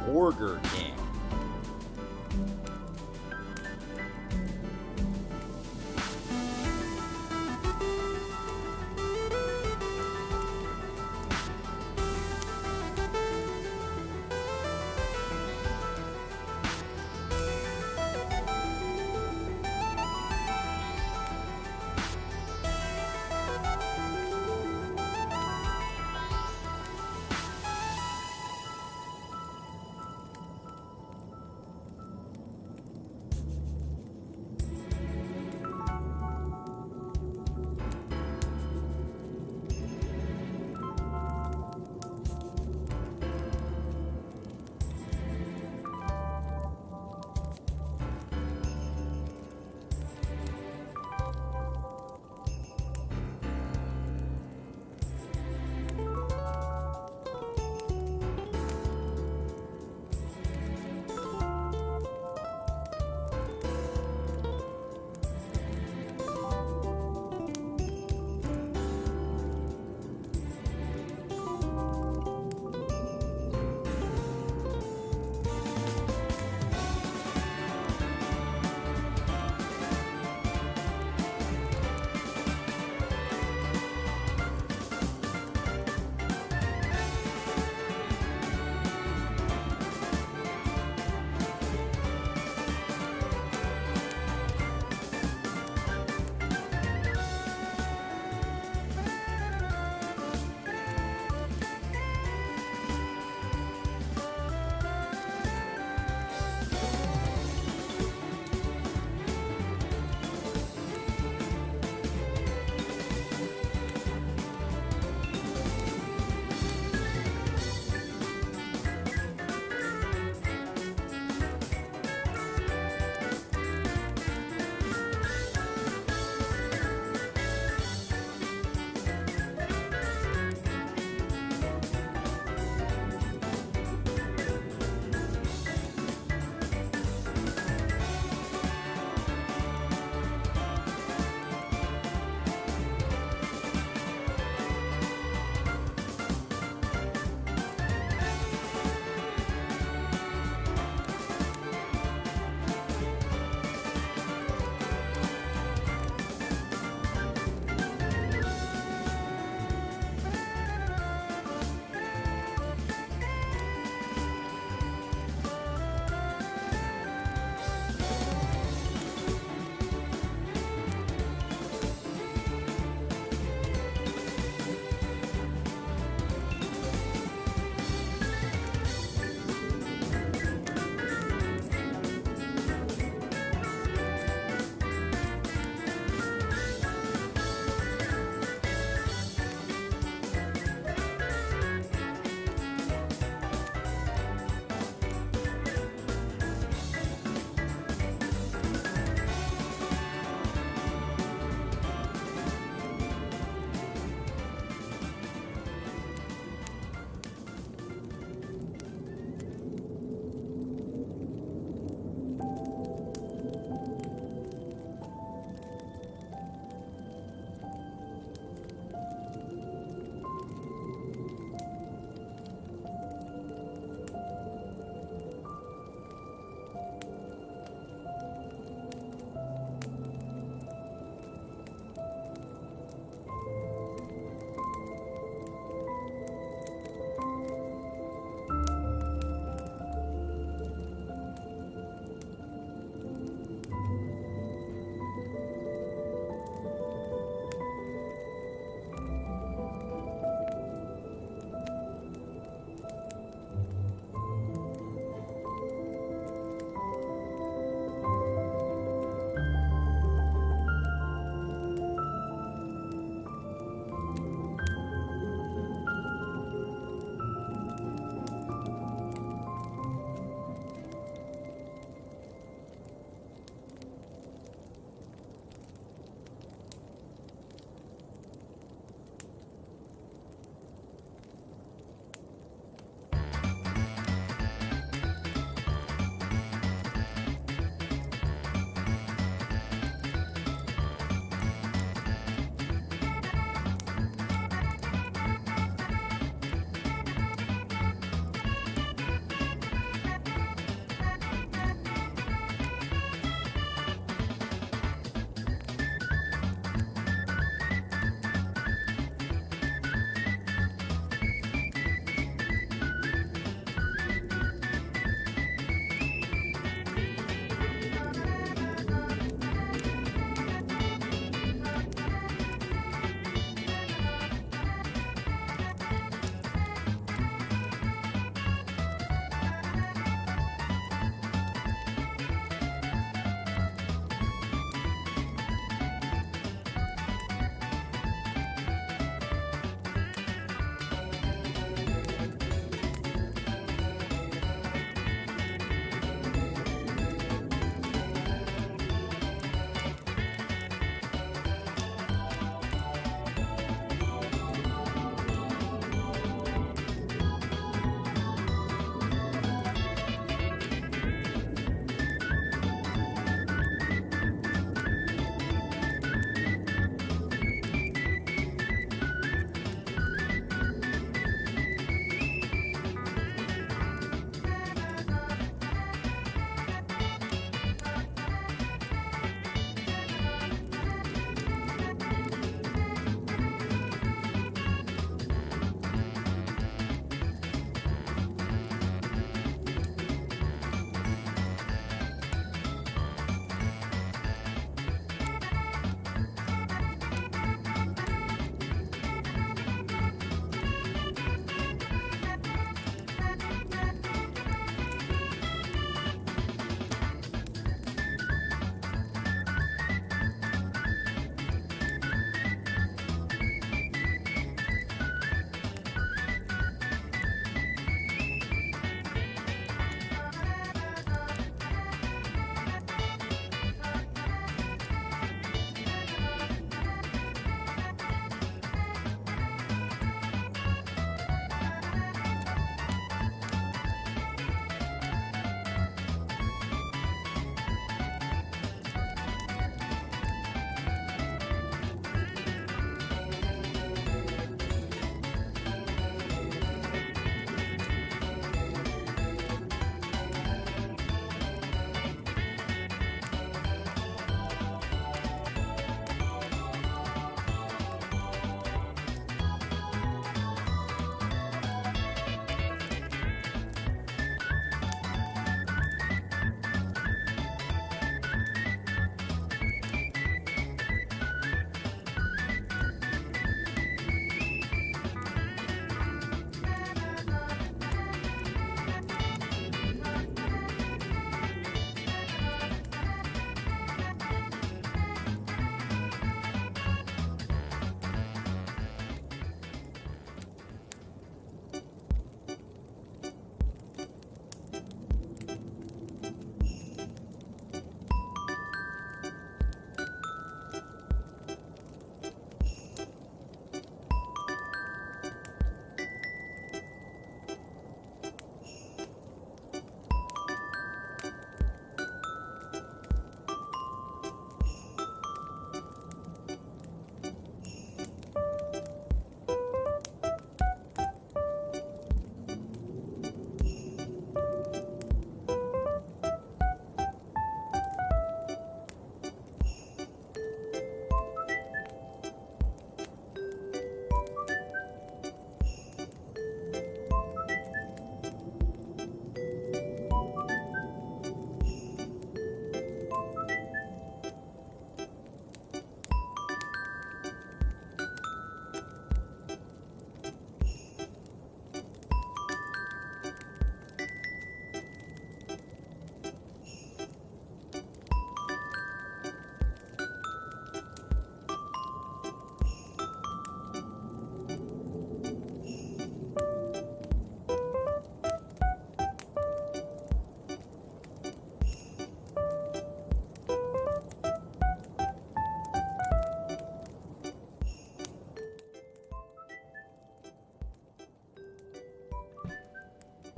Burger King.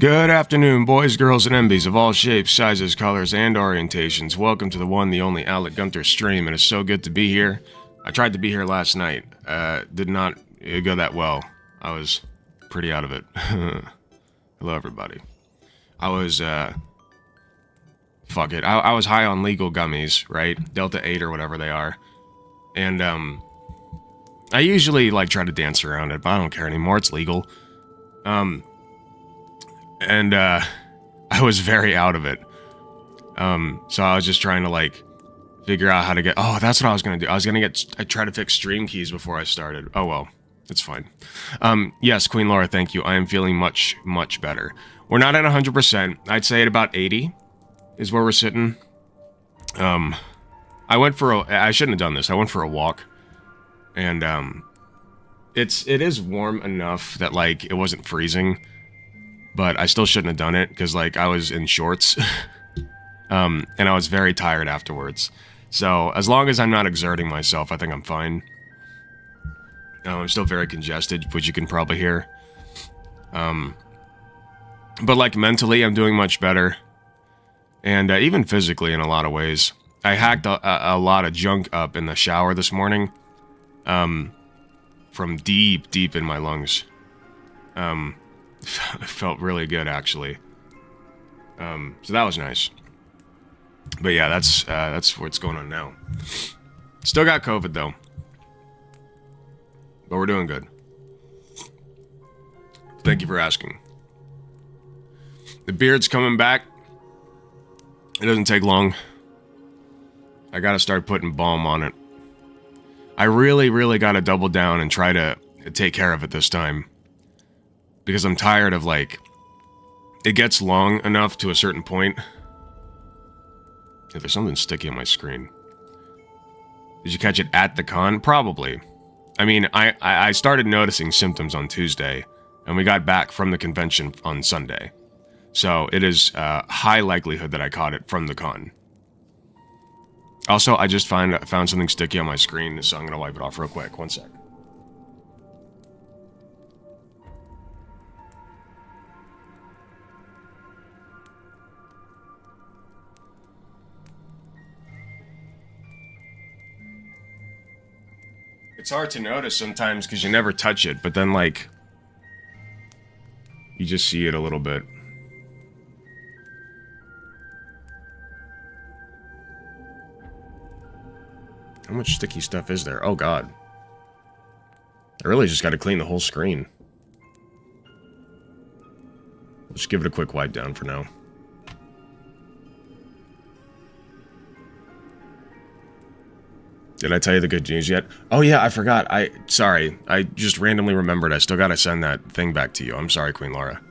Good afternoon, boys, girls, and MBs of all shapes, sizes, colors, and orientations. Welcome to the one, the only Alec Gunter stream. It is so good to be here. I tried to be here last night. Did not go that well. I was pretty out of it. Hello, everybody. I was, fuck it. I was high on legal gummies, right? Delta 8 or whatever they are. And, I usually, try to dance around it, but I don't care anymore. It's legal. And I was very out of it. So I was just trying to, figure out how to get... Oh, that's what I was going to do. I was going to try to fix stream keys before I started. Oh, well. It's fine. Yes, Queen Laura, thank you. I am feeling much, much better. We're not at 100%. I'd say at about 80 is where we're sitting. I went for a... I shouldn't have done this. I went for a walk. And, it is warm enough that, it wasn't freezing. But I still shouldn't have done it, because, I was in shorts. And I was very tired afterwards. So, as long as I'm not exerting myself, I think I'm fine. I'm still very congested, which you can probably hear. But, mentally, I'm doing much better. And even physically, in a lot of ways. I hacked a lot of junk up in the shower this morning. From deep, deep in my lungs. It felt really good, actually. So that was nice. But yeah, that's what's going on now. Still got COVID, though. But we're doing good. Thank you for asking. The beard's coming back. It doesn't take long. I gotta start putting balm on it. I really, really gotta double down and try to take care of it this time. Because I'm tired of, it gets long enough to a certain point. Yeah, there's something sticky on my screen. Did you catch it at the con? Probably. I mean, I started noticing symptoms on Tuesday, and we got back from the convention on Sunday. So, it is high likelihood that I caught it from the con. Also, I just found something sticky on my screen, so I'm gonna wipe it off real quick. One sec. It's hard to notice sometimes because you never touch it, but then, you just see it a little bit. How much sticky stuff is there? Oh, God. I really just got to clean the whole screen. Let's give it a quick wipe down for now. Did I tell you the good news yet? Oh yeah, I forgot. Sorry. I just randomly remembered. I still gotta send that thing back to you. I'm sorry, Queen Laura.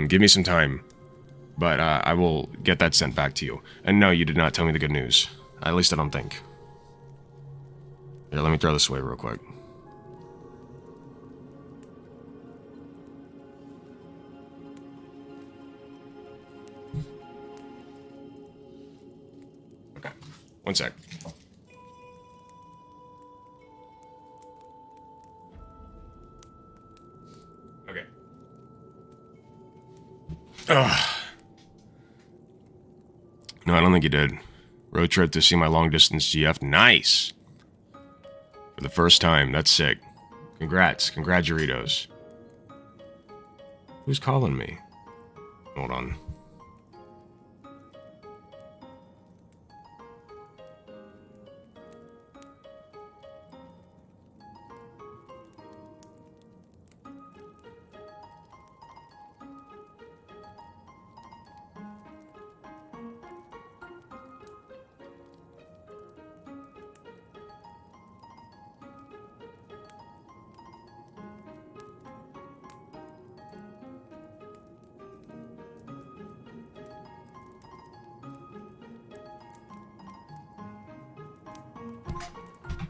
Give me some time. But, I will get that sent back to you. And no, you did not tell me the good news. At least I don't think. Here, let me throw this away real quick. Okay. One sec. Ugh. No, I don't think you did. Road trip to see my long-distance GF. Nice! For the first time. That's sick. Congrats. Congraturitos. Who's calling me? Hold on.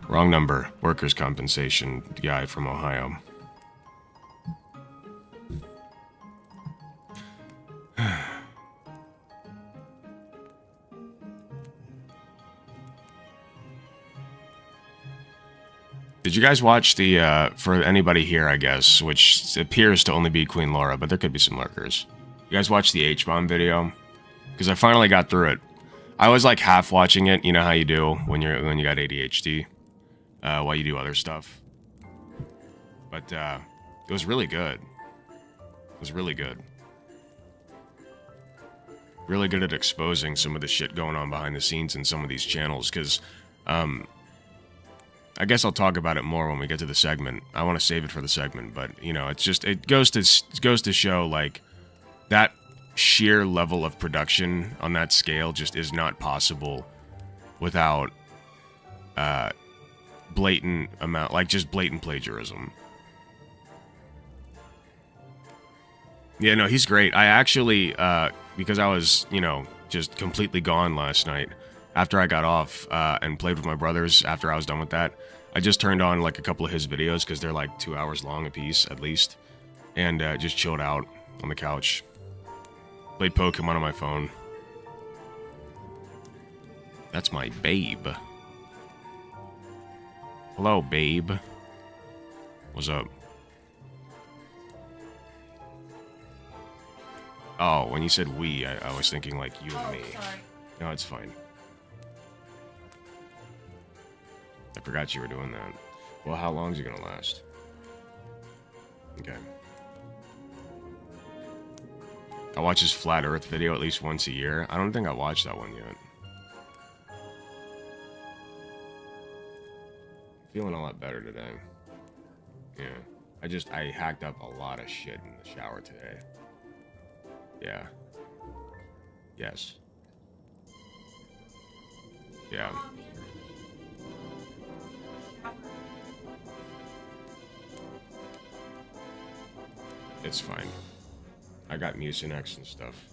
Wrong number. Workers' compensation guy from Ohio. Did you guys watch the, for anybody here, I guess, which appears to only be Queen Laura, but there could be some lurkers. You guys watch the HBomb video? Because I finally got through it. I was like half watching it. You know how you do when you got ADHD, while you do other stuff. But it was really good. It was really good. Really good at exposing some of the shit going on behind the scenes in some of these channels. Because I guess I'll talk about it more when we get to the segment. I want to save it for the segment, but you know, it's just it goes to show like that sheer level of production on that scale just is not possible without blatant plagiarism. Yeah, no, he's great. I actually because I was, you know, just completely gone last night after I got off and played with my brothers after I was done with that. I just turned on like a couple of his videos because they're like 2 hours long a piece at least, and just chilled out on the couch. Played Pokemon on my phone. That's my babe. Hello, babe. What's up? Oh, when you said we, I was thinking like you and me. Sorry. No, it's fine. I forgot you were doing that. Well, how long is it gonna last? Okay. I watch his Flat Earth video at least once a year. I don't think I watched that one yet. Feeling a lot better today. Yeah. I hacked up a lot of shit in the shower today. Yeah. Yes. Yeah. It's fine. I got Mucinex and stuff.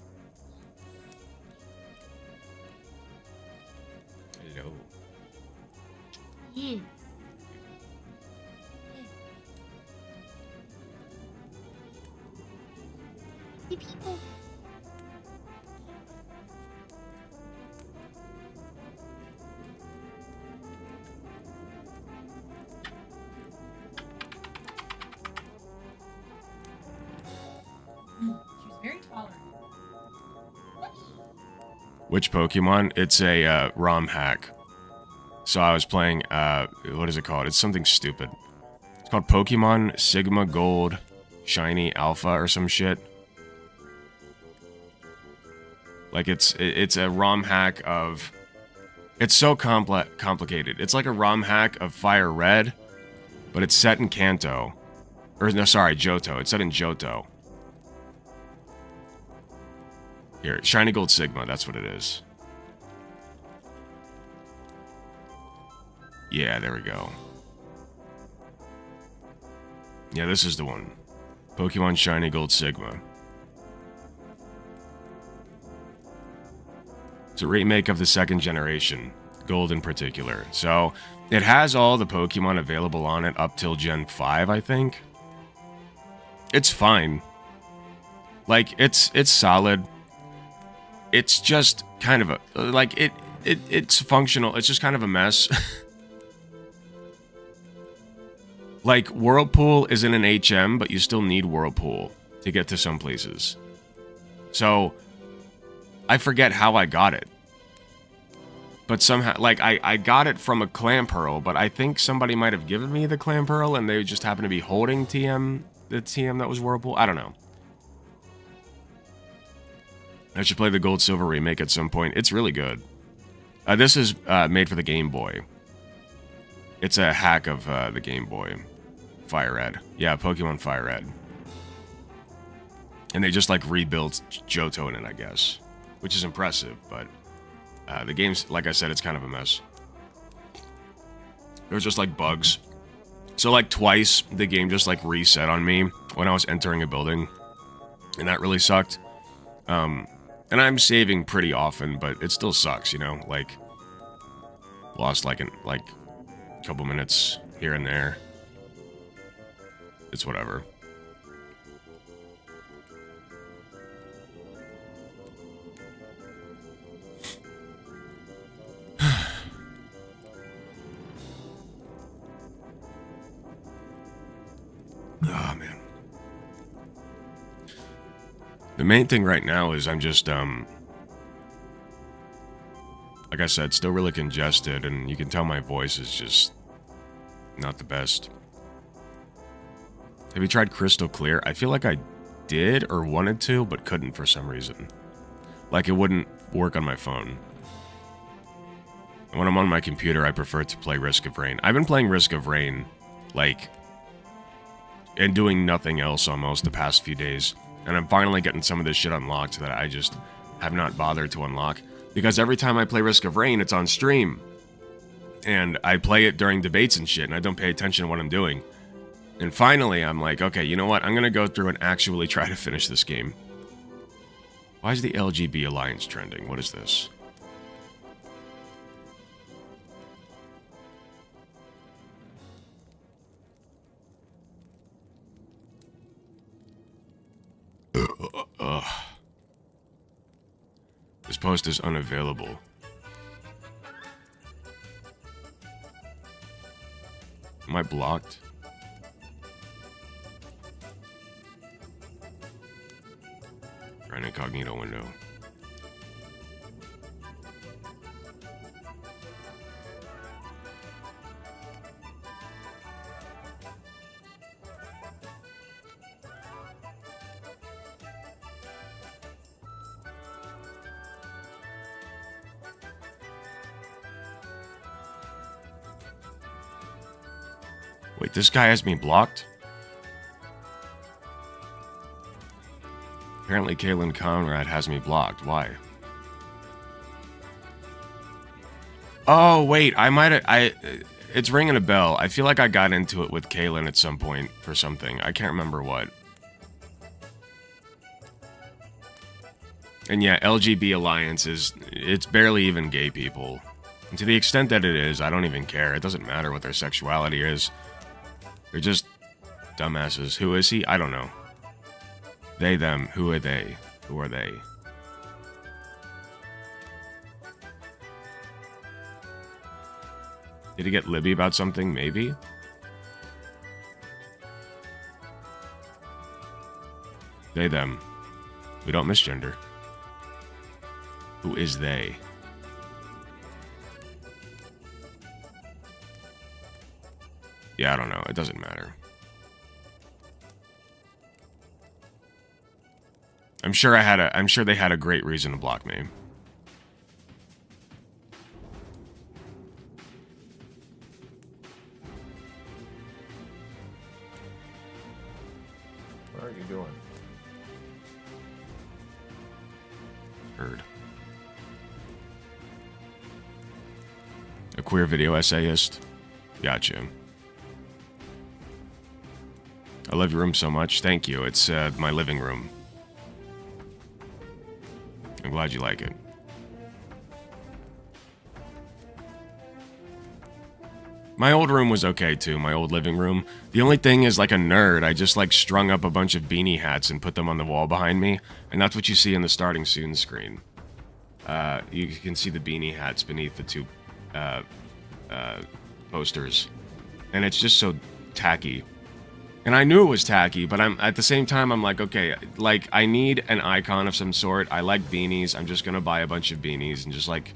Hello. Yeah. Hey, people. She's very tolerant. Which Pokemon? It's a ROM hack. So I was playing, what is it called? It's something stupid. It's called Pokemon Sigma Gold Shiny Alpha or some shit. Like it's a ROM hack of... It's so complicated. It's like a ROM hack of Fire Red, but it's set in Kanto. Or no, sorry, Johto. It's set in Johto. Here, Shiny Gold Sigma, that's what it is. Yeah, there we go. Yeah, this is the one. Pokemon Shiny Gold Sigma. It's a remake of the second generation, Gold in particular. So, it has all the Pokemon available on it up till Gen 5, I think. It's fine. Like, it's solid. It's just kind of a... Like, it's functional. It's just kind of a mess. Like, Whirlpool is in an HM, but you still need Whirlpool to get to some places. So, I forget how I got it. But somehow, like, I got it from a Clamperl, but I think somebody might have given me the Clamperl, and they just happened to be holding the TM that was Whirlpool. I don't know. I should play the Gold Silver remake at some point. It's really good. This is made for the Game Boy. It's a hack of the Game Boy. Fire Red. Yeah, Pokemon Fire Red. And they just, like, rebuilt Johto in it, I guess. Which is impressive, but... the game's, like I said, it's kind of a mess. There's just, like, bugs. So, like, twice, the game just, like, reset on me when I was entering a building. And that really sucked. And I'm saving pretty often, but it still sucks, you know? Like, lost, like, a couple minutes here and there. It's whatever. Oh, man. The main thing right now is I'm just, like I said, still really congested, and you can tell my voice is just not the best. Have you tried Crystal Clear? I feel like I did or wanted to, but couldn't for some reason. Like it wouldn't work on my phone. And when I'm on my computer, I prefer to play Risk of Rain. I've been playing Risk of Rain, like, and doing nothing else almost the past few days. And I'm finally getting some of this shit unlocked that I just have not bothered to unlock. Because every time I play Risk of Rain, it's on stream. And I play it during debates and shit, and I don't pay attention to what I'm doing. And finally, I'm like, okay, you know what? I'm gonna go through and actually try to finish this game. Why is the LGB Alliance trending? What is this? This post is unavailable. Am I blocked? Try an incognito window. Wait, this guy has me blocked? Apparently Kaylin Conrad has me blocked. Why? Oh, wait, I might have... It's ringing a bell. I feel like I got into it with Kaylin at some point for something. I can't remember what. And yeah, LGB Alliance is... It's barely even gay people. And to the extent that it is, I don't even care. It doesn't matter what their sexuality is. They're just dumbasses. Who is he? I don't know. They, them. Who are they? Who are they? Did he get Libby about something? Maybe? They, them. We don't misgender. Who is they? Yeah, I don't know. It doesn't matter. I'm sure they had a great reason to block me. What are you doing? Heard. A queer video essayist. Gotcha. I love your room so much. Thank you. It's my living room. I'm glad you like it. My old room was okay too, my old living room. The only thing is, like a nerd, I just like strung up a bunch of beanie hats and put them on the wall behind me. And that's what you see in the starting soon screen. You can see the beanie hats beneath the two posters. And it's just so tacky. And I knew it was tacky, but at the same time, I'm like, okay, like, I need an icon of some sort. I like beanies. I'm just gonna buy a bunch of beanies and just, like,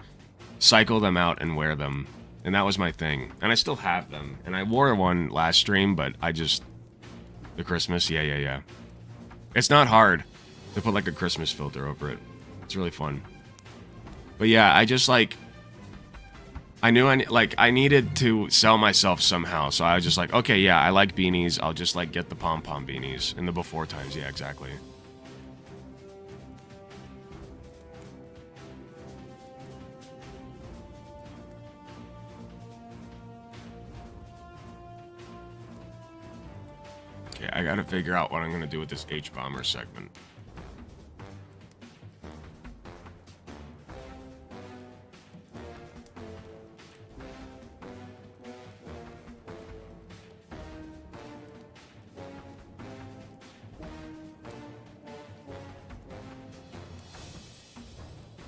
cycle them out and wear them. And that was my thing. And I still have them. And I wore one last stream, but I just... The Christmas, yeah. It's not hard to put, like, a Christmas filter over it. It's really fun. But yeah, I just, like... I knew I needed to sell myself somehow, so I was just like, okay, yeah, I like beanies. I'll just, like, get the pom-pom beanies in the before times. Yeah, exactly. Okay, I gotta figure out what I'm gonna do with this H-bomber segment.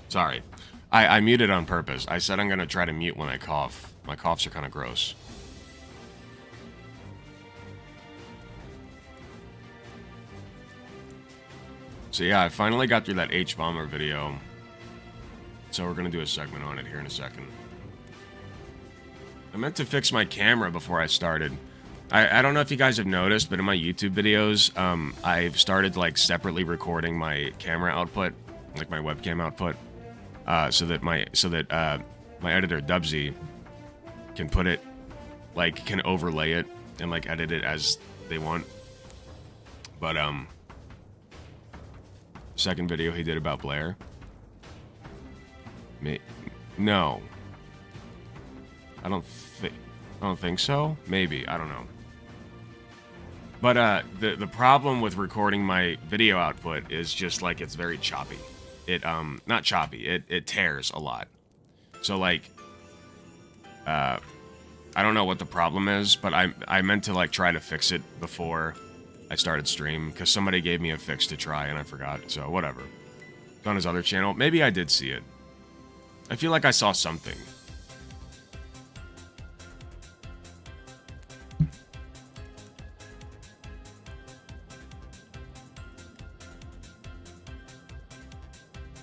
Sorry. I muted on purpose. I said I'm going to try to mute when I cough. My coughs are kind of gross. So yeah, I finally got through that HBomber video. So we're gonna do a segment on it here in a second. I meant to fix my camera before I started. I don't know if you guys have noticed, but in my YouTube videos, I've started like separately recording my camera output, like my webcam output, so that my editor Dubsy can put it, like, can overlay it and like edit it as they want. But second video he did about Blair. No. I don't think so. Maybe, I don't know. But the problem with recording my video output is just like it's very choppy. It not choppy. It tears a lot. So like I don't know what the problem is, but I meant to like try to fix it before I started stream because somebody gave me a fix to try and I forgot. So whatever. It's on his other channel. Maybe I did see it. I feel like I saw something.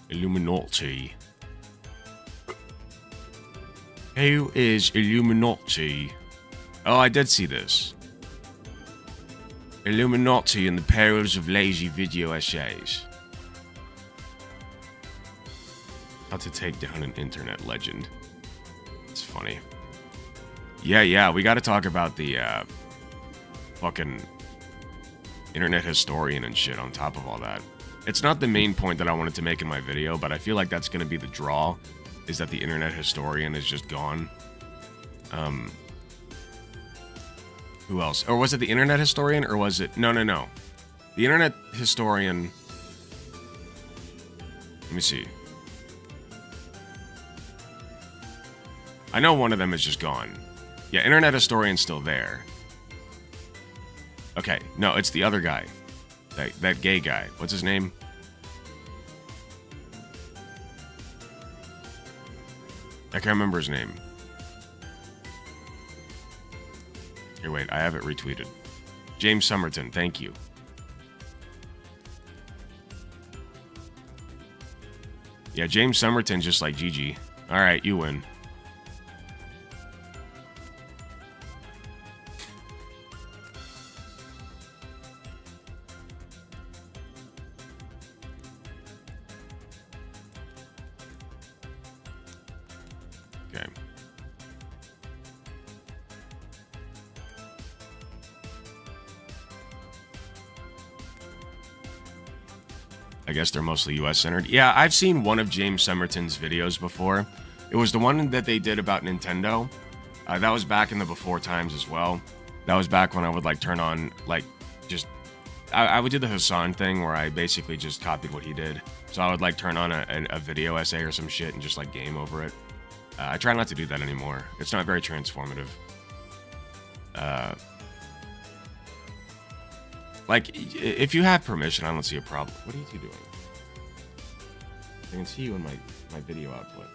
Illuminati. Who is Illuminati? Oh, I did see this. Illuminati and the perils of lazy video essays. How to take down an internet legend. It's funny. Yeah, we gotta talk about the fucking internet historian and shit on top of all that. It's not the main point that I wanted to make in my video, but I feel like that's gonna be the draw, is that the internet historian is just gone. Who else? Or was it the internet historian, or was it... No. The internet historian... Let me see. I know one of them is just gone. Yeah, internet historian's still there. Okay, no, it's the other guy. That gay guy. What's his name? I can't remember his name. Here, wait, I have it retweeted. James Somerton, thank you. Yeah, James Somerton just like GG. Alright, you win. Okay. I guess they're mostly US centered. Yeah, I've seen one of James Somerton's videos before. It was the one that they did about Nintendo. That was back in the before times as well. That was back when I would like turn on, like, just... I would do the Hassan thing where I basically just copied what he did. So I would like turn on a video essay or some shit and just like game over it. I try not to do that anymore. It's not very transformative. Like, if you have permission, I don't see a problem. What are you two doing? I can see you in my video output.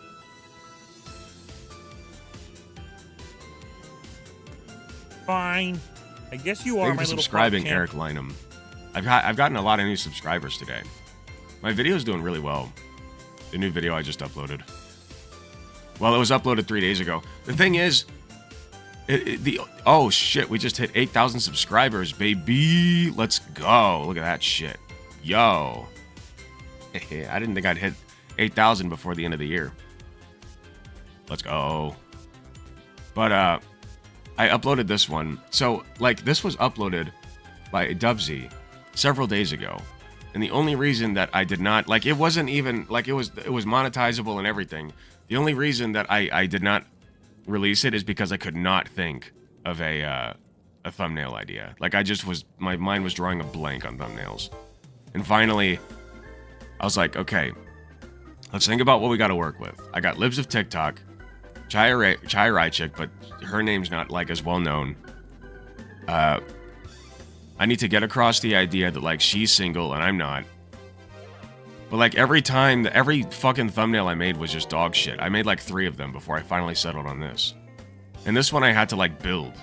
Fine. I guess you are Thank my you for little subscribing, pop champ. Eric Lynham. I've gotten a lot of new subscribers today. My video's doing really well. The new video I just uploaded. Well, it was uploaded 3 days ago. The thing is, oh shit, we just hit 8,000 subscribers, baby. Let's go. Look at that shit. Yo. I didn't think I'd hit 8,000 before the end of the year. Let's go. But I uploaded this one. So, like, this was uploaded by Dubsy several days ago. And the only reason that I did not, like, it wasn't even, like, it was monetizable and everything. The only reason that I did not release it is because I could not think of a thumbnail idea. Like, I just was, my mind was drawing a blank on thumbnails. And finally, I was like, okay, let's think about what we got to work with. I got Libs of TikTok, Chai Rychik, but her name's not, like, as well known. I need to get across the idea that, like, she's single and I'm not. But, like, every fucking thumbnail I made was just dog shit. I made, like, 3 of them before I finally settled on this. And this one I had to, like, build.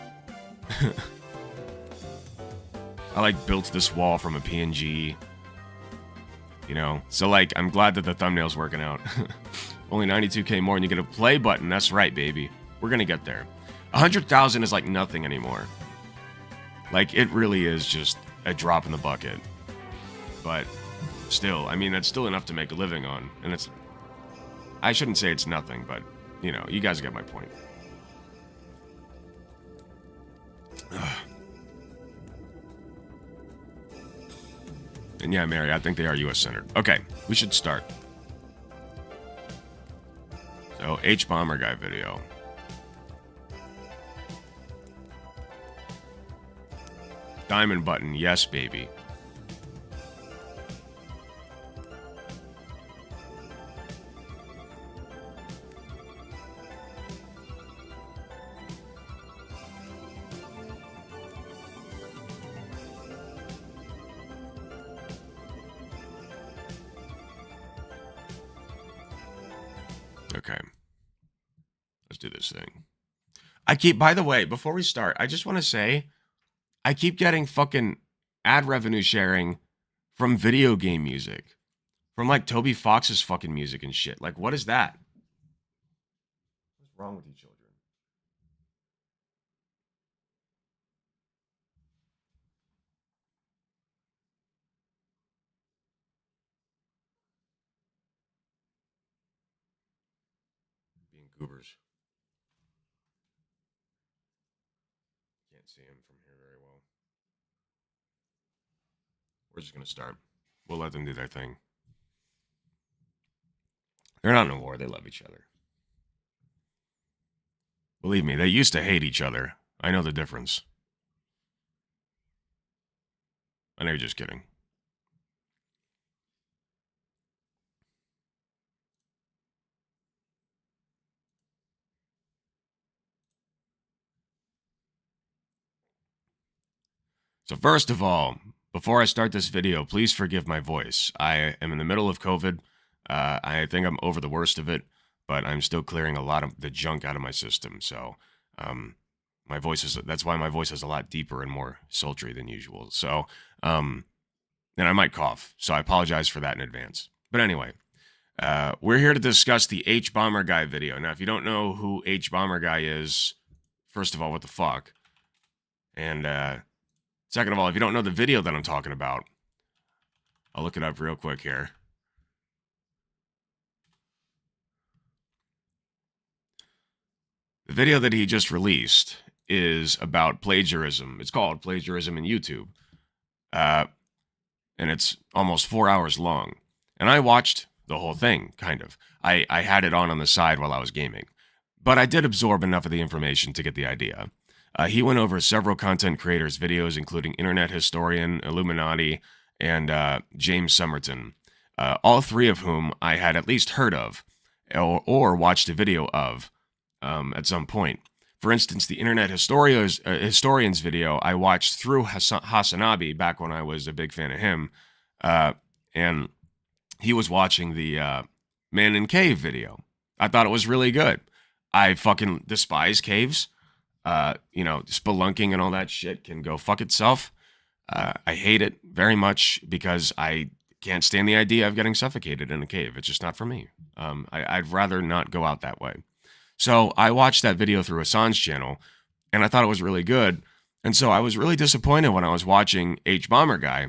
I, like, built this wall from a PNG. You know? So, like, I'm glad that the thumbnail's working out. Only 92K more and you get a play button. That's right, baby. We're gonna get there. 100,000 is like nothing anymore. Like, it really is just a drop in the bucket. But still, I mean, that's still enough to make a living on. And it's... I shouldn't say it's nothing, but, you know, you guys get my point. And yeah, Mary, I think they are US-centered. Okay, we should start. So, HBomber guy video. Diamond button, yes, baby. Okay. Let's do this thing. By the way, before we start, I just want to say, I keep getting fucking ad revenue sharing from video game music. From like Toby Fox's fucking music and shit. Like, what is that? What's wrong with you children? Being goobers. Can't see him from here very well. We're just gonna start. We'll let them do their thing. They're not in a war. They love each other. Believe me, they used to hate each other. I know the difference. I know you're just kidding. So first of all, before I start this video, please forgive my voice. I am in the middle of COVID. I think I'm over the worst of it, but I'm still clearing a lot of the junk out of my system. So my voice is, that's why my voice is a lot deeper and more sultry than usual. So, and I might cough. So I apologize for that in advance. But anyway, we're here to discuss the HBomber guy video. Now, if you don't know who HBomber guy is, first of all, what the fuck? And second of all, if you don't know the video that I'm talking about, I'll look it up real quick here. The video that he just released is about plagiarism. It's called Plagiarism in YouTube. And it's almost 4 hours long. And I watched the whole thing, kind of. I had it on the side while I was gaming. But I did absorb enough of the information to get the idea. He went over several content creators' videos, including internet historian, Illuminati, and James Somerton, all three of whom I had at least heard of or watched a video of at some point. For instance, the internet historian's video I watched through Hasanabi back when I was a big fan of him, and he was watching the Man in Cave video. I thought it was really good. I fucking despise caves. You know, spelunking and all that shit can go fuck itself. I hate it very much because I can't stand the idea of getting suffocated in a cave. It's just not for me. I'd rather not go out that way. So I watched that video through Hassan's channel, and I thought it was really good. And so I was really disappointed when I was watching HBomber guy,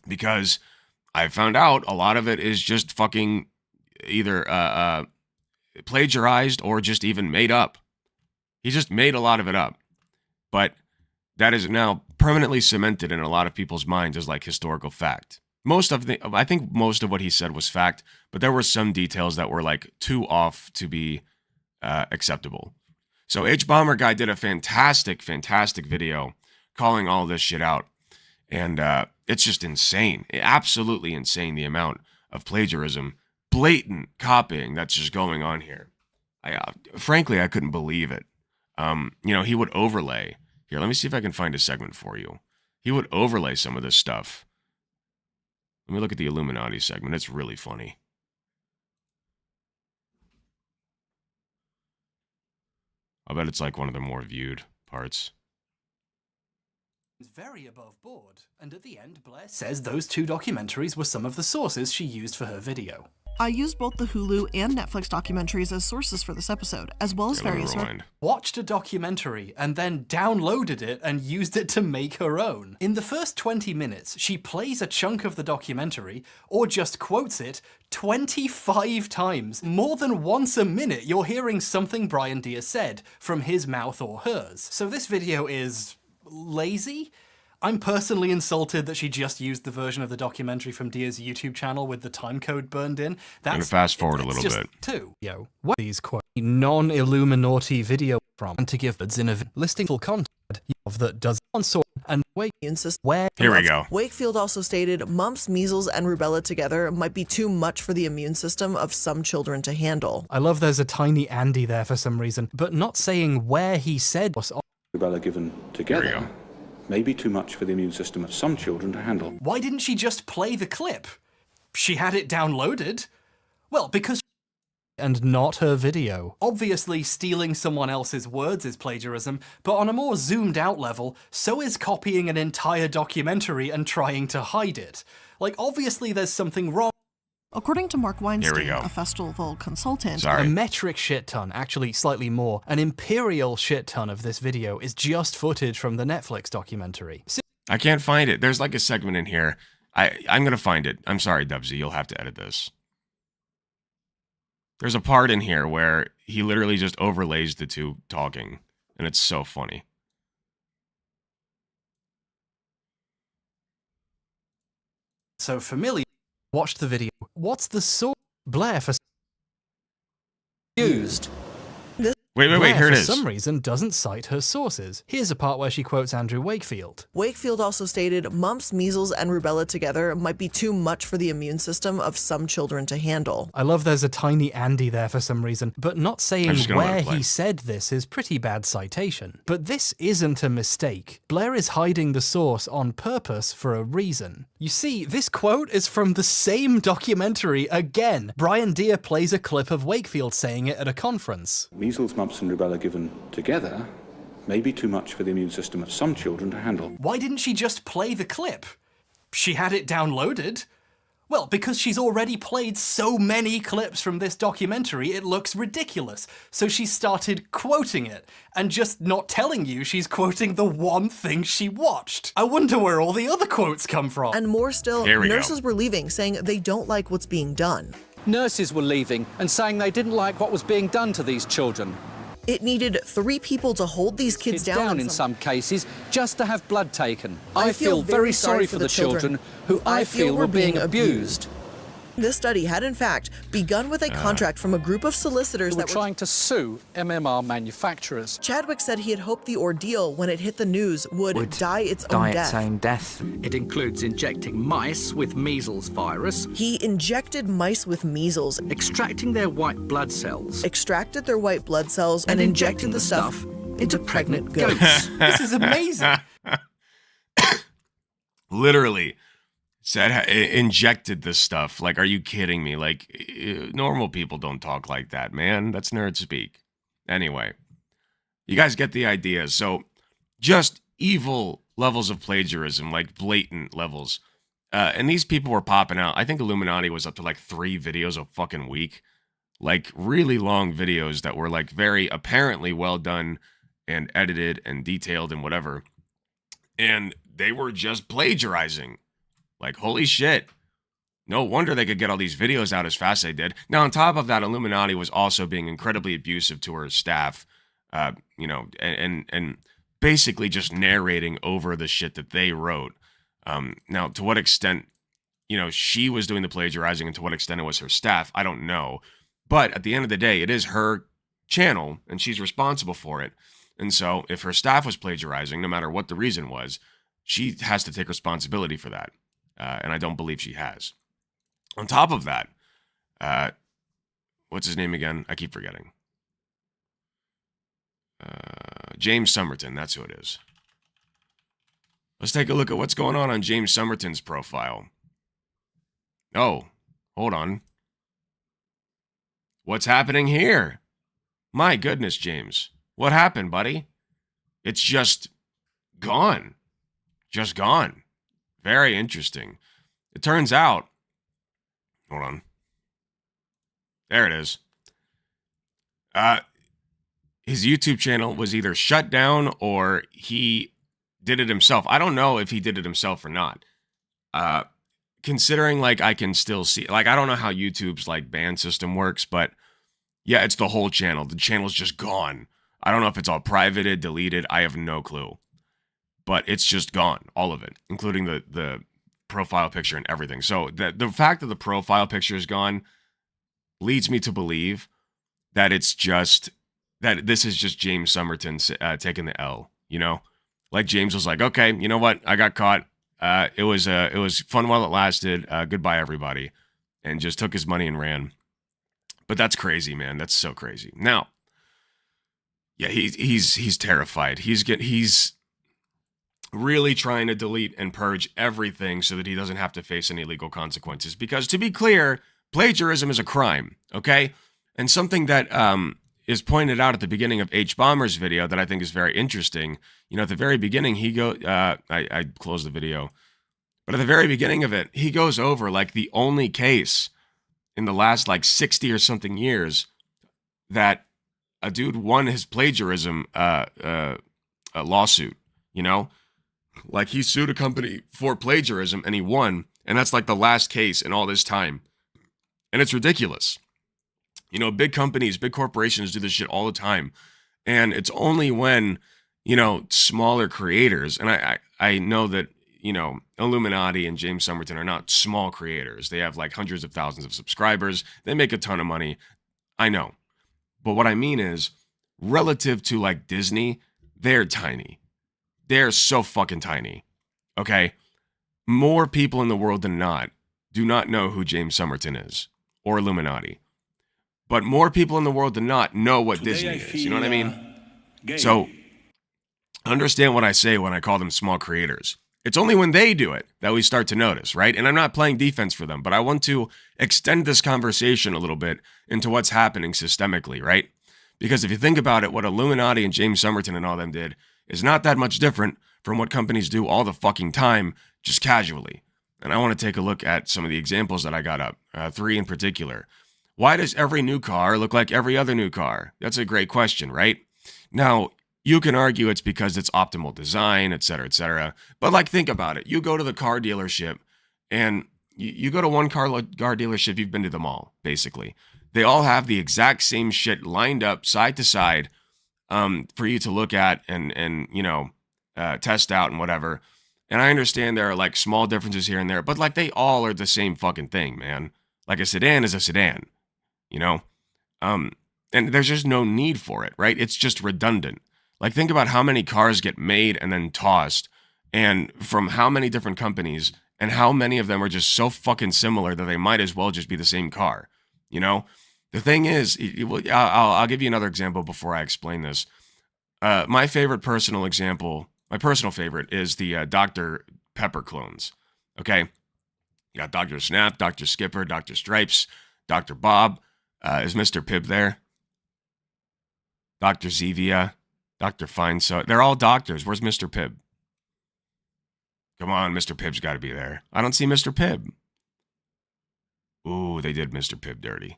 because I found out a lot of it is just fucking either plagiarized or just even made up. He just made a lot of it up. But that is now permanently cemented in a lot of people's minds as like historical fact. I think most of what he said was fact, but there were some details that were like too off to be acceptable. So HBomber guy did a fantastic video calling all this shit out. And it's just insane. Absolutely insane, the amount of plagiarism, blatant copying that's just going on here. Frankly, I couldn't believe it. You know, he would overlay. Here, let me see if I can find a segment for you. He would overlay some of this stuff. Let me look at the Illuminati segment. It's really funny. I bet it's like one of the more viewed parts. very above board, and at the end Blair says those two documentaries were some of the sources she used for her video. I used both the Hulu and Netflix documentaries as sources for this episode, as well as various... Watched a documentary and then downloaded it and used it to make her own. In the first 20 minutes, she plays a chunk of the documentary, or just quotes it, 25 times. More than once a minute, you're hearing something Brian Deere said from his mouth or hers. So this video is... lazy? I'm personally insulted that she just used the version of the documentary from Deer's YouTube channel with the timecode burned in. That's I'm gonna fast forward a little bit. Too. Yo, what these quote non-Illuminati video from and to give bids in a listing full content of that does on sort and wait insist where here we go. Wakefield also stated mumps, measles, and rubella together might be too much for the immune system of some children to handle. I love there's a tiny Andy there for some reason, but not saying where he said was rubella given together may be too much for the immune system of some children to handle. Why didn't she just play the clip? She had it downloaded. Well, because and not her video. Obviously, stealing someone else's words is plagiarism, but on a more zoomed out level, so is copying an entire documentary and trying to hide it. Like, obviously there's something wrong. According to Mark Weinstein, a festival consultant, a metric shit ton, actually slightly more, an imperial shit ton of this video is just footage from the Netflix documentary. I can't find it. There's like a segment in here. I'm gonna find it. I'm sorry, Dubsy, you'll have to edit this. There's a part in here where he literally just overlays the two talking, and it's so funny. So familiar. Watched the video. What's the source? Blair for used. Wait, here it is. For some reason doesn't cite her sources. Here's a part where she quotes Andrew Wakefield. Wakefield also stated mumps, measles, and rubella together might be too much for the immune system of some children to handle. I love there's a tiny Andy there for some reason, but not saying where he said this is pretty bad citation. But this isn't a mistake. Blair is hiding the source on purpose for a reason. You see, this quote is from the same documentary again. Brian Deere plays a clip of Wakefield saying it at a conference. Measles, mumps, and rubella given together may be too much for the immune system of some children to handle. Why didn't she just play the clip? She had it downloaded. Well, because she's already played so many clips from this documentary, it looks ridiculous. So she started quoting it, and just not telling you she's quoting the one thing she watched. I wonder where all the other quotes come from. And more still, nurses were leaving, saying they don't like what's being done. Nurses were leaving and saying they didn't like what was being done to these children. It needed 3 people to hold these kids down in some cases, just to have blood taken. I feel very sorry for the children who I feel were being abused. This study had, in fact, begun with a contract from a group of solicitors that were trying to sue MMR manufacturers. Chadwick said he had hoped the ordeal, when it hit the news, would die its own death. It includes injecting mice with measles virus. He injected mice with measles, extracting their white blood cells. Extracted their white blood cells and injected the stuff into pregnant goats. This is amazing. Literally. Said injected this stuff. Like, are you kidding me? Like, normal people don't talk like that, man. That's nerd speak. Anyway, you guys get the idea. So, just evil levels of plagiarism, like blatant levels. And these people were popping out. I think Illuminati was up to like 3 videos a fucking week. Like, really long videos that were like very apparently well done and edited and detailed and whatever. And they were just plagiarizing. Like, holy shit. No wonder they could get all these videos out as fast as they did. Now, on top of that, Illuminati was also being incredibly abusive to her staff, you know, and basically just narrating over the shit that they wrote. Now, to what extent, you know, she was doing the plagiarizing and to what extent it was her staff, I don't know. But at the end of the day, it is her channel and she's responsible for it. And so if her staff was plagiarizing, no matter what the reason was, she has to take responsibility for that. And I don't believe she has. On top of that, what's his name again? I keep forgetting. James Somerton, that's who it is. Let's take a look at what's going on James Somerton's profile. Oh, hold on. What's happening here? My goodness, James. What happened, buddy? It's just gone. just gone. Very interesting. It turns out, hold on. There it is. His YouTube channel was either shut down or he did it himself. I don't know if he did it himself or not. Considering like I can still see, like I don't know how YouTube's like ban system works, but yeah, it's the whole channel. The channel's just gone. I don't know if it's all privated, deleted. I have no clue. But it's just gone, all of it, including the profile picture and everything. So the fact that the profile picture is gone leads me to believe that it's just, that this is just James Somerton taking the L, you know? Like James was like, okay, you know what? I got caught. It was fun while it lasted. Goodbye, everybody. And just took his money and ran. But that's crazy, man. That's so crazy. Now, yeah, he's terrified. He's really trying to delete and purge everything so that he doesn't have to face any legal consequences. Because to be clear, plagiarism is a crime, okay? And something that is pointed out at the beginning of HBomber's video that I think is very interesting. You know, at the very beginning, I closed the video, but at the very beginning of it, he goes over like the only case in the last like 60 or something years that a dude won his plagiarism lawsuit, you know? Like he sued a company for plagiarism and he won, and that's like the last case in all this time. And it's ridiculous. You know, big companies, big corporations do this shit all the time. And it's only when, you know, smaller creators, and I know that, you know, Illuminati and James Somerton are not small creators. They have like hundreds of thousands of subscribers. They make a ton of money. I know. But what I mean is, relative to like Disney, they're tiny. They're so fucking tiny. Okay? More people in the world than not do not know who James Somerton is, or Illuminati. But more people in the world than not know what Disney is. You know what I mean? So, understand what I say when I call them small creators. It's only when they do it that we start to notice, right? And I'm not playing defense for them, but I want to extend this conversation a little bit into what's happening systemically, right? Because if you think about it, what Illuminati and James Somerton and all them did is not that much different from what companies do all the fucking time, just casually. And I want to take a look at some of the examples that I got up, 3 in particular. Why does every new car look like every other new car? That's a great question, right? Now, you can argue it's because it's optimal design, et cetera, et cetera. But like, think about it. You go to the car dealership and you go to one car dealership, you've been to them all, basically. They all have the exact same shit lined up side to side for you to look at and you know, test out and whatever. And I understand there are like small differences here and there, but like they all are the same fucking thing, man. Like a sedan is a sedan, you know? And there's just no need for it, right? It's just redundant. Like think about how many cars get made and then tossed, and from how many different companies, and how many of them are just so fucking similar that they might as well just be the same car, you know? The thing is, I'll give you another example before I explain this. My personal favorite is the Dr. Pepper clones, okay? You got Dr. Snap, Dr. Skipper, Dr. Stripes, Dr. Bob. Is Mr. Pibb there? Dr. Zevia, Dr. Fine. So they're all doctors. Where's Mr. Pibb? Come on, Mr. Pibb's got to be there. I don't see Mr. Pibb. Ooh, they did Mr. Pibb dirty.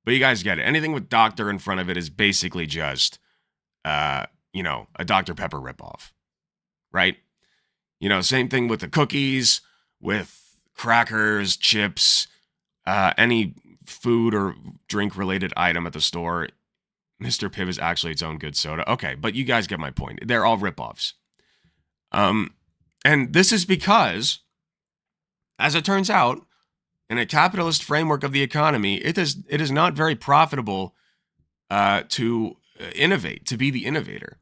But you guys get it. Anything with doctor in front of it is basically just, you know, a Dr. Pepper ripoff, right? You know, same thing with the cookies, with crackers, chips, any food or drink related item at the store. Mr. Pibb is actually its own good soda. Okay, but you guys get my point. They're all ripoffs. And this is because, as it turns out, in a capitalist framework of the economy, it is not very profitable to innovate, to be the innovator.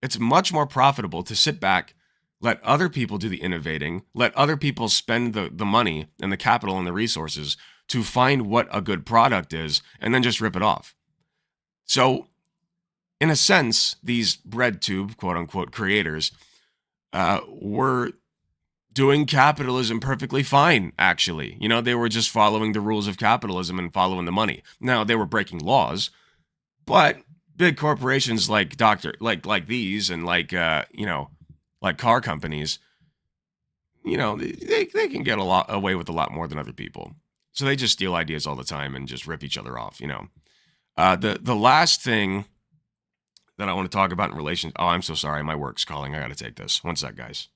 It's much more profitable to sit back, let other people do the innovating, let other people spend the money and the capital and the resources to find what a good product is, and then just rip it off. So, in a sense, these breadtube, quote-unquote, creators were doing capitalism perfectly fine, actually. You know, they were just following the rules of capitalism and following the money. Now, they were breaking laws, but big corporations like these and like like car companies, you know, they can get away with a lot more than other people. So they just steal ideas all the time and just rip each other off, you know. The last thing that I want to talk about in relation... Oh, I'm so sorry. My work's calling. I got to take this. One sec, guys.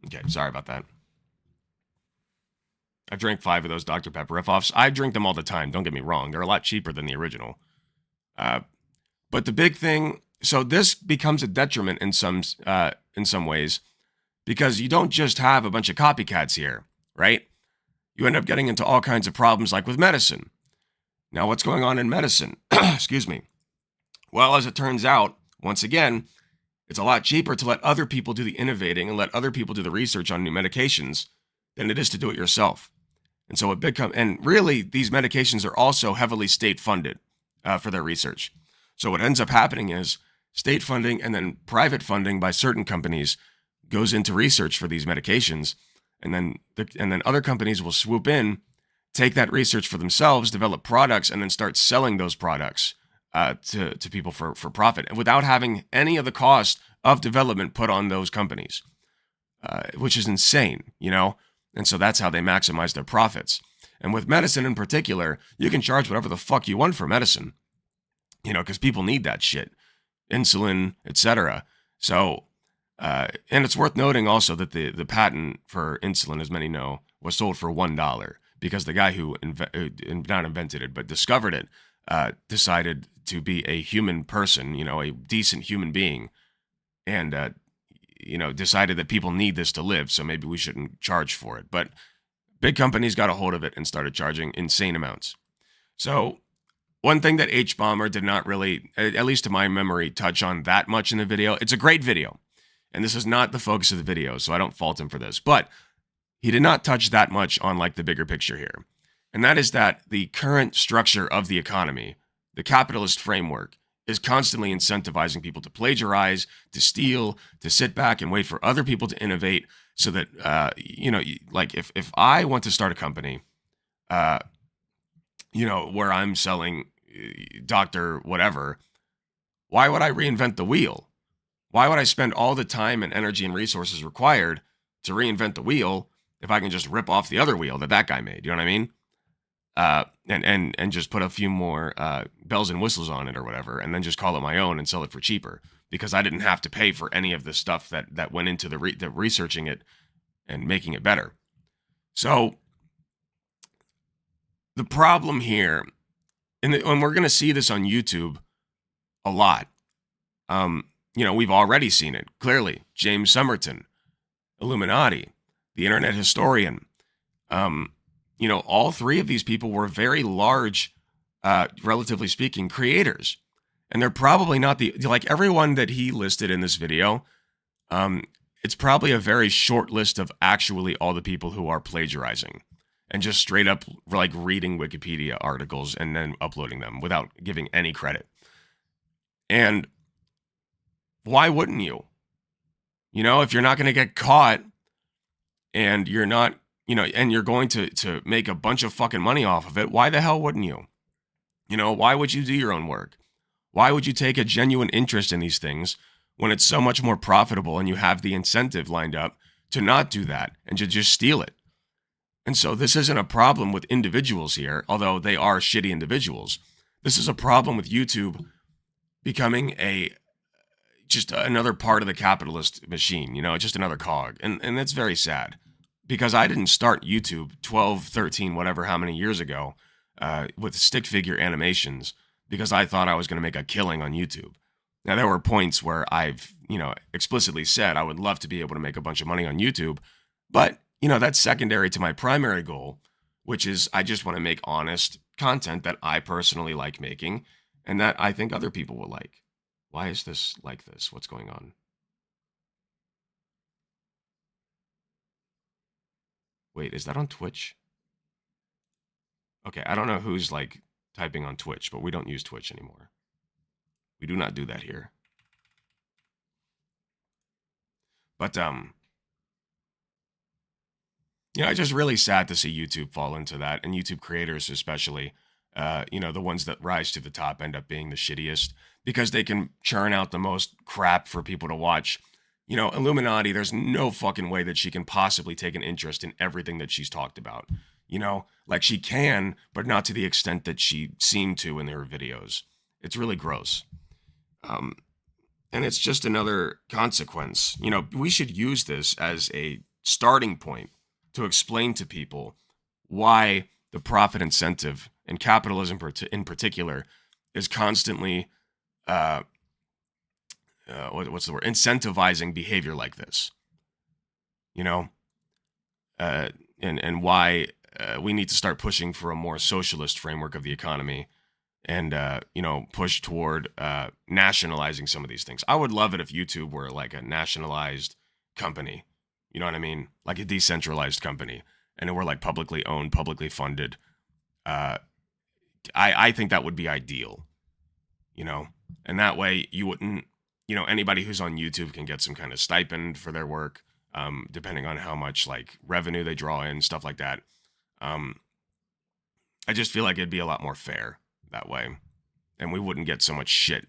Okay, sorry about that. I've drank 5 of those Dr. Pepper riff-offs. I drink them all the time, don't get me wrong. They're a lot cheaper than the original. But the big thing... So this becomes a detriment in some ways, because you don't just have a bunch of copycats here, right? You end up getting into all kinds of problems, like with medicine. Now, what's going on in medicine? Excuse me. Well, as it turns out, once again, it's a lot cheaper to let other people do the innovating and let other people do the research on new medications than it is to do it yourself. And so and really, these medications are also heavily state funded for their research. So what ends up happening is state funding and then private funding by certain companies goes into research for these medications, and then other companies will swoop in, take that research for themselves, develop products, and then start selling those products to people for profit, and without having any of the cost of development put on those companies, which is insane, you know? And so that's how they maximize their profits. And with medicine in particular, you can charge whatever the fuck you want for medicine, you know, because people need that shit, insulin, etc. So, and it's worth noting also that the patent for insulin, as many know, was sold for $1 because the guy who not invented it, but discovered it, decided to be a human person, you know, a decent human being, and, you know, decided that people need this to live, so maybe we shouldn't charge for it. But big companies got a hold of it and started charging insane amounts. So one thing that HBomber did not really, at least to my memory, touch on that much in the video. It's a great video, and this is not the focus of the video, so I don't fault him for this. But he did not touch that much on, like, the bigger picture here. And that is that the current structure of the economy, the capitalist framework, is constantly incentivizing people to plagiarize, to steal, to sit back and wait for other people to innovate, so that, you know, like if I want to start a company, you know, where I'm selling Dr. whatever, why would I reinvent the wheel? Why would I spend all the time and energy and resources required to reinvent the wheel if I can just rip off the other wheel that guy made? You know what I mean? And just put a few more bells and whistles on it or whatever, and then just call it my own and sell it for cheaper, because I didn't have to pay for any of the stuff that went into the researching it and making it better. So the problem here, and we're going to see this on YouTube a lot. You know, we've already seen it clearly. James Somerton, Illuminati, the internet historian. You know, all 3 of these people were very large, relatively speaking, creators. And they're probably not like everyone that he listed in this video. It's probably a very short list of actually all the people who are plagiarizing and just straight up like reading Wikipedia articles and then uploading them without giving any credit. And why wouldn't you? You know, if you're not going to get caught and you're not, you know, and you're going to make a bunch of fucking money off of it, why the hell wouldn't you? You know, why would you do your own work? Why would you take a genuine interest in these things when it's so much more profitable and you have the incentive lined up to not do that and to just steal it? And so this isn't a problem with individuals here, although they are shitty individuals. This is a problem with YouTube becoming just another part of the capitalist machine, you know, just another cog. And that's very sad because I didn't start YouTube 12, 13, whatever, how many years ago with stick figure animations because I thought I was going to make a killing on YouTube. Now, there were points where I've, you know, explicitly said I would love to be able to make a bunch of money on YouTube, but, you know, that's secondary to my primary goal, which is I just want to make honest content that I personally like making and that I think other people will like. Why is this like this? What's going on? Wait, is that on Twitch? Okay, I don't know who's like typing on Twitch, but we don't use Twitch anymore. We do not do that here. But you know, it's just really sad to see YouTube fall into that, and YouTube creators especially. You know, the ones that rise to the top end up being the shittiest because they can churn out the most crap for people to watch. You know, Illuminati, there's no fucking way that she can possibly take an interest in everything that she's talked about. You know, like she can, but not to the extent that she seemed to in her videos. It's really gross. And it's just another consequence. You know, we should use this as a starting point to explain to people why the profit incentive and capitalism in particular is constantly, what's the word? Incentivizing behavior like this. You know, and why we need to start pushing for a more socialist framework of the economy and, you know, push toward nationalizing some of these things. I would love it if YouTube were like a nationalized company. You know what I mean? Like a decentralized company. And it were like publicly owned, publicly funded. I think that would be ideal. You know? And that way you wouldn't, you know, anybody who's on YouTube can get some kind of stipend for their work, depending on how much like revenue they draw in, stuff like that. I just feel like it'd be a lot more fair that way, and we wouldn't get so much shit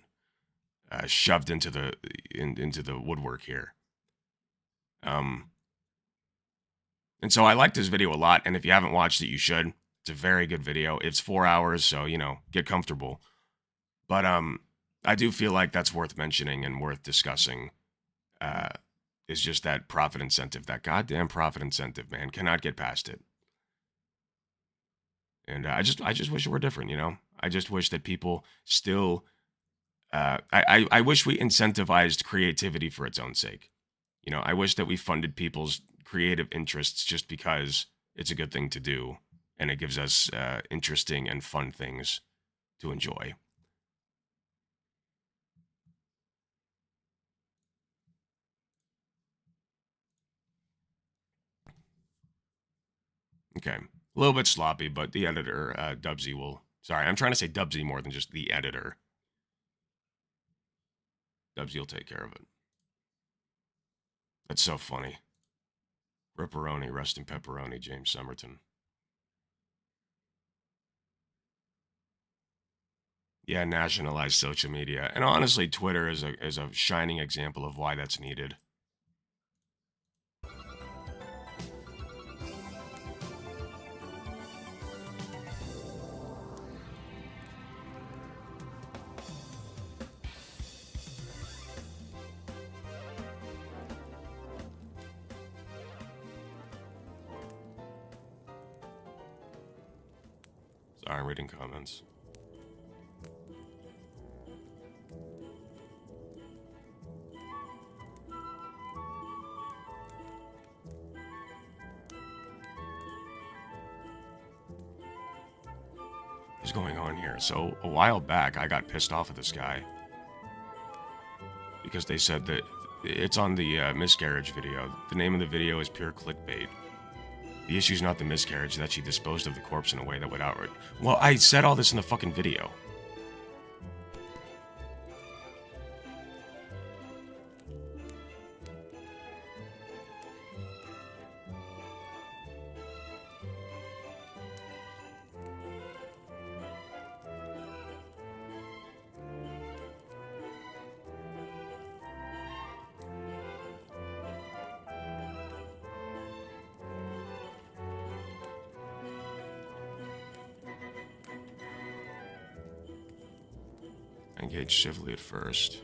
shoved into the woodwork here. And so I like this video a lot, and if you haven't watched it, you should. It's a very good video. It's 4 hours, so, you know, get comfortable. But I do feel like that's worth mentioning and worth discussing. Is just that profit incentive, that goddamn profit incentive, man. Cannot get past it. And I just wish it were different, you know? I just wish that people still, I wish we incentivized creativity for its own sake. You know, I wish that we funded people's creative interests just because it's a good thing to do. And it gives us interesting and fun things to enjoy. Okay. A little bit sloppy, but the editor, Dubsy, will... Sorry, I'm trying to say Dubsy more than just the editor. Dubsy will take care of it. That's so funny. Ripperoni, rest in pepperoni, James Somerton. Yeah, nationalize social media. And honestly, Twitter is a shining example of why that's needed. Sorry, I'm reading comments. What's going on here? So, a while back, I got pissed off at this guy because they said that it's on the miscarriage video. The name of the video is pure clickbait. The issue is not the miscarriage, that she disposed of the corpse in a way that would outright... Well, I said all this in the fucking video. Engage civilly at first.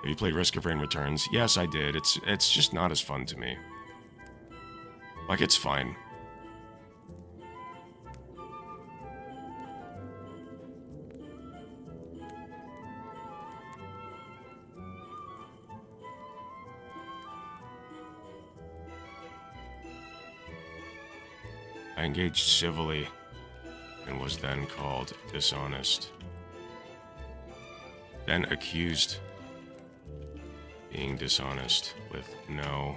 Have you played Risk of Rain Returns? Yes, I did. It's just not as fun to me. Like, it's fine. I engaged civilly and was then called dishonest. Then accused being dishonest with no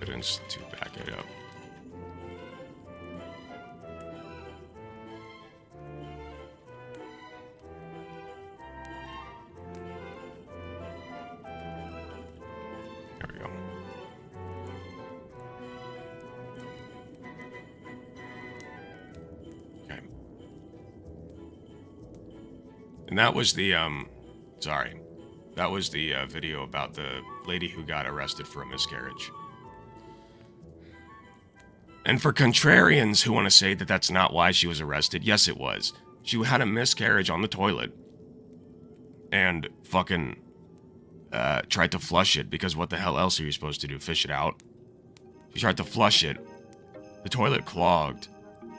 evidence to back it up. There we go. Okay. And that was the, sorry. That was the video about the lady who got arrested for a miscarriage. And for contrarians who want to say that that's not why she was arrested, yes it was. She had a miscarriage on the toilet. And fucking tried to flush it, because what the hell else are you supposed to do? Fish it out? She tried to flush it. The toilet clogged.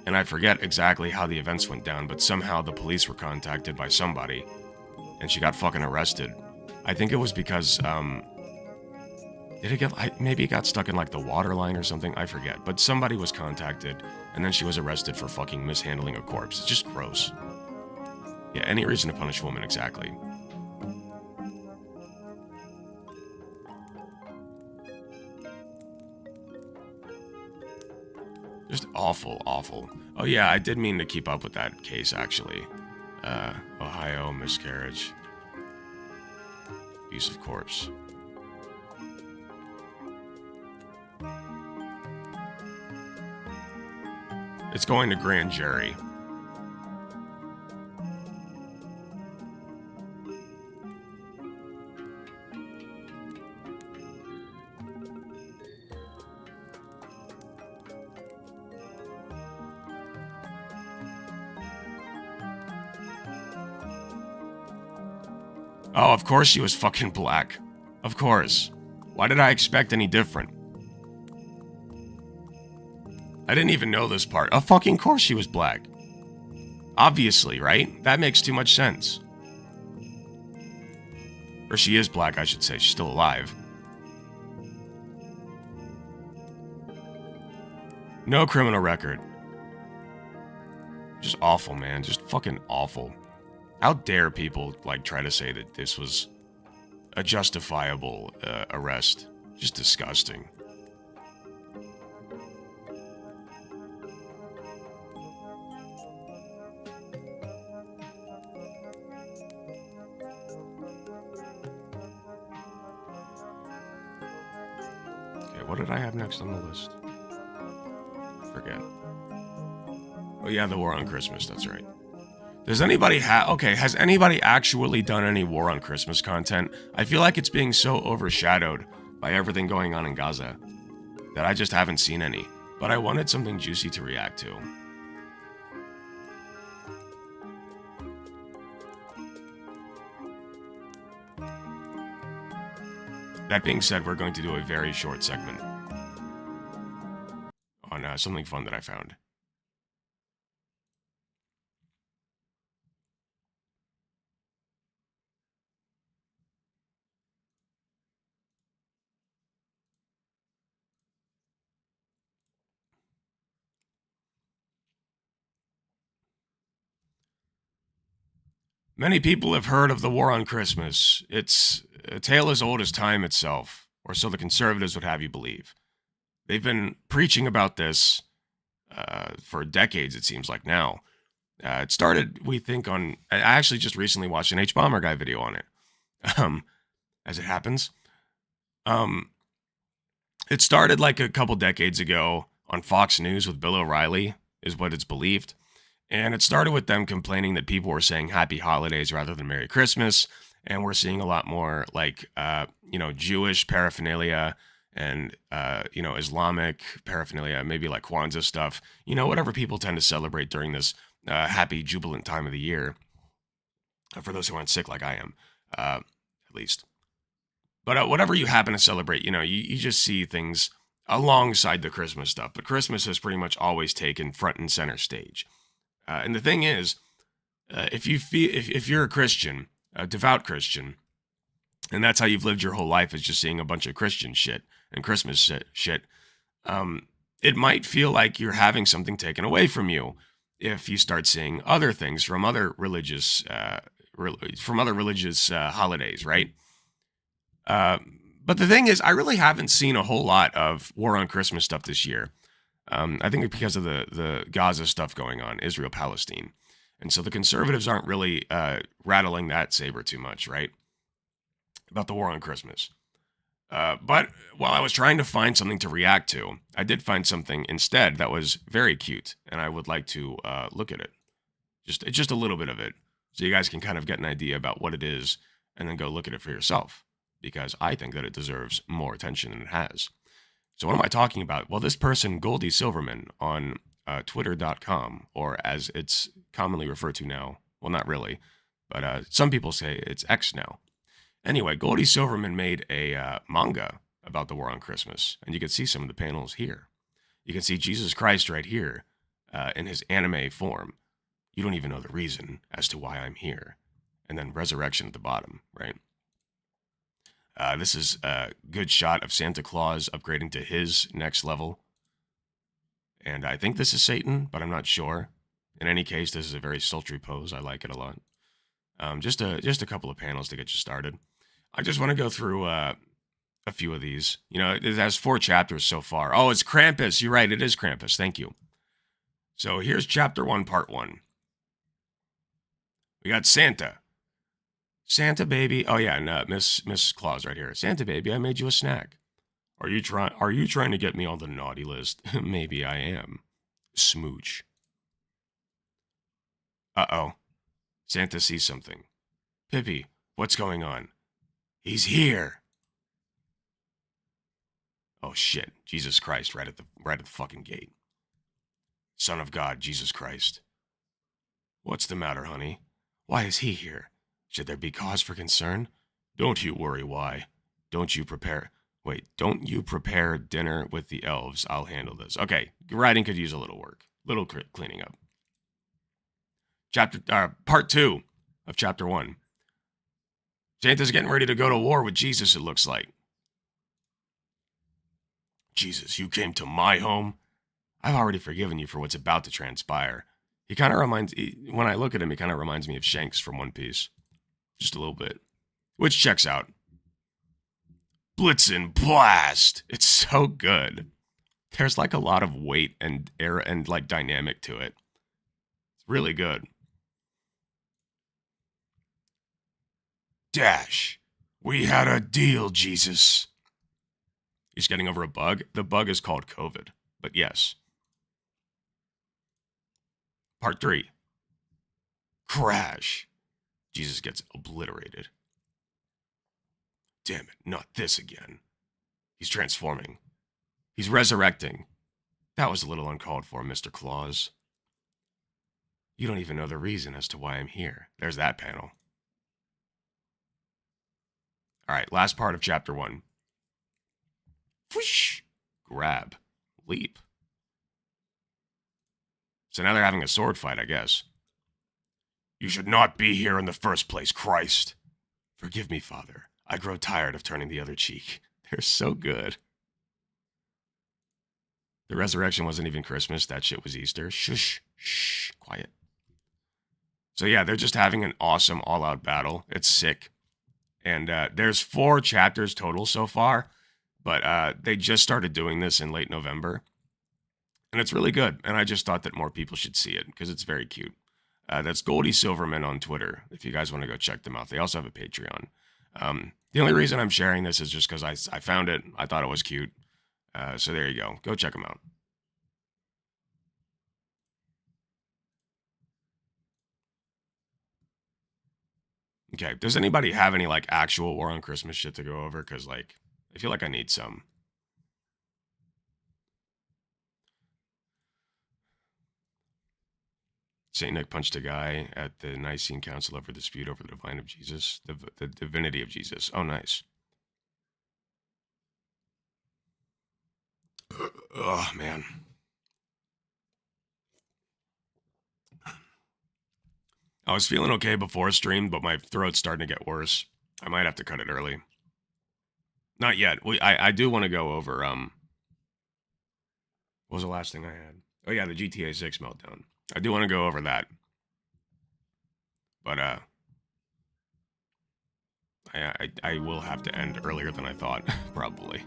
And I forget exactly how the events went down, but somehow the police were contacted by somebody. And she got fucking arrested. I think it was because, maybe it got stuck in like the water line or something, I forget. But somebody was contacted, and then she was arrested for fucking mishandling a corpse. It's just gross. Yeah, any reason to punish a woman, exactly. Just awful, awful. Oh yeah, I did mean to keep up with that case, actually. Ohio miscarriage. Use of corpse. It's going to grand jury. Oh, of course she was fucking black. Of course. Why did I expect any different? I didn't even know this part. Of fucking course she was black. Obviously, right? That makes too much sense. Or she is black, I should say. She's still alive. No criminal record. Just awful, man. Just fucking awful. How dare people, like, try to say that this was a justifiable arrest? Just disgusting. Okay, what did I have next on the list? Forget. Oh yeah, the War on Christmas, that's right. Does anybody has anybody actually done any War on Christmas content? I feel like it's being so overshadowed by everything going on in Gaza that I just haven't seen any. But I wanted something juicy to react to. That being said, we're going to do a very short segment on something fun that I found. Many people have heard of the War on Christmas. It's a tale as old as time itself, or so the conservatives would have you believe. They've been preaching about this for decades, it seems like now. It started, we think, I actually just recently watched an HBomber guy video on it, as it happens. It started like a couple decades ago on Fox News with Bill O'Reilly, is what it's believed. And it started with them complaining that people were saying Happy Holidays rather than Merry Christmas. And we're seeing a lot more like, Jewish paraphernalia and, you know, Islamic paraphernalia, maybe like Kwanzaa stuff, you know, whatever people tend to celebrate during this happy, jubilant time of the year. For those who aren't sick like I am, at least. But whatever you happen to celebrate, you know, you just see things alongside the Christmas stuff. But Christmas has pretty much always taken front and center stage. And the thing is, if you're a Christian, a devout Christian, and that's how you've lived your whole life, is just seeing a bunch of Christian shit and Christmas shit, it might feel like you're having something taken away from you if you start seeing other things from other religious holidays, right? But the thing is, I really haven't seen a whole lot of war on Christmas stuff this year. I think because of the Gaza stuff going on, Israel-Palestine. And so the conservatives aren't really rattling that saber too much, right? About the war on Christmas. But while I was trying to find something to react to, I did find something instead that was very cute, and I would like to look at it. Just a little bit of it, so you guys can kind of get an idea about what it is, and then go look at it for yourself, because I think that it deserves more attention than it has. So what am I talking about? Well, this person, Goldie Silverman, on Twitter.com, or as it's commonly referred to now, well, not really, but some people say it's X now. Anyway, Goldie Silverman made a manga about the war on Christmas, and you can see some of the panels here. You can see Jesus Christ right here in his anime form. You don't even know the reason as to why I'm here. And then resurrection at the bottom, right? This is a good shot of Santa Claus upgrading to his next level. And I think this is Satan, but I'm not sure. In any case, this is a very sultry pose. I like it a lot. Just a couple of panels to get you started. I just want to go through a few of these. You know, it has 4 chapters so far. Oh, it's Krampus. You're right. It is Krampus. Thank you. So here's chapter 1, part 1. We got Santa. Santa baby. Oh yeah, and Miss Claus right here. Santa baby, I made you a snack. Are you trying to get me on the naughty list? Maybe I am. Smooch. Uh-oh. Santa sees something. Pippi, what's going on? He's here. Oh shit. Jesus Christ right at the fucking gate. Son of God, Jesus Christ. What's the matter, honey? Why is he here? Should there be cause for concern? Don't you worry why. Don't you prepare dinner with the elves. I'll handle this. Okay, writing could use a little work. Little cleaning up. Part 2 of chapter 1. Santa's getting ready to go to war with Jesus, it looks like. Jesus, you came to my home? I've already forgiven you for what's about to transpire. When I look at him, he kind of reminds me of Shanks from One Piece. Just a little bit. Which checks out. Blitzen Blast! It's so good. There's like a lot of weight and air and like dynamic to it. It's really good. Dash. We had a deal, Jesus. He's getting over a bug. The bug is called COVID, but yes. Part 3. Crash. Jesus gets obliterated. Damn it, not this again. He's transforming. He's resurrecting. That was a little uncalled for, Mr. Claus. You don't even know the reason as to why I'm here. There's that panel. Alright, last part of chapter 1. Whoosh! Grab. Leap. So now they're having a sword fight, I guess. You should not be here in the first place, Christ. Forgive me, Father. I grow tired of turning the other cheek. They're so good. The resurrection wasn't even Christmas. That shit was Easter. Shush. Shh. Quiet. So yeah, they're just having an awesome all-out battle. It's sick. And there's 4 chapters total so far. But they just started doing this in late November. And it's really good. And I just thought that more people should see it because it's very cute. That's Goldie Silverman on Twitter, if you guys want to go check them out. They also have a Patreon. The only reason I'm sharing this is just because I found it. I thought it was cute. So there you go. Go check them out. Okay, does anybody have any, like, actual War on Christmas shit to go over? Because, like, I feel like I need some. Saint Nick punched a guy at the Nicene Council over dispute over the divine of Jesus, the divinity of Jesus. Oh, nice. Oh, man. I was feeling okay before stream, but my throat's starting to get worse. I might have to cut it early. Not yet. I do want to go over, what was the last thing I had? Oh, yeah, the GTA6 Meltdown. I do want to go over that. But, I will have to end earlier than I thought, probably.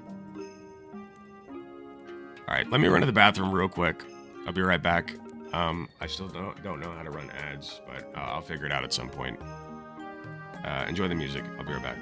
Alright, let me run to the bathroom real quick. I'll be right back. I still don't know how to run ads, but I'll figure it out at some point. Enjoy the music. I'll be right back.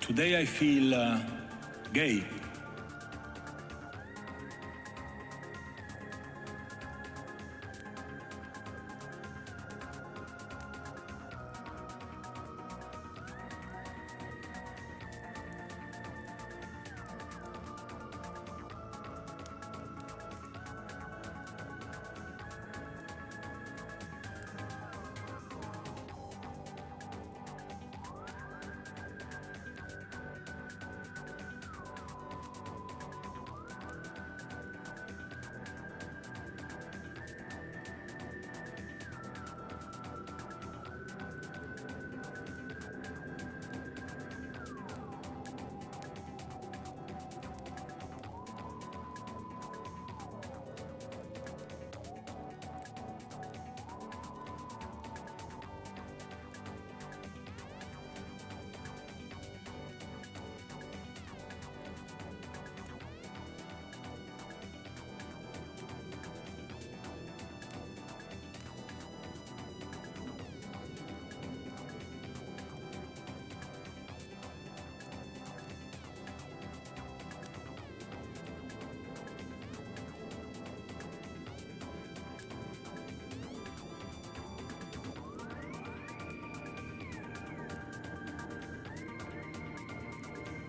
Today I feel gay.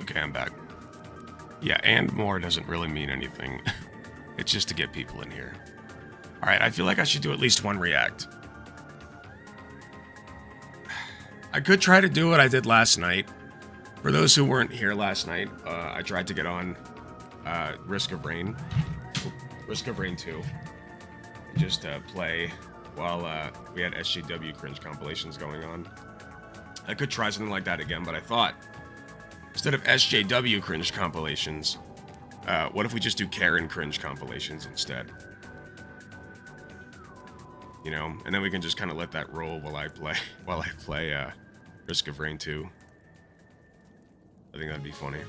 Okay, I'm back. Yeah, and more doesn't really mean anything. It's just to get people in here. Alright, I feel like I should do at least one react. I could try to do what I did last night. For those who weren't here last night, I tried to get on Risk of Rain 2. Just play while we had SJW cringe compilations going on. I could try something like that again, but I thought, Instead of SJW cringe compilations, what if we just do Karen cringe compilations instead? You know, and then we can just kind of let that roll while I play Risk of Rain 2. I think that'd be funny.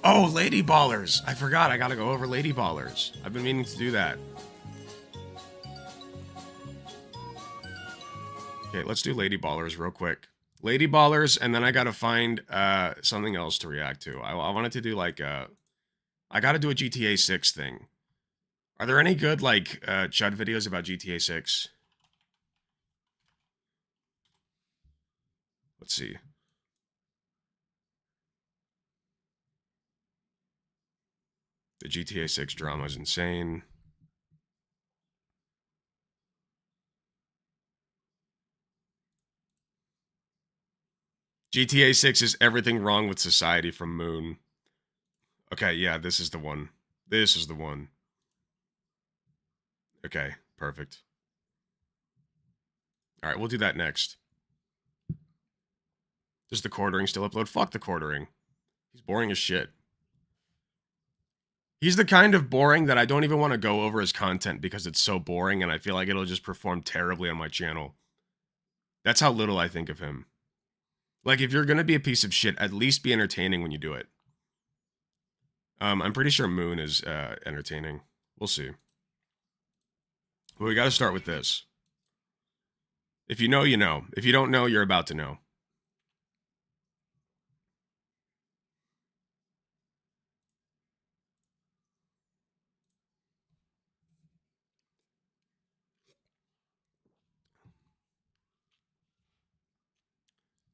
Oh, Lady Ballers! I forgot, I gotta go over Lady Ballers. I've been meaning to do that. Okay, let's do Lady Ballers real quick. Lady Ballers, and then I gotta find something else to react to. I wanted to do like I gotta do a GTA 6 thing. Are there any good like Chud videos about GTA 6? Let's see. The GTA 6 drama is insane. GTA 6 is everything wrong with society from Moon. Okay, yeah, this is the one. This is the one. Okay, perfect. Alright, we'll do that next. Does the quartering still upload? Fuck the quartering. He's boring as shit. He's the kind of boring that I don't even want to go over his content because it's so boring and I feel like it'll just perform terribly on my channel. That's how little I think of him. Like, if you're gonna be a piece of shit, at least be entertaining when you do it. I'm pretty sure Moon is entertaining. We'll see. But we gotta start with this. If you know, you know. If you don't know, you're about to know.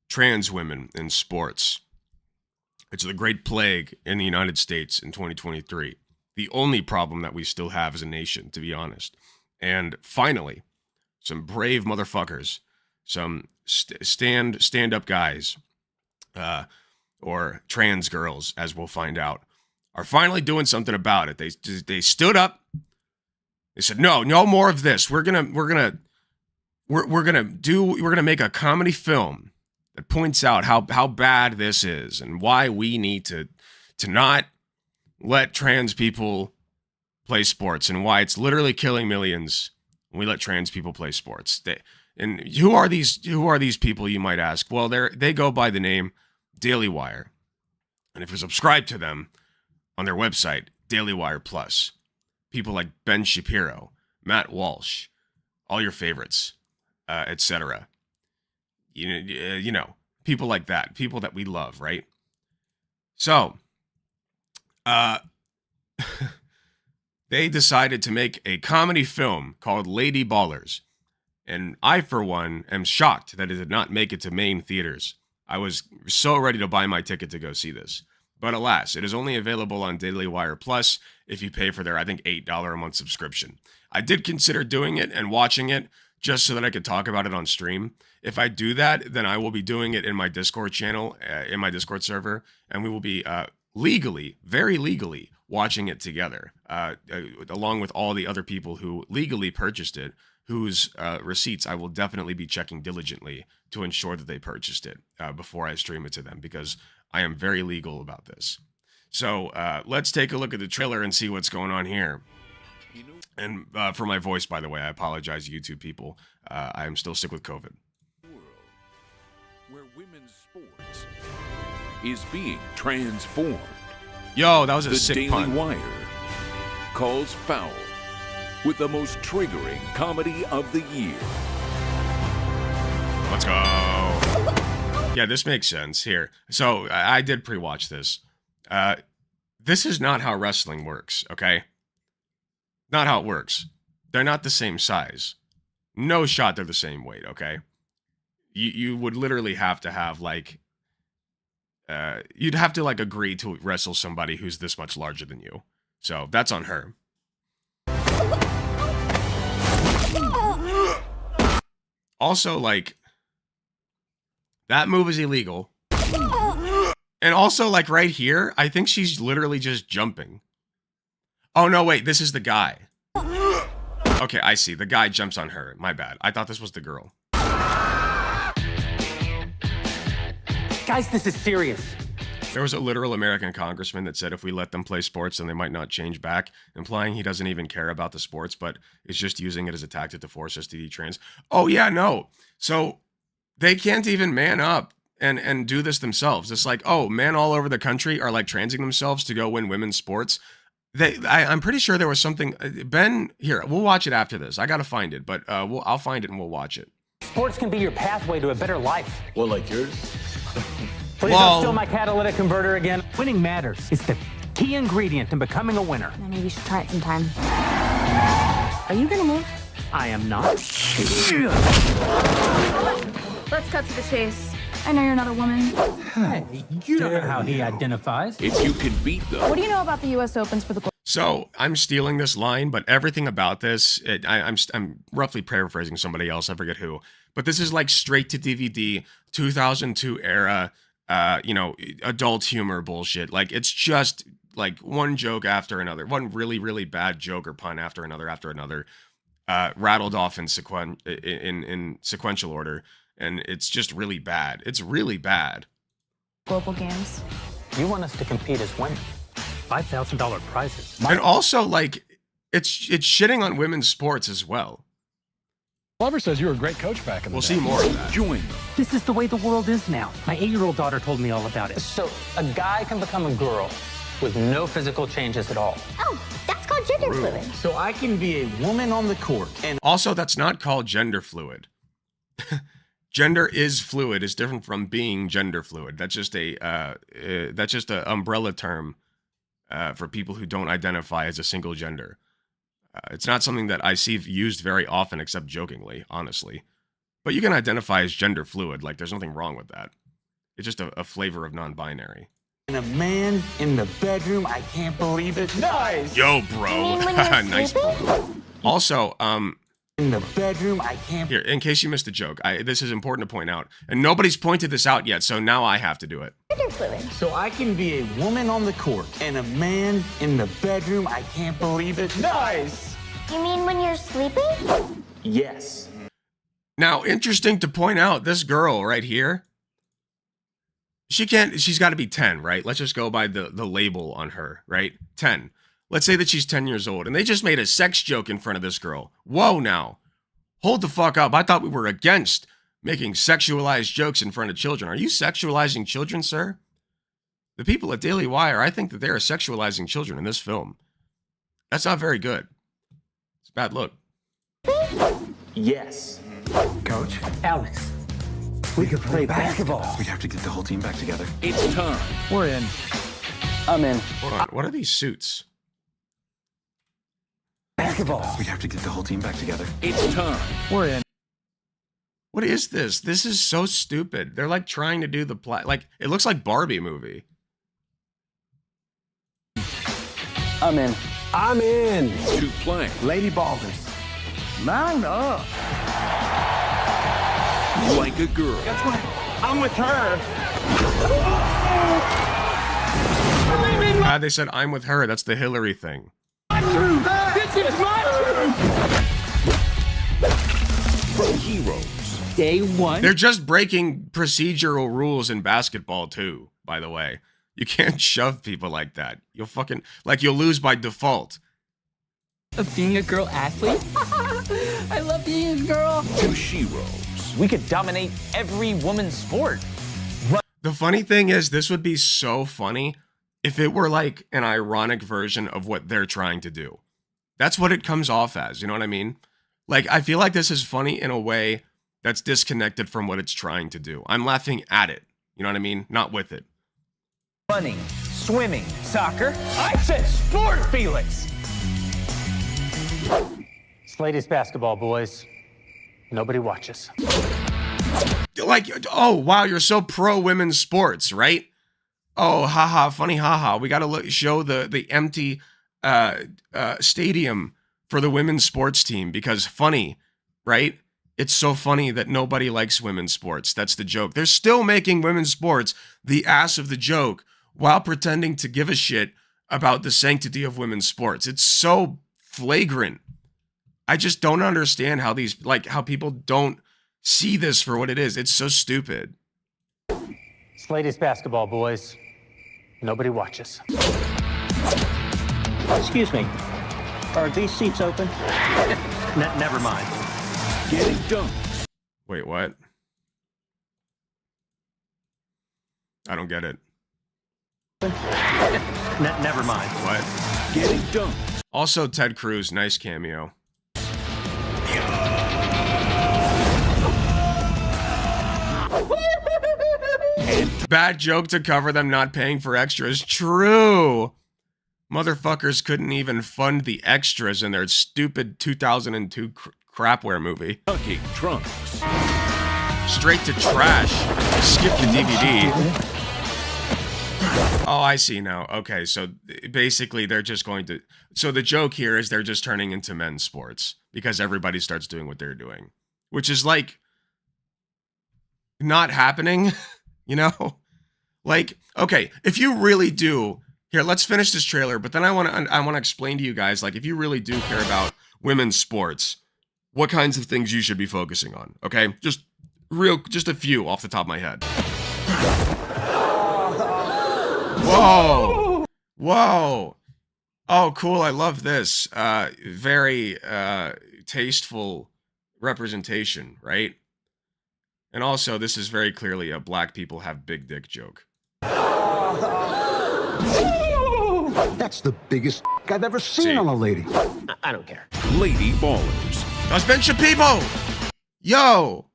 Trans women in sports. It's the great plague in the United States in 2023. The only problem that we still have as a nation, to be honest. And finally, some brave motherfuckers, some stand-up guys, or trans girls, as we'll find out, are finally doing something about it. They stood up. They said, no more of this. We're gonna make a comedy film that points out how bad this is and why we need to not let trans people play sports and why it's literally killing millions when we let trans people play sports. And who are these people, you might ask? Well, they go by the name Daily Wire. And if you subscribe to them on their website, Daily Wire Plus, people like Ben Shapiro, Matt Walsh, all your favorites, etc. You know, people like that, people that we love, right? So, they decided to make a comedy film called Lady Ballers. And I, for one, am shocked that it did not make it to main theaters. I was so ready to buy my ticket to go see this. But alas, it is only available on Daily Wire Plus if you pay for their, I think, $8 a month subscription. I did consider doing it and watching it just so that I could talk about it on stream. If I do that, then I will be doing it in my Discord channel, in my Discord server, and we will be legally, very legally, watching it together, along with all the other people who legally purchased it, whose receipts I will definitely be checking diligently to ensure that they purchased it before I stream it to them, because I am very legal about this. So let's take a look at the trailer and see what's going on here. And for my voice, by the way, I apologize, YouTube people. I am still sick with COVID. Where women's sports is being transformed. Yo, that was a sick pun. The Daily Wire calls foul with the most triggering comedy of the year. Let's go. Yeah, this makes sense here. So I did pre-watch this. This is not how wrestling works, okay? Not how it works. They're not the same size. No shot they're the same weight, okay? You would literally have to have, like... you'd have to, like, agree to wrestle somebody who's this much larger than you. So, that's on her. Also, like... that move is illegal. And also, like, right here, I think she's literally just jumping. Oh, no, wait, this is the guy. Okay, I see. The guy jumps on her. My bad. I thought this was the girl. Guys, this is serious. There was a literal American congressman that said if we let them play sports, then they might not change back, implying he doesn't even care about the sports, but is just using it as a tactic to force us to be trans. Oh, yeah, no. So they can't even man up and do this themselves. It's like, oh, men all over the country are like transing themselves to go win women's sports. I'm pretty sure there was something. Ben, here, we'll watch it after this. I got to find it, but I'll find it and we'll watch it. Sports can be your pathway to a better life. Well, like yours? Please don't steal my catalytic converter again. Winning matters. It's the key ingredient in becoming a winner. Maybe you should try it sometime. Are you gonna move? I am not. Let's cut to the chase. I know you're not a woman. Hey, you don't know how he identifies. If you can beat them. What do you know about the U.S. Opens for the... So I'm stealing this line, but everything about this, I'm roughly paraphrasing somebody else. I forget who, but this is like straight to DVD, 2002 era, adult humor bullshit. Like it's just like one joke after another, one really, really bad joke or pun after another, rattled off in sequential order. And it's just really bad. It's really bad. Global games. You want us to compete as women. $5,000 prizes. And also, like, it's shitting on women's sports as well. Glover says you were a great coach back in the day. We'll see more of that. Join. This is the way the world is now. My 8-year-old daughter told me all about it. So a guy can become a girl with no physical changes at all. Oh, that's called gender fluid. So I can be a woman on the court. And also, that's not called gender fluid. Gender is fluid. Is different from being gender fluid. That's just a umbrella term for people who don't identify as a single gender. It's not something that I see used very often, except jokingly, honestly. But you can identify as gender fluid. Like, there's nothing wrong with that. It's just a flavor of non-binary. And a man in the bedroom, I can't believe it. Nice! Yo, bro. Nice, bro. Also, in the bedroom, I can't... Here, in case you missed the joke, this is important to point out. And nobody's pointed this out yet, so now I have to do it. So I can be a woman on the court and a man in the bedroom, I can't believe it. Nice! You mean when you're sleeping? Yes. Now, interesting to point out, this girl right here, she's got to be 10, right? Let's just go by the label on her, right? 10. Let's say that she's 10 years old, and they just made a sex joke in front of this girl. Whoa, now. Hold the fuck up. I thought we were against making sexualized jokes in front of children. Are you sexualizing children, sir? The people at Daily Wire, I think that they are sexualizing children in this film. That's not very good. It's a bad look. Yes. Coach? Alex, we could play basketball. We'd have to get the whole team back together. It's time. We're in. I'm in. Hold on. What are these suits? Basketball. We'd have to get the whole team back together. It's time. We're in. What is this? This is so stupid. They're like trying to do the like it looks like Barbie movie. I'm in. I'm in. To play. Lady Balders. Mount up. Like a girl. Guess what? I'm with her. They said I'm with her. That's the Hillary thing. This is my truth. From heroes. Day one. They're just breaking procedural rules in basketball too, by the way. You can't shove people like that. You'll lose by default. Of being a girl athlete? I love being a girl. To sheroes. We could dominate every woman's sport. The funny thing is, this would be so funny if it were like an ironic version of what they're trying to do. That's what it comes off as, you know what I mean? Like, I feel like this is funny in a way that's disconnected from what it's trying to do. I'm laughing at it, you know what I mean? Not with it. Running, swimming, soccer. I said sport, Felix! It's ladies basketball, boys. Nobody watches. Like, oh, wow, you're so pro women's sports, right? Oh, haha, funny, haha. We got to show the empty stadium for the women's sports team because funny, right? It's so funny that nobody likes women's sports. That's the joke. They're still making women's sports the ass of the joke while pretending to give a shit about the sanctity of women's sports. It's so flagrant. I just don't understand how how people don't see this for what it is. It's so stupid. It's ladies basketball, boys. Nobody watches. Excuse me. Are these seats open? Never mind. Getting done. Wait, what? I don't get it. Never mind. What? Getting done. Also, Ted Cruz, nice cameo. Bad joke to cover them not paying for extras. True. Motherfuckers couldn't even fund the extras in their stupid 2002 crapware movie. Tucking trunks. Straight to trash. Skip the DVD. Oh, I see now. Okay, so basically they're just going to... So the joke here is they're just turning into men's sports because everybody starts doing what they're doing. Which is like... not happening, you know? Like, okay, if you really do... Here, let's finish this trailer, but then I want to explain to you guys, like, if you really do care about women's sports, what kinds of things you should be focusing on, okay? Just a few off the top of my head. Whoa! Whoa! Oh, cool, I love this. Very tasteful representation, right? And also, this is very clearly a black people have big dick joke. That's the biggest I've ever seen on a lady. I don't care. Lady ballers. That's Ben Shapipo! Yo!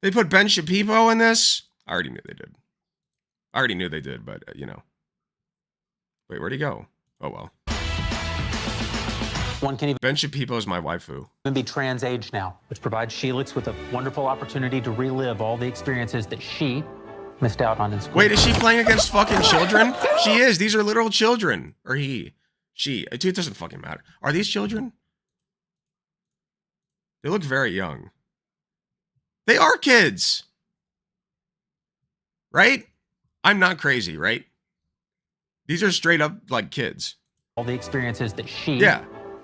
They put Ben Shapipo in this? I already knew they did. I already knew they did, but, you know. Wait, where'd he go? Oh, well. One can even Ben Shapipo is my waifu. be trans age now, which provides Sheelix with a wonderful opportunity to relive all the experiences that she missed out on in school. Wait, is she playing against fucking children? She is. These are literal children. Or he. She. It doesn't fucking matter. Are these children? They look very young. They are kids. Right? I'm not crazy, right? These are straight up, like, kids. All the experiences that she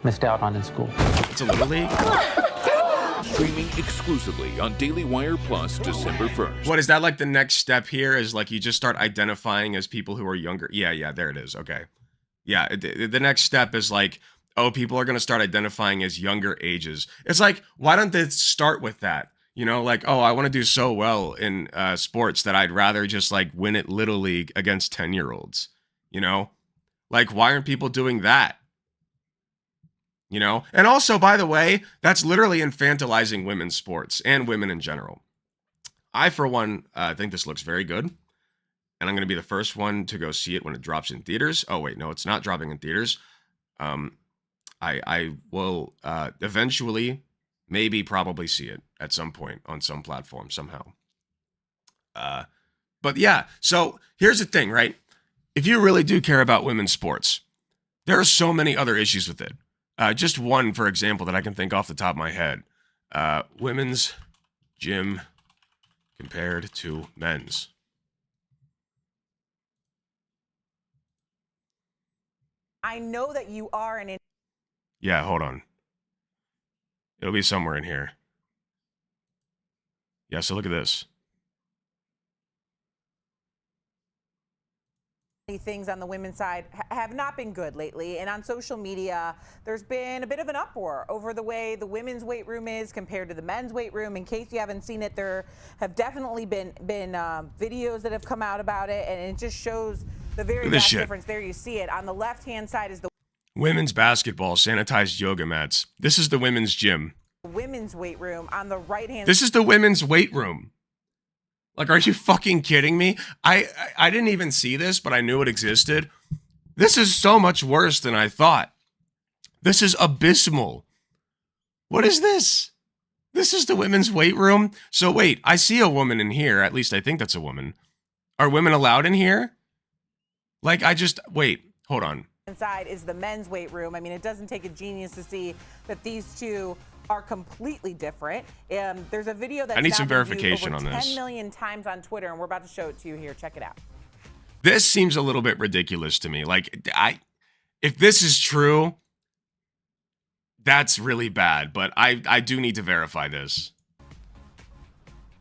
missed out on in school. It's a Little League. Streaming exclusively on Daily Wire Plus December 1st. What is that, like the next step here is like you just start identifying as people who are younger? Yeah, there it is. Okay. Yeah, the next step is like, oh, people are going to start identifying as younger ages. It's like, why don't they start with that? You know, like, oh, I want to do so well in sports that I'd rather just like win at Little League against 10-year-olds. You know? Like, why aren't people doing that? You know? And also, by the way, that's literally infantilizing women's sports and women in general. I, for one, think this looks very good. And I'm going to be the first one to go see it when it drops in theaters. Oh, wait, no, it's not dropping in theaters. I will eventually, maybe probably see it at some point on some platform somehow. But yeah, so here's the thing, right? If you really do care about women's sports, there are so many other issues with it. Just one, for example, that I can think off the top of my head. Women's gym compared to men's. I know that you are an... Yeah, hold on. It'll be somewhere in here. Yeah, so look at this. Things on the women's side have not been good lately, and on social media there's been a bit of an uproar over the way the women's weight room is compared to the men's weight room. In case you haven't seen it, there have definitely been videos that have come out about it, and it just shows the very vast difference. There you see it. On the left hand side is the women's basketball, sanitized yoga mats. This is the women's gym. Women's weight room. On the right hand, this is the women's weight room. Like, are you fucking kidding me? I didn't even see this, but I knew it existed. This is so much worse than I thought. This is abysmal. What is this? This is the women's weight room? So wait, I see a woman in here. At least I think that's a woman. Are women allowed in here? Like, wait, hold on. Inside is the men's weight room. I mean, it doesn't take a genius to see that these two are completely different. There's a video that's I need some verification on this. 10 million times on Twitter, and we're about to show it to you here. Check it out. This seems a little bit ridiculous to me. Like, if this is true, that's really bad. But I do need to verify this.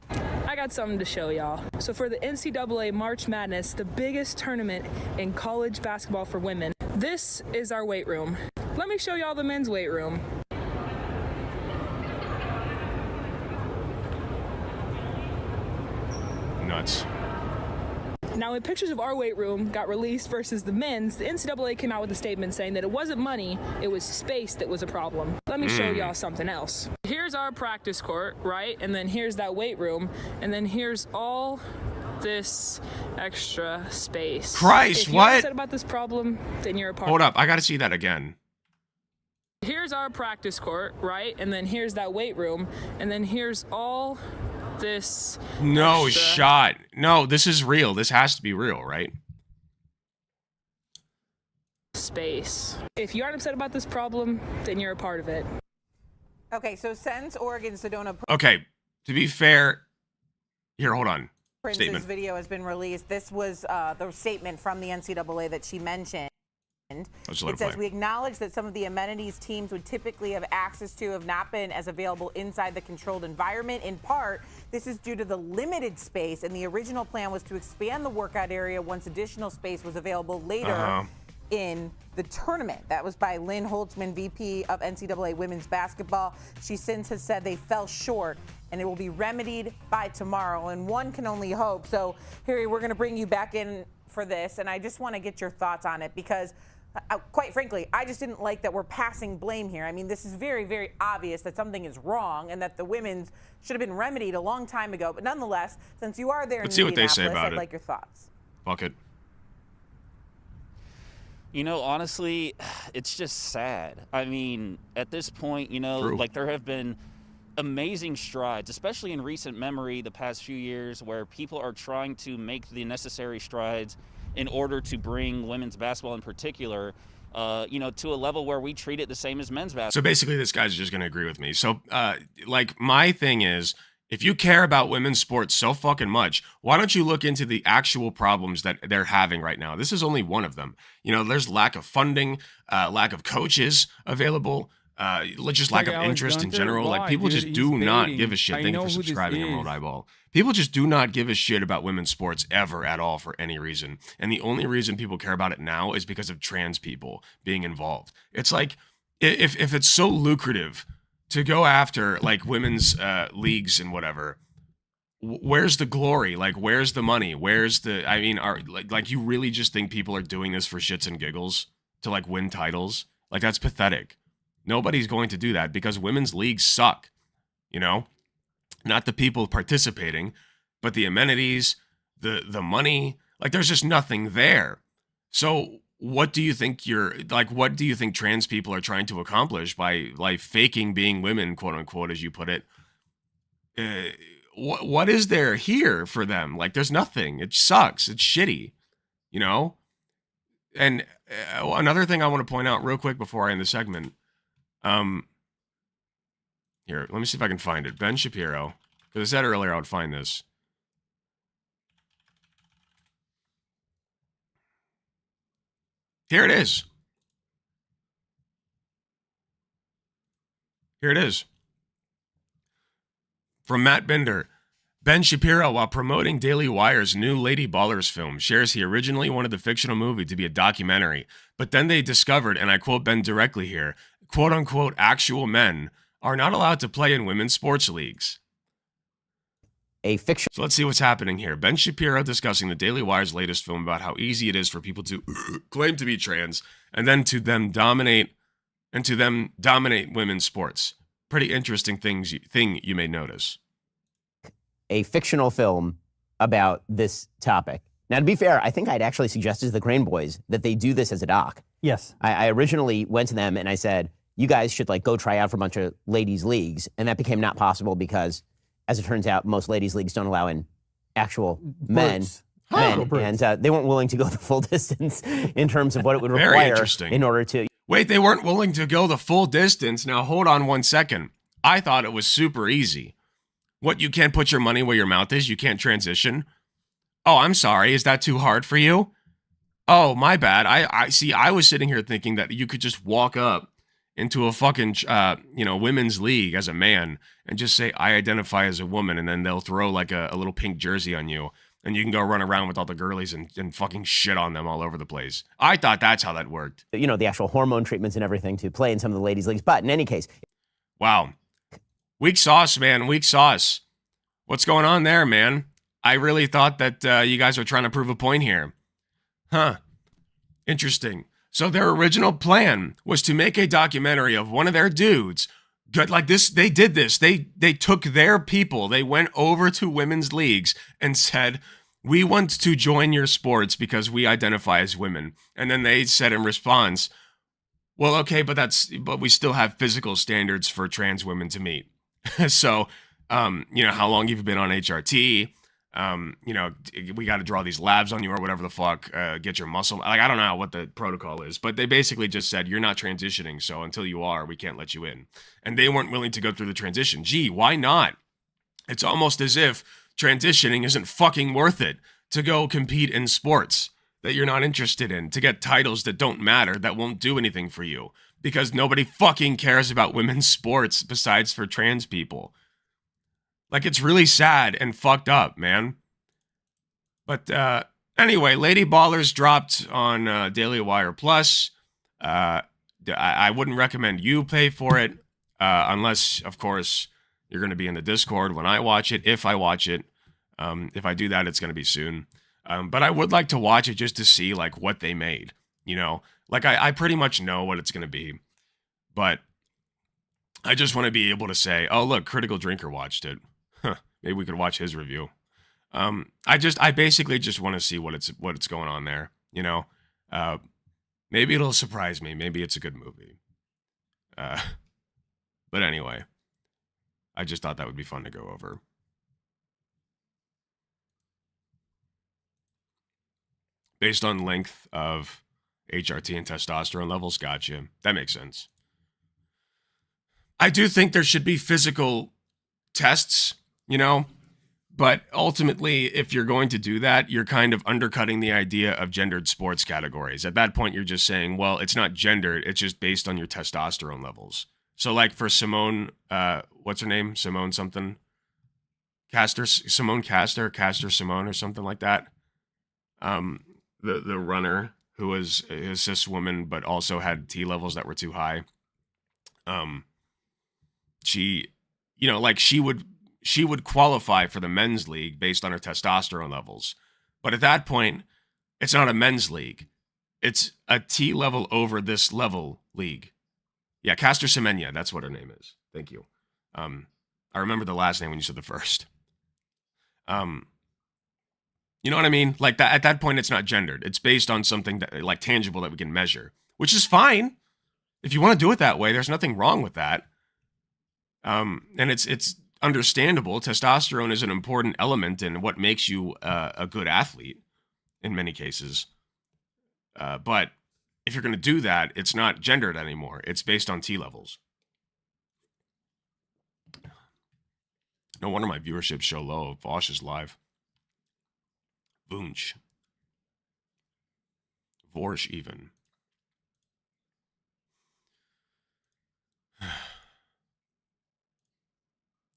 Hi got something to show y'all. So for the NCAA March Madness, the biggest tournament in college basketball for women, this is our weight room. Let me show y'all the men's weight room. Nuts. Now, when pictures of our weight room got released versus the men's, the NCAA came out with a statement saying that it wasn't money, it was space that was a problem. Let me show y'all something else. Here's our practice court, right? And then here's that weight room. And then here's all this extra space. Christ, if you're what? upset about this problem, then you're a part. Hold up, I gotta see that again. Here's our practice court, right? And then here's that weight room. And then here's all this No extra shot. No, this is real. This has to be real, right? space. If you aren't upset about this problem, then you're a part of it. Okay, so since Oregon Sedona Okay, to be fair, here, hold on. Prince's Statement. video has been released. This was the statement from the NCAA that she mentioned. It says, we acknowledge that some of the amenities teams would typically have access to have not been as available inside the controlled environment. In part, this is due to the limited space, and the original plan was to expand the workout area once additional space was available later in the tournament. That was by Lynn Holtzman, VP of NCAA women's basketball. She since has said they fell short, and it will be remedied by tomorrow, and one can only hope. So, Harry, we're going to bring you back in for this, and I just want to get your thoughts on it because quite frankly, I just didn't like that we're passing blame here. I mean, this is very, very obvious that something is wrong and that the women's should have been remedied a long time ago. But nonetheless, since you are there Let's in see what they say Indianapolis, about I'd it. like your thoughts. Fuck it. You know, honestly, it's just sad. I mean, at this point, you know, like there have been amazing strides, especially in recent memory the past few years, where people are trying to make the necessary strides in order to bring women's basketball in particular, you know, to a level where we treat it the same as men's basketball. So basically, this guy's just going to agree with me. So, like, my thing is, if you care about women's sports so fucking much, why don't you look into the actual problems that they're having right now? This is only one of them. You know, there's lack of funding, lack of coaches available, just lack of interest in general. Like, people just do not give a shit. Thank you for subscribing, Emerald Eyeball. People just do not give a shit about women's sports ever at all for any reason. And the only reason people care about it now is because of trans people being involved. It's like, if it's so lucrative to go after, like, women's leagues and whatever, where's the glory? Like, where's the money? Where's the, I mean, like you really just think people are doing this for shits and giggles to, like, win titles? Like, that's pathetic. Nobody's going to do that because women's leagues suck, you know? Not the people participating, but the amenities, the money. Like, there's just nothing there. So what do you think what do you think trans people are trying to accomplish by, like, faking being women, quote unquote, as you put it? What is there here for them? Like, there's nothing. It sucks. It's shitty, you know? And another thing I want to point out real quick before I end the segment. Here, let me see if I can find it. Ben Shapiro, because I said earlier I would find this. Here it is. Here it is. From Matt Bender. Ben Shapiro, while promoting Daily Wire's new Lady Ballers film, shares he originally wanted the fictional movie to be a documentary, but then they discovered, and I quote Ben directly here, quote-unquote actual men are not allowed to play in women's sports leagues. So let's see what's happening here. Ben Shapiro discussing the Daily Wire's latest film about how easy it is for people to claim to be trans and then to them dominate women's sports. Pretty interesting thing you may notice. A fictional film about this topic. Now, to be fair, I think I'd actually suggested to the Crane Boys that they do this as a doc. Yes. I originally went to them and I said, you guys should, like, go try out for a bunch of ladies' leagues. And that became not possible because, as it turns out, most ladies' leagues don't allow in actual men. And they weren't willing to go the full distance in terms of what it would require in order to. Wait, they weren't willing to go the full distance? Now, hold on 1 second. I thought it was super easy. What, you can't put your money where your mouth is? You can't transition? Oh, I'm sorry. Is that too hard for you? Oh, my bad. I see. I was sitting here thinking that you could just walk up into a fucking, women's league as a man and just say, I identify as a woman, and then they'll throw like a little pink jersey on you, and you can go run around with all the girlies and fucking shit on them all over the place. I thought that's how that worked. You know, the actual hormone treatments and everything to play in some of the ladies' leagues. But in any case. Wow. Weak sauce, man. Weak sauce. What's going on there, man? I really thought that you guys were trying to prove a point here. Huh. Interesting. So their original plan was to make a documentary of one of their dudes. Good, like this, they did this. They took their people. They went over to women's leagues and said, we want to join your sports because we identify as women. And then they said in response, well, okay, but we still have physical standards for trans women to meet. So, how long you've been on HRT? We got to draw these labs on you or whatever the fuck, get your muscle. Like, I don't know what the protocol is, but they basically just said, you're not transitioning. So until you are, we can't let you in. And they weren't willing to go through the transition. Gee, why not? It's almost as if transitioning isn't fucking worth it to go compete in sports that you're not interested in, to get titles that don't matter, that won't do anything for you, because nobody fucking cares about women's sports besides for trans people. Like, it's really sad and fucked up, man. But anyway, Lady Ballers dropped on Daily Wire Plus. I wouldn't recommend you pay for it unless, of course, you're going to be in the Discord when I watch it, if I watch it. If I do that, it's going to be soon. But I would like to watch it just to see, like, what they made. Like, I pretty much know what it's going to be. But I just want to be able to say, oh, look, Critical Drinker watched it. Huh, maybe we could watch his review. I basically just want to see what's going on there. Maybe it'll surprise me. Maybe it's a good movie. But anyway, I just thought that would be fun to go over. Based on length of HRT and testosterone levels, gotcha. That makes sense. I do think there should be physical tests, but ultimately, if you're going to do that, you're kind of undercutting the idea of gendered sports categories. At that point, you're just saying, well, it's not gendered, it's just based on your testosterone levels. So like for Simone, what's her name? Simone something? Simone Castor or something like that. The runner who was a cis woman, but also had T levels that were too high. She would qualify for the men's league based on her testosterone levels. But at that point, it's not a men's league. It's a T level over this level league. Yeah, Castor Semenya, that's what her name is. Thank you. I remember the last name when you said the first. You know what I mean? Like that at that point, it's not gendered. It's based on something that, like, tangible that we can measure, which is fine. If you want to do it that way, there's nothing wrong with that. And it's understandable. Testosterone is an important element in what makes you a good athlete in many cases. But if you're going to do that, it's not gendered anymore. It's based on T levels. No wonder my viewership's so low. Vosh is live. Boonch. Vorsh even.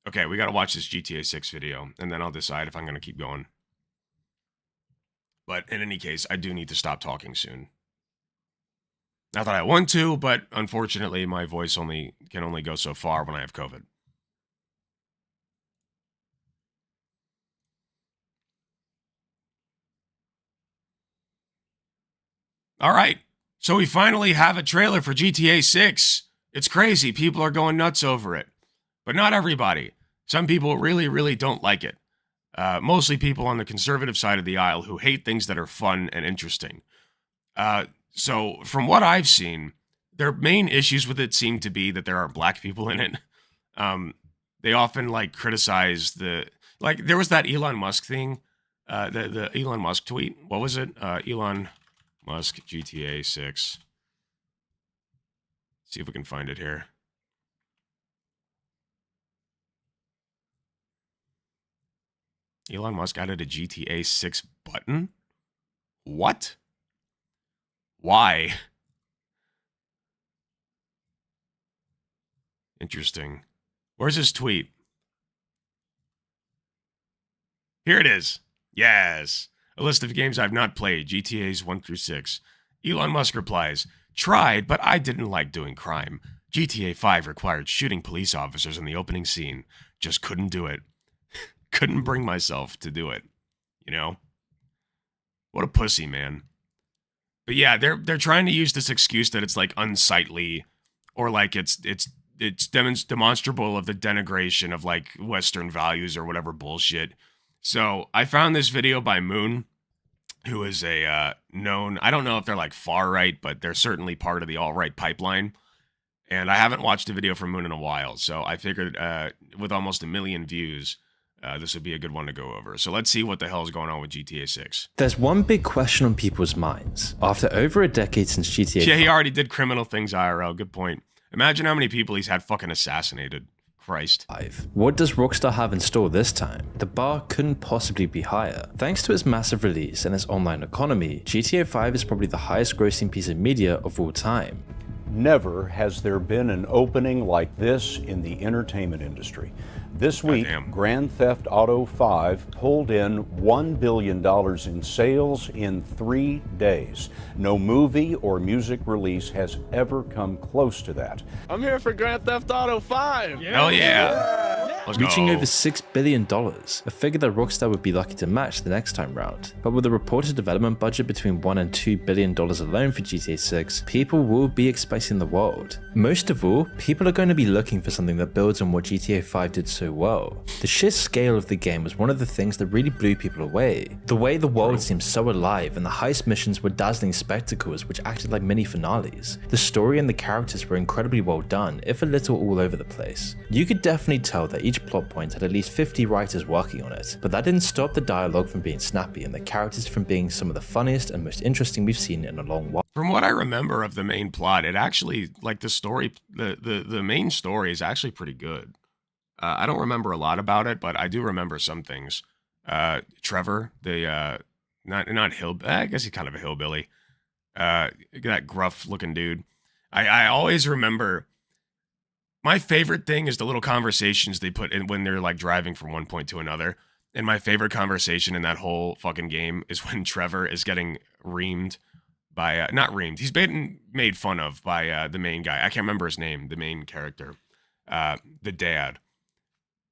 Okay, we got to watch this GTA 6 video, and then I'll decide if I'm going to keep going. But in any case, I do need to stop talking soon. Not that I want to, but unfortunately, my voice can only go so far when I have COVID. All right, so we finally have a trailer for GTA 6. It's crazy. People are going nuts over it. But not everybody. Some people really, really don't like it. Mostly people on the conservative side of the aisle who hate things that are fun and interesting. So from what I've seen, their main issues with it seem to be that there are black people in it. They often criticize there was that Elon Musk thing, the Elon Musk tweet. What was it? Elon Musk GTA 6. See if we can find it here. Elon Musk added a GTA 6 button? What? Why? Interesting. Where's his tweet? Here it is. Yes. A list of games I've not played, GTA's 1 through 6. Elon Musk replies, tried, but I didn't like doing crime. GTA 5 required shooting police officers in the opening scene. Just couldn't do it. Couldn't bring myself to do it. You know? What a pussy, man. But yeah, they're trying to use this excuse that it's like unsightly or like it's demonstrable of the denigration of like Western values or whatever bullshit. So I found this video by Moon, who is a known, I don't know if they're like far right, but they're certainly part of the alt-right pipeline. And I haven't watched a video from Moon in a while, so I figured with almost 1 million views, this would be a good one to go over. So let's see what the hell is going on with GTA 6. There's one big question on people's minds. After over a decade since GTA 5... Yeah, he already did criminal things IRL, good point. Imagine how many people he's had fucking assassinated. Christ. What does Rockstar have in store this time? The bar couldn't possibly be higher. Thanks to its massive release and its online economy, GTA 5 is probably the highest grossing piece of media of all time. Never has there been an opening like this in the entertainment industry. This week, Grand Theft Auto 5 pulled in $1 billion in sales in 3 days. No movie or music release has ever come close to that. I'm here for Grand Theft Auto 5. Hell yeah. Let's Reaching go. over $6 billion, a figure that Rockstar would be lucky to match the next time round. But with a reported development budget between $1 and $2 billion alone for GTA 6, people will be expecting the world. Most of all, people are going to be looking for something that builds on what GTA 5 did so well. The sheer scale of the game was one of the things that really blew people away. The way the world seemed so alive and the heist missions were dazzling spectacles which acted like mini finales. The story and the characters were incredibly well done, if a little all over the place. You could definitely tell that each plot point had at least 50 writers working on it, but that didn't stop the dialogue from being snappy and the characters from being some of the funniest and most interesting we've seen in a long while. From what I remember of the main plot, it actually, like the story, the main story is actually pretty good. I don't remember a lot about it, but I do remember some things. Trevor, the not hillbilly, I guess he's kind of a hillbilly. That gruff looking dude. I always remember. My favorite thing is the little conversations they put in when they're like driving from one point to another. And my favorite conversation in that whole fucking game is when Trevor is getting reamed by not reamed. He's been made fun of by the main guy. I can't remember his name. The main character, the dad.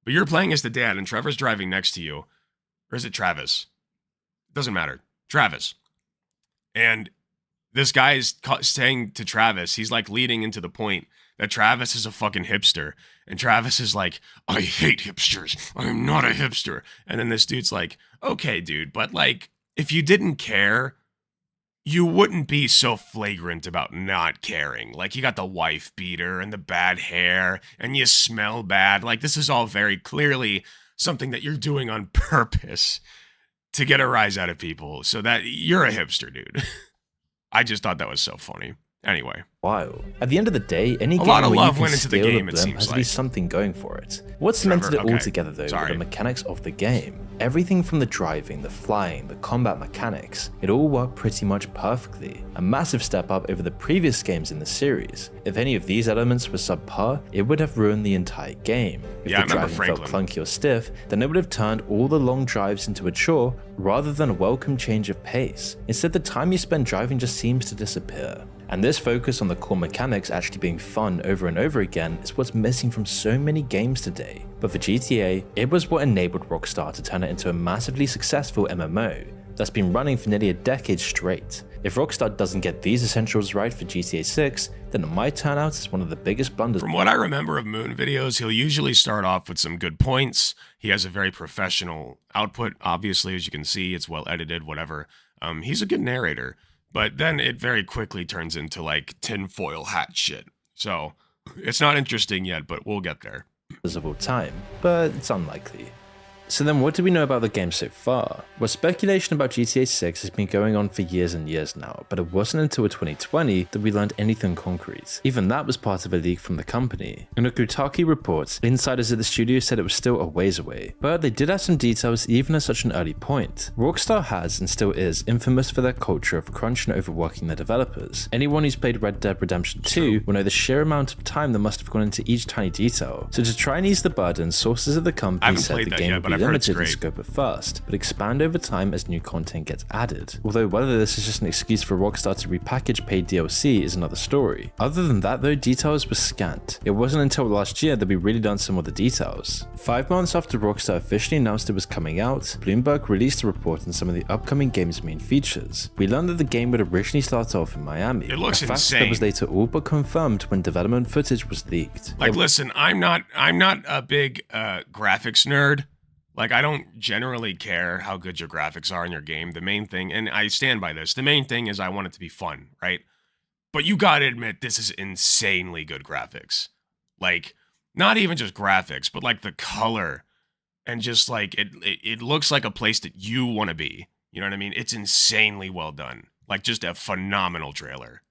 But you're playing as the dad, and Trevor's driving next to you. Or is it Travis? Doesn't matter. Travis. And this guy is saying to Travis, he's like leading into the point that Travis is a fucking hipster. And Travis is like, I hate hipsters. I'm not a hipster. And then this dude's like, okay, dude, but like, if you didn't care, you wouldn't be so flagrant about not caring. Like, you got the wife beater and the bad hair and you smell bad. Like, this is all very clearly something that you're doing on purpose to get a rise out of people so that you're a hipster, dude. I just thought that was so funny. Anyway. Wow. At the end of the day, any game lot of where love you went can into the steal game, a it blimp seems has at like. least something going for it. What cemented it all okay. together though Sorry. were the mechanics of the game. Everything from the driving, the flying, the combat mechanics, it all worked pretty much perfectly. A massive step up over the previous games in the series. If any of these elements were subpar, it would have ruined the entire game. If Yeah, I the remember driving felt Franklin. clunky or stiff, then it would have turned all the long drives into a chore rather than a welcome change of pace. Instead, the time you spend driving just seems to disappear. And this focus on the core mechanics actually being fun over and over again is what's missing from so many games today. But for GTA, it was what enabled Rockstar to turn it into a massively successful MMO that's been running for nearly a decade straight. If Rockstar doesn't get these essentials right for GTA 6, then it might turn out as one of the biggest blunders. From what I remember of Moon videos, he'll usually start off with some good points. He has a very professional output, obviously, as you can see, it's well edited, whatever. He's a good narrator. But then it very quickly turns into like tinfoil hat shit. So it's not interesting yet, but we'll get there. Of all time, but it's unlikely. So then what do we know about the game so far? Well, speculation about GTA 6 has been going on for years and years now, but it wasn't until 2020 that we learned anything concrete. Even that was part of a leak from the company. In a Kotaku report, insiders at the studio said it was still a ways away, but they did have some details even at such an early point. Rockstar has and still is infamous for their culture of crunching and overworking their developers. Anyone who's played Red Dead Redemption 2 will know the sheer amount of time that must have gone into each tiny detail. So to try and ease the burden, sources of the company said the game would be limited in scope at first, but expand over time as new content gets added. Although whether this is just an excuse for Rockstar to repackage paid DLC is another story. Other than that though, details were scant. It wasn't until last year that we really learned some of the details. 5 months after Rockstar officially announced it was coming out, Bloomberg released a report on some of the upcoming game's main features. We learned that the game would originally start off in Miami. It looks a fact insane. that was later all but confirmed when development footage was leaked. Like, listen, I'm not a big graphics nerd. Like, I don't generally care how good your graphics are in your game. The main thing, and I stand by this, the main thing is I want it to be fun, right? But you gotta admit, this is insanely good graphics. Like, not even just graphics, but like the color and just like it looks like a place that you want to be. You know what I mean? It's insanely well done. Like, just a phenomenal trailer.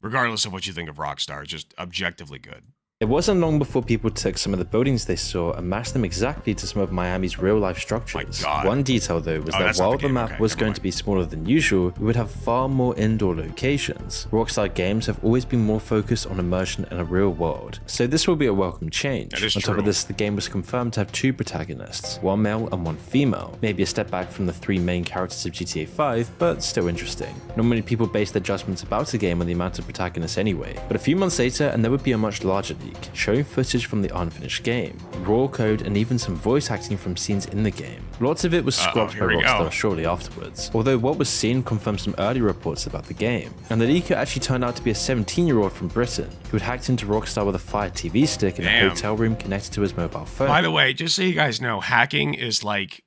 Regardless of what you think of Rockstar, just objectively good. It wasn't long before people took some of the buildings they saw and matched them exactly to some of Miami's real-life structures. One detail though was that while the map was going to be smaller than usual, we would have far more indoor locations. Rockstar games have always been more focused on immersion in a real world, so this will be a welcome change. On top of this, the game was confirmed to have 2 protagonists, one male and one female. Maybe a step back from the 3 main characters of GTA 5, but still interesting. Not many people base their judgments about a game on the amount of protagonists anyway, but a few months later and there would be a much larger leak, showing footage from the unfinished game, raw code, and even some voice acting from scenes in the game. Lots of it was scrubbed by Rockstar shortly afterwards, although what was seen confirmed some early reports about the game. And the leaker actually turned out to be a 17-year-old from Britain who had hacked into Rockstar with a Fire TV stick in a hotel room connected to his mobile phone. By the way, just so you guys know, hacking is like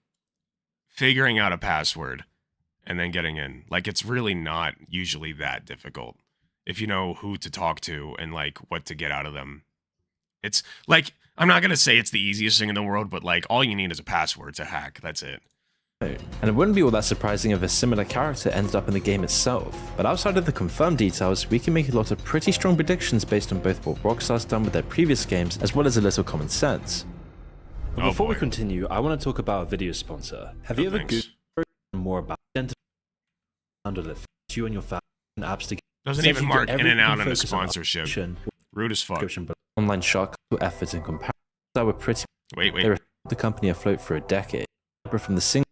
figuring out a password and then getting in. Like, it's really not usually that difficult if you know who to talk to and like what to get out of them. It's like, I'm not going to say it's the easiest thing in the world, but like all you need is a password to hack. That's it. And it wouldn't be all that surprising if a similar character ended up in the game itself. But outside of the confirmed details, we can make a lot of pretty strong predictions based on both what Rockstar's done with their previous games, as well as a little common sense. But before we continue, I want to talk about a video sponsor. Have you ever Googled more about identifying you and your family and apps together? Doesn't even mark in and out on the sponsorship. Rude as fuck. Online shark efforts in comparison that were pretty. They were the company afloat for a decade, separate from the single.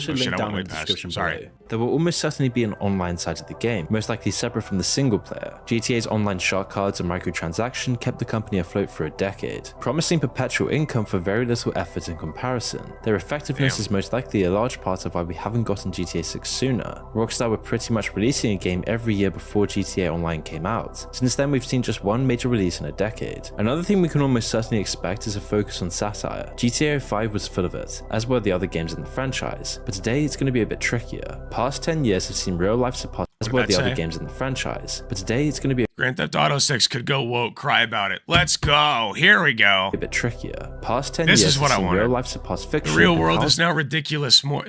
Link down in the description below. There will almost certainly be an online side of the game, most likely separate from the single player. GTA's online shark cards and microtransaction kept the company afloat for a decade, promising perpetual income for very little effort in comparison. Their effectiveness is most likely a large part of why we haven't gotten GTA 6 sooner. Rockstar were pretty much releasing a game every year before GTA Online came out. Since then, we've seen just one major release in a decade. Another thing we can almost certainly expect is a focus on satire. GTA 5 was full of it, as were the other games in the franchise, but today it's going to be a bit trickier. Past 10 years have seen real life surpass as well the other games in the franchise, but today it's going to be Grand Theft Auto 6 could go woke, cry about it. Let's go. Here we go. A bit trickier. Past 10 years is what have I seen wanted. real life surpass fiction. The real world is now ridiculous, more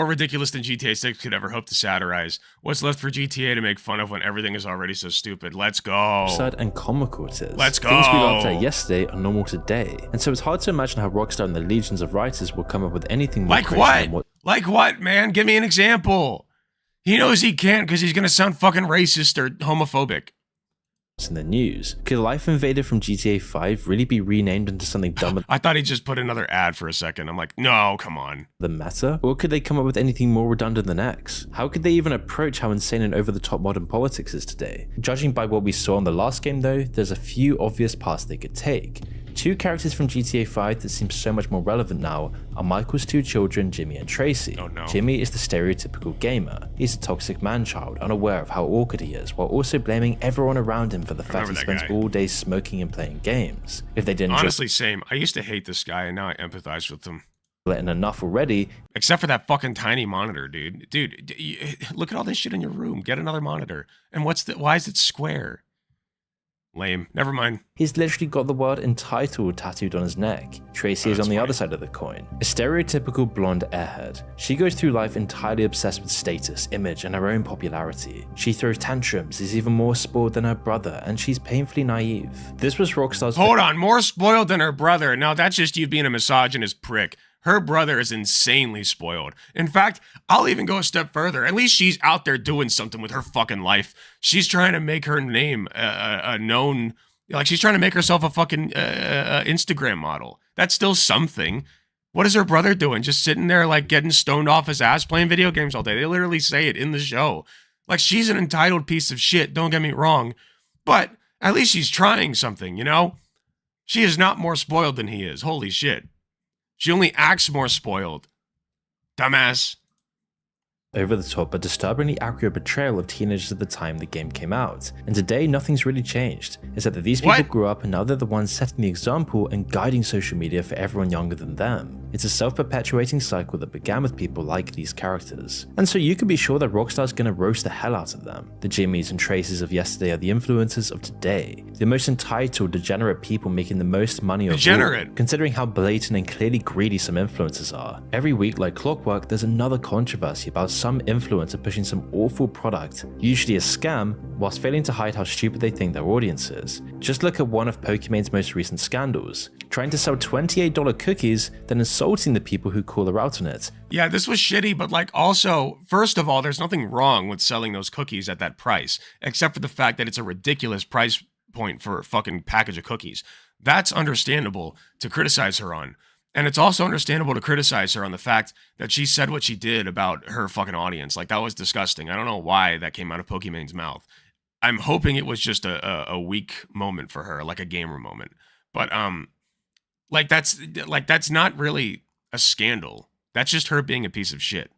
ridiculous than GTA 6 could ever hope to satirize. What's left for GTA to make fun of when everything is already so stupid? Let's go. Absurd and comical it is. Let's go. Things we laughed at yesterday are normal today, and so it's hard to imagine how Rockstar and the legions of writers will come up with anything more like what? Like what, man? Give me an example. He knows he can't because he's gonna sound fucking racist or homophobic. In the news, could Life Invader from GTA 5 really be renamed into something dumber? I thought he just put another ad for a second. I'm like, no, come on. The meta? Or could they come up with anything more redundant than X? How could they even approach how insane and over-the-top modern politics is today? Judging by what we saw in the last game though, there's a few obvious paths they could take. 2 characters from GTA 5 that seem so much more relevant now are Michael's 2 children, Jimmy and Tracy. Oh, no. Jimmy is the stereotypical gamer. He's a toxic man-child, unaware of how awkward he is, while also blaming everyone around him for the fact he spends all day smoking and playing games. If they didn't honestly, same. I used to hate this guy, and now I empathize with him. Letting enough already. Except for that fucking tiny monitor, dude. Dude, look at all this shit in your room. Get another monitor. And why is it square? Lame. Never mind. He's literally got the word entitled tattooed on his neck. Tracy is on the other side of the coin. A stereotypical blonde airhead. She goes through life entirely obsessed with status, image, and her own popularity. She throws tantrums, is even more spoiled than her brother, and she's painfully naive. This was Rockstar's— Hold on, more spoiled than her brother. No, that's just you being a misogynist prick. Her brother is insanely spoiled. In fact, I'll even go a step further. At least she's out there doing something with her fucking life. She's trying to make her name a known, like she's trying to make herself a fucking Instagram model. That's still something. What is her brother doing? Just sitting there like getting stoned off his ass playing video games all day. They literally say it in the show. Like she's an entitled piece of shit, don't get me wrong. But at least she's trying something, you know? She is not more spoiled than he is. Holy shit. She only acts more spoiled. Dumbass. Over the top but disturbingly accurate portrayal of teenagers at the time the game came out. And today, nothing's really changed, except that these people grew up and now they're the ones setting the example and guiding social media for everyone younger than them. It's a self-perpetuating cycle that began with people like these characters. And so you can be sure that Rockstar's gonna roast the hell out of them. The Jimmys and Traces of yesterday are the influencers of today. The most entitled, degenerate people making the most money of all, considering how blatant and clearly greedy some influencers are. Every week, like clockwork, there's another controversy about some influencer pushing some awful product, usually a scam, whilst failing to hide how stupid they think their audience is. Just look at one of Pokemon's most recent scandals, trying to sell $28 cookies, then insulting the people who call her out on it. Yeah, this was shitty, but like also, first of all, there's nothing wrong with selling those cookies at that price, except for the fact that it's a ridiculous price point for a fucking package of cookies. That's understandable to criticize her on. And it's also understandable to criticize her on the fact that she said what she did about her fucking audience. Like, that was disgusting. I don't know why that came out of Pokemon's mouth. I'm hoping it was just a weak moment for her, like a gamer moment. But, that's not really a scandal. That's just her being a piece of shit.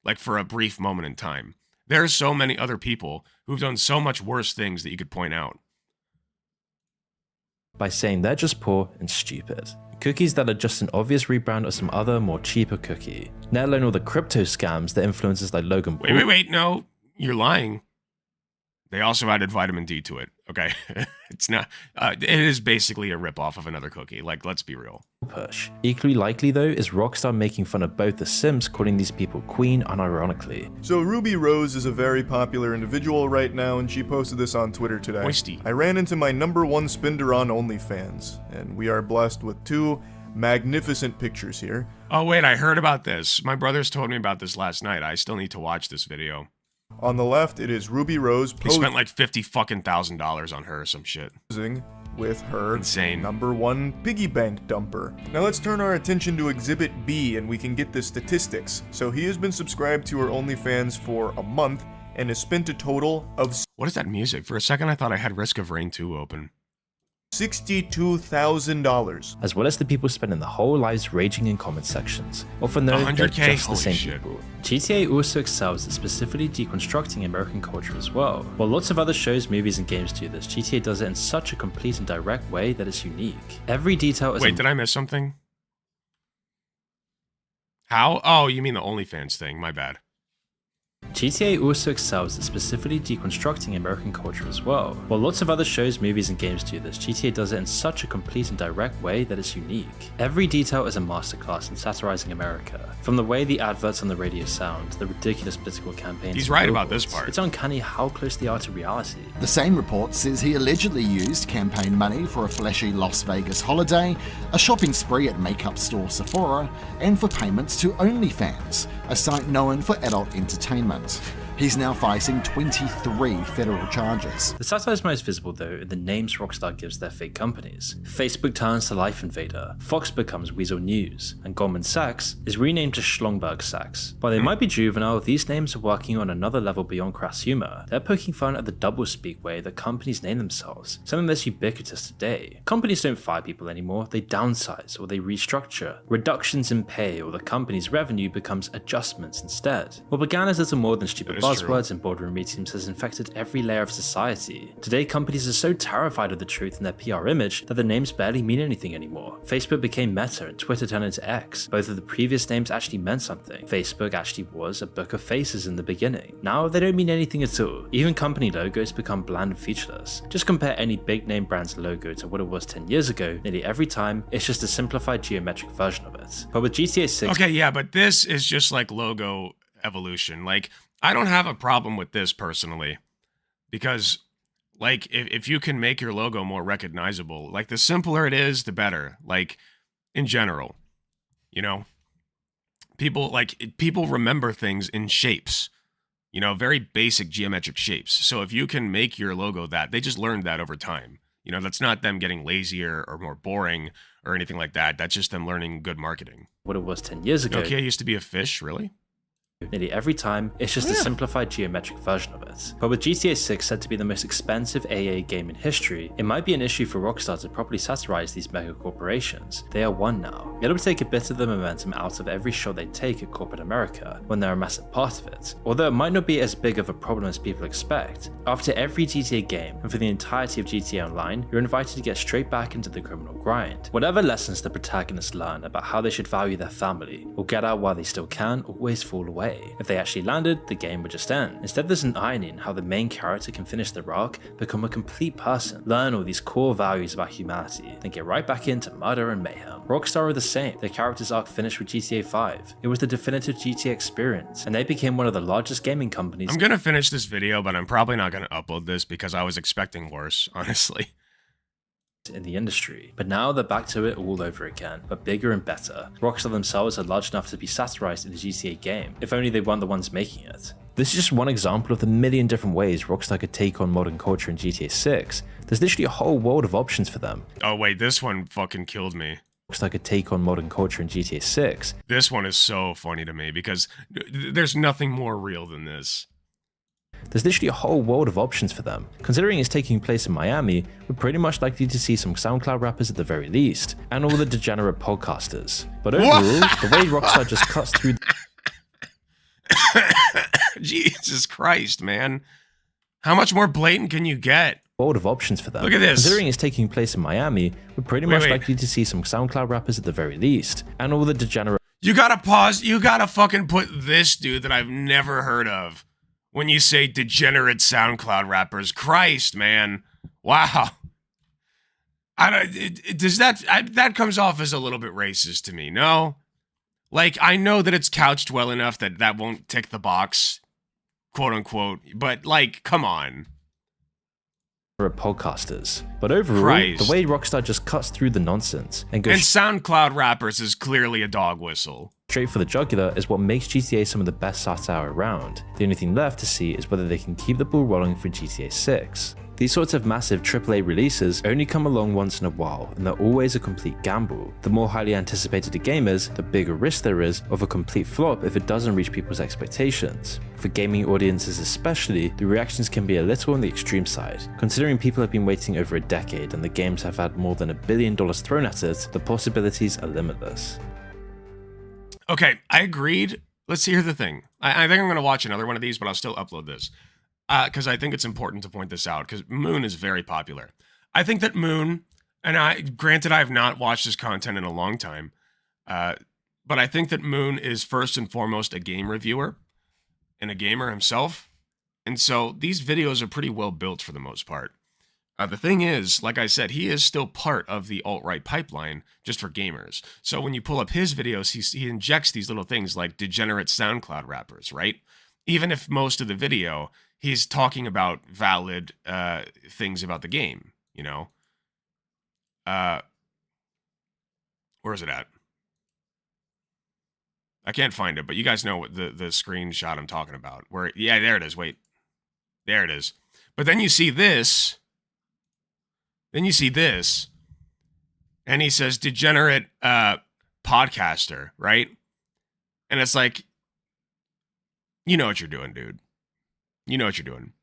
Like, for a brief moment in time. There are so many other people who've done so much worse things that you could point out. By saying they're just poor and stupid. Cookies that are just an obvious rebrand of some other, more cheaper cookie. Let alone all the crypto scams that influencers like Logan Paul— Wait, no, you're lying. They also added vitamin D to it, okay? It's not, it is basically a ripoff of another cookie, like, let's be real. Push. Equally likely though is Rockstar making fun of both the Sims, calling these people queen unironically. So Ruby Rose is a very popular individual right now, and she posted this on Twitter today. Moisty. I ran into my #1 spender on OnlyFans, and we are blessed with 2 magnificent pictures here. Oh wait, I heard about this. My brothers told me about this last night. I still need to watch this video. On the left, it is Ruby Rose He spent like $50,000 on her or some shit. With her insane #1 piggy bank dumper. Now let's turn our attention to Exhibit B and we can get the statistics. So he has been subscribed to her OnlyFans for a month and has spent a total of— What is that music? For a second I thought I had Risk of Rain 2 open. $62,000. As well as the people spending their whole lives raging in comment sections. Often though, they're just the same people. GTA also excels at specifically deconstructing American culture as well. While lots of other shows, movies, and games do this, GTA does it in such a complete and direct way that it's unique. Every detail is— Wait, did I miss something? How? Oh, you mean the OnlyFans thing, my bad. GTA also excels at specifically deconstructing American culture as well. While lots of other shows, movies, and games do this, GTA does it in such a complete and direct way that it's unique. Every detail is a masterclass in satirizing America. From the way the adverts on the radio sound, the ridiculous political campaigns— He's right about this part. It's uncanny how close they are to reality. The same report says he allegedly used campaign money for a flashy Las Vegas holiday, a shopping spree at makeup store Sephora, and for payments to OnlyFans, a site known for adult entertainment. He's now facing 23 federal charges. The satire is most visible though in the names Rockstar gives their fake companies. Facebook turns to Life Invader, Fox becomes Weasel News, and Goldman Sachs is renamed to Schlongberg Sachs. While they might be juvenile, these names are working on another level beyond crass humor. They're poking fun at the doublespeak way that companies name themselves, something that's ubiquitous today. Companies don't fire people anymore, they downsize or they restructure. Reductions in pay or the company's revenue becomes adjustments instead. What began as little more than stupid buzzwords in boardroom meetings has infected every layer of society. Today, companies are so terrified of the truth in their PR image that the names barely mean anything anymore. Facebook became Meta and Twitter turned into X. Both of the previous names actually meant something. Facebook actually was a book of faces in the beginning. Now they don't mean anything at all. Even company logos become bland and featureless. Just compare any big name brand's logo to what it was 10 years ago, nearly every time it's just a simplified geometric version of it. But with GTA 6... Okay, yeah, but this is just like logo evolution. Like, I don't have a problem with this personally, because like if you can make your logo more recognizable, like the simpler it is, the better. Like in general, you know, people remember things in shapes, you know, very basic geometric shapes. So if you can make your logo that, they just learned that over time. You know, that's not them getting lazier or more boring or anything like that. That's just them learning good marketing. What it was 10 years ago. Nokia used to be a fish, really? Nearly every time, it's just a simplified geometric version of it. But with GTA 6 said to be the most expensive AA game in history, it might be an issue for Rockstar to properly satirize these mega corporations. They are one now. It'll take a bit of the momentum out of every shot they take at corporate America when they're a massive part of it. Although it might not be as big of a problem as people expect, after every GTA game and for the entirety of GTA Online, you're invited to get straight back into the criminal grind. Whatever lessons the protagonists learn about how they should value their family or get out while they still can always fall away. If they actually landed, the game would just end. Instead, there's an irony in how the main character can finish their arc, become a complete person, learn all these core values about humanity, then get right back into murder and mayhem. Rockstar are the same. Their character's arc finished with GTA 5. It was the definitive GTA experience, and they became one of the largest gaming companies. I'm gonna finish this video, but I'm probably not gonna upload this because I was expecting worse, honestly. In the industry, but now they're back to it all over again, but bigger and better. Rockstar themselves are large enough to be satirized in a GTA game, if only they weren't the ones making it. This is just one example of the million different ways Rockstar could take on modern culture in GTA 6. There's literally a whole world of options for them. Oh wait, this one fucking killed me. Rockstar could take on modern culture in GTA 6. This one is so funny to me because there's nothing more real than this. There's literally a whole world of options for them. Considering it's taking place in Miami, we're pretty much likely to see some SoundCloud rappers at the very least, and all the degenerate podcasters. But overall, the way Rockstar just cuts through... Jesus Christ, man. How much more blatant can you get? World of options for them. Look at this. Considering it's taking place in Miami, we're pretty much likely to see some SoundCloud rappers at the very least, and all the degenerate... You gotta pause, you gotta fucking put this dude that I've never heard of. When you say degenerate SoundCloud rappers, Christ, man, wow. That comes off as a little bit racist to me, no? Like, I know that it's couched well enough that that won't tick the box, quote unquote, but like, come on. Podcasters, but overall, Christ. the way Rockstar just cuts through the nonsense and goes SoundCloud rappers is clearly a dog whistle. Straight for the jugular is what makes GTA some of the best satire around. The only thing left to see is whether they can keep the ball rolling for GTA 6. These sorts of massive AAA releases only come along once in a while, and they're always a complete gamble. The more highly anticipated a game is, the bigger risk there is of a complete flop if it doesn't reach people's expectations. For gaming audiences especially, the reactions can be a little on the extreme side. Considering people have been waiting over a decade and the games have had more than $1 billion thrown at it, the possibilities are limitless. Okay, I agreed. Let's see, here's the thing. I think I'm going to watch another one of these, but I'll still upload this. Because I think it's important to point this out, because Moon is very popular. I think that Moon, and granted I have not watched his content in a long time, but I think that Moon is first and foremost a game reviewer, and a gamer himself, and so these videos are pretty well built for the most part. The thing is, like I said, he is still part of the alt-right pipeline just for gamers. So when you pull up his videos, he injects these little things like degenerate SoundCloud rappers, right? Even if most of the video, he's talking about valid things about the game, you know? Where is it at? I can't find it, but you guys know what the screenshot I'm talking about. Where, yeah, there it is. Wait. There it is. But then you see this... Then you see this, and he says, degenerate podcaster, right? And it's like, you know what you're doing, dude. You know what you're doing.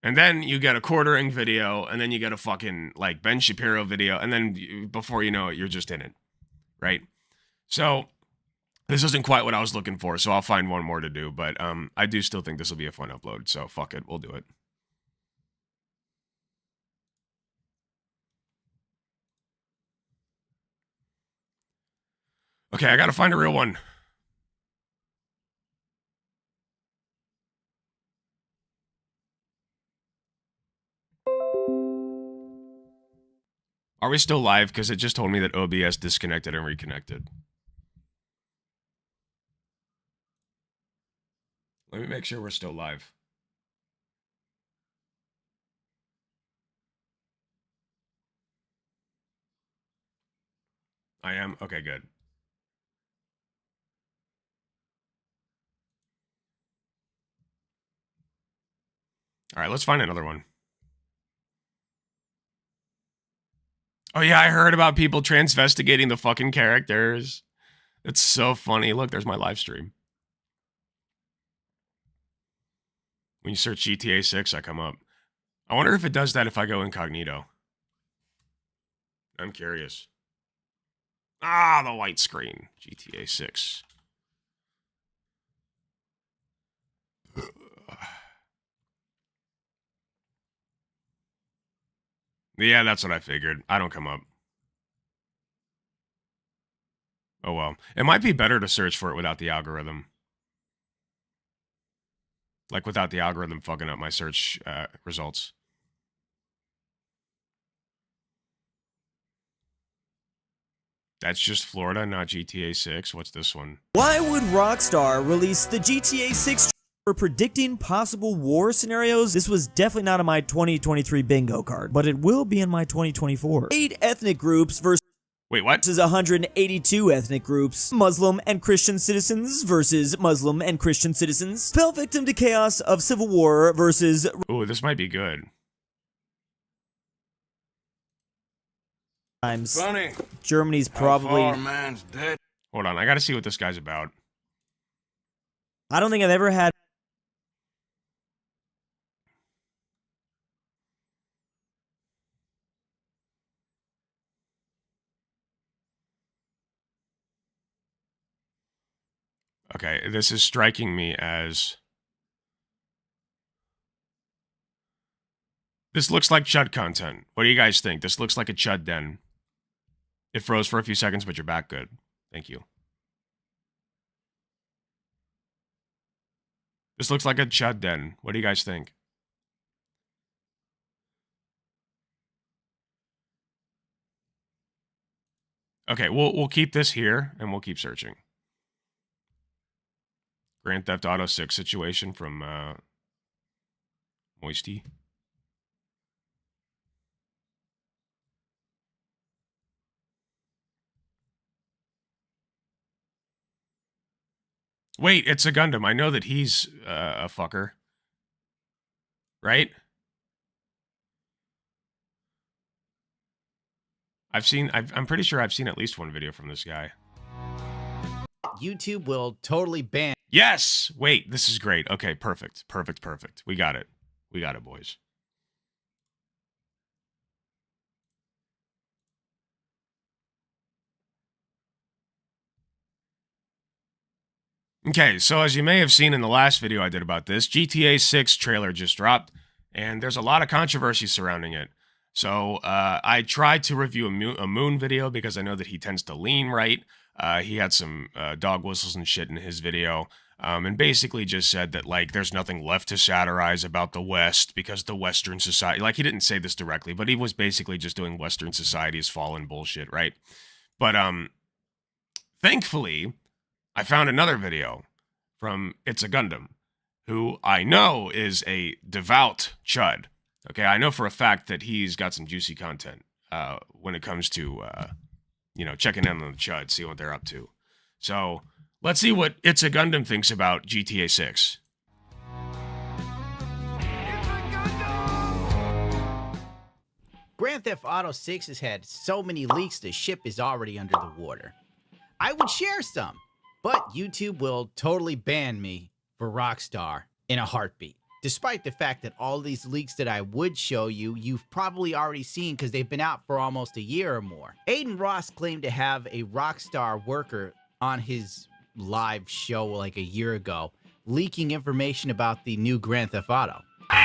And then you get a quartering video, and then you get a fucking, like, Ben Shapiro video, and then before you know it, you're just in it, right? So, This isn't quite what I was looking for, so I'll find one more to do. But I do still think this will be a fun upload, so fuck it, we'll do it. Okay, I gotta find a real one. Are we still live? Because it just told me that OBS disconnected and reconnected. Let me make sure we're still live. I am? Okay, good. All right, let's find another one. Oh yeah, I heard about people transvestigating the fucking characters. It's so funny. Look, there's my live stream. When you search GTA 6, I come up. I wonder if it does that if I go incognito. I'm curious. Ah, the white screen. GTA 6. Yeah, that's what I figured. I don't come up. Oh well. It might be better to search for it without the algorithm. Like without the algorithm fucking up my search results. That's just Florida, not GTA 6. What's this one? Why would Rockstar release the GTA 6 for predicting possible war scenarios? This was definitely not on my 2023 bingo card, but it will be in my 2024. 8 ethnic groups versus Wait, what? Versus 182 ethnic groups. Muslim and Christian citizens versus Muslim and Christian citizens. Fell victim to chaos of civil war versus... Ooh, this might be good. Times. Funny. Germany's probably... How far man's dead. Hold on, I gotta see what this guy's about. I don't think I've ever had... Okay, this is striking me as... This looks like Chud content. What do you guys think? This looks like a Chud den. It froze for a few seconds, but you're back good. Thank you. This looks like a Chud den. What do you guys think? Okay, we'll keep this here, and we'll keep searching. Grand Theft Auto 6 situation from Moisty. Wait, it's a Gundam. I know that he's a fucker. Right? I'm pretty sure I've seen at least one video from this guy. YouTube will totally ban. Yes! Wait, this is great. Okay, perfect. Perfect, perfect. We got it. We got it, boys. Okay, so as you may have seen in the last video I did about this, GTA 6 trailer just dropped, and there's a lot of controversy surrounding it. So I tried to review a Moon video because I know that he tends to lean right. He had some dog whistles and shit in his video, and basically just said that, like, there's nothing left to satirize about the West because the Western society... Like, he didn't say this directly, but he was basically just doing Western society's fallen bullshit, right? But, thankfully, I found another video from It's a Gundam, who I know is a devout chud. Okay, I know for a fact that he's got some juicy content when it comes to, you know, checking in on the chud, see what they're up to. So, let's see what It's a Gundam thinks about GTA 6. Grand Theft Auto 6 has had so many leaks the ship is already under the water. I would share some, but YouTube will totally ban me for Rockstar in a heartbeat. Despite the fact that all these leaks that I would show you, you've probably already seen because they've been out for almost a year or more. Aiden Ross claimed to have a Rockstar worker on his live show like a year ago, leaking information about the new Grand Theft Auto.